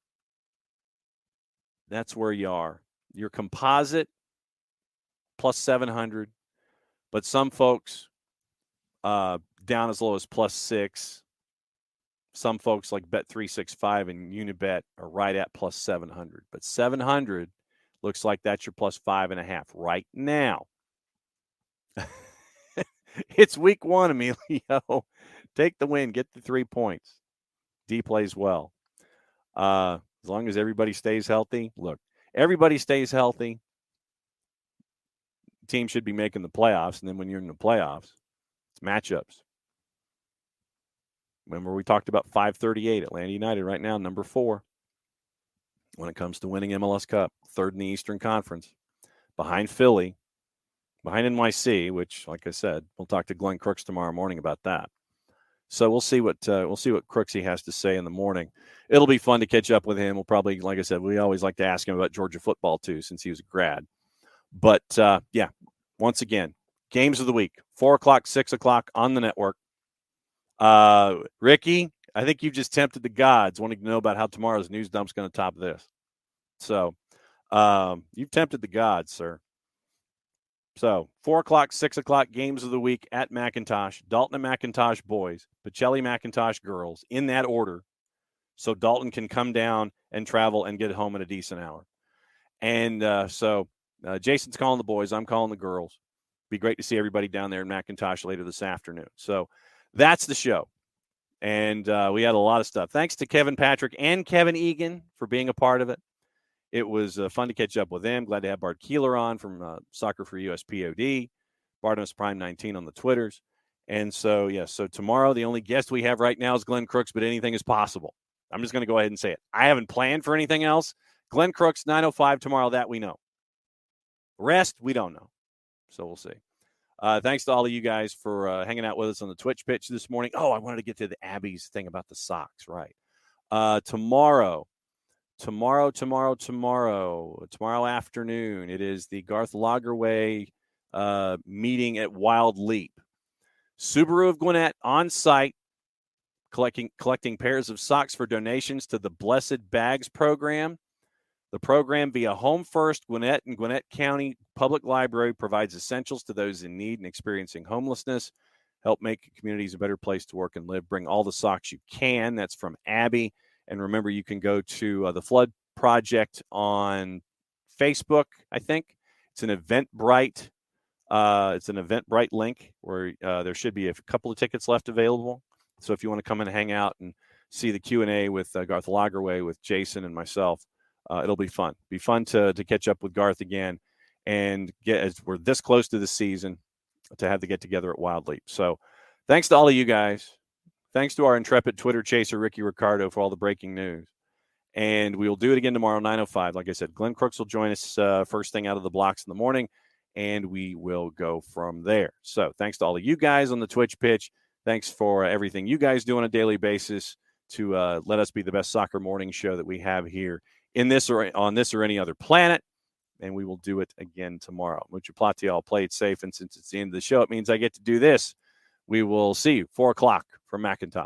A: that's where you are. Your composite, plus 700. But some folks down as low as plus 6. Some folks like Bet365 and Unibet are right at plus 700. But 700 looks like that's your plus 5.5 right now. It's week 1, Emilio. Take the win. Get the 3 points. D plays well. As long as everybody stays healthy. Look, everybody stays healthy. The team should be making the playoffs. And then when you're in the playoffs, it's matchups. Remember, we talked about 538, Atlanta United right now, number 4. When it comes to winning MLS Cup, 3rd in the Eastern Conference. Behind Philly. behind NYC, which, like I said, we'll talk to Glenn Crooks tomorrow morning about that. So we'll see what Crooksy has to say in the morning. It'll be fun to catch up with him. We'll probably, like I said, we always like to ask him about Georgia football too, since he was a grad. But yeah, once again, games of the week, 4 o'clock, 6 o'clock on the network. Ricky, I think you've just tempted the gods wanting to know about how tomorrow's news dump's going to top this. So you've tempted the gods, sir. So 4 o'clock, 6 o'clock games of the week at McIntosh, Dalton and McIntosh boys, Pacelli McIntosh girls, in that order. So Dalton can come down and travel and get home at a decent hour. And so Jason's calling the boys. I'm calling the girls. Be great to see everybody down there in McIntosh later this afternoon. So that's the show. And we had a lot of stuff. Thanks to Kevin Patrick and Kevin Egan for being a part of it. It was fun to catch up with them. Glad to have Bart Keeler on from SoccerForUS POD, Bartimus Prime 19 on the Twitters. And so, so tomorrow the only guest we have right now is Glenn Crooks, but anything is possible. I'm just going to go ahead and say it. I haven't planned for anything else. Glenn Crooks, 9:05 tomorrow, that we know. Rest, we don't know. So we'll see. Thanks to all of you guys for hanging out with us on the Twitch pitch this morning. Oh, I wanted to get to the Abby's thing about the socks, right? Tomorrow afternoon, it is the Garth Lagerway meeting at Wild Leap. Subaru of Gwinnett on site, collecting pairs of socks for donations to the Blessed Bags program. The program, via Home First Gwinnett and Gwinnett County Public Library, provides essentials to those in need and experiencing homelessness. Help make communities a better place to work and live. Bring all the socks you can. That's from Abby. And remember, you can go to the Flood Project on Facebook, I think. It's an Eventbrite. It's an Eventbrite link where there should be a couple of tickets left available. So if you want to come and hang out and see the Q&A with Garth Lagerway, with Jason and myself, it'll be fun. Be fun to catch up with Garth again and as we're this close to the season, to have the get-together at Wild Leap. So thanks to all of you guys. Thanks to our intrepid Twitter chaser, Ricky Ricardo, for all the breaking news. And we will do it again tomorrow, 9:05. Like I said, Glenn Crooks will join us first thing out of the blocks in the morning, and we will go from there. So thanks to all of you guys on the Twitch pitch. Thanks for everything you guys do on a daily basis to let us be the best soccer morning show that we have here in this or on this or any other planet. And we will do it again tomorrow. Mucho platial, play it safe. And since it's the end of the show, it means I get to do this. We will see you 4 o'clock from McIntosh.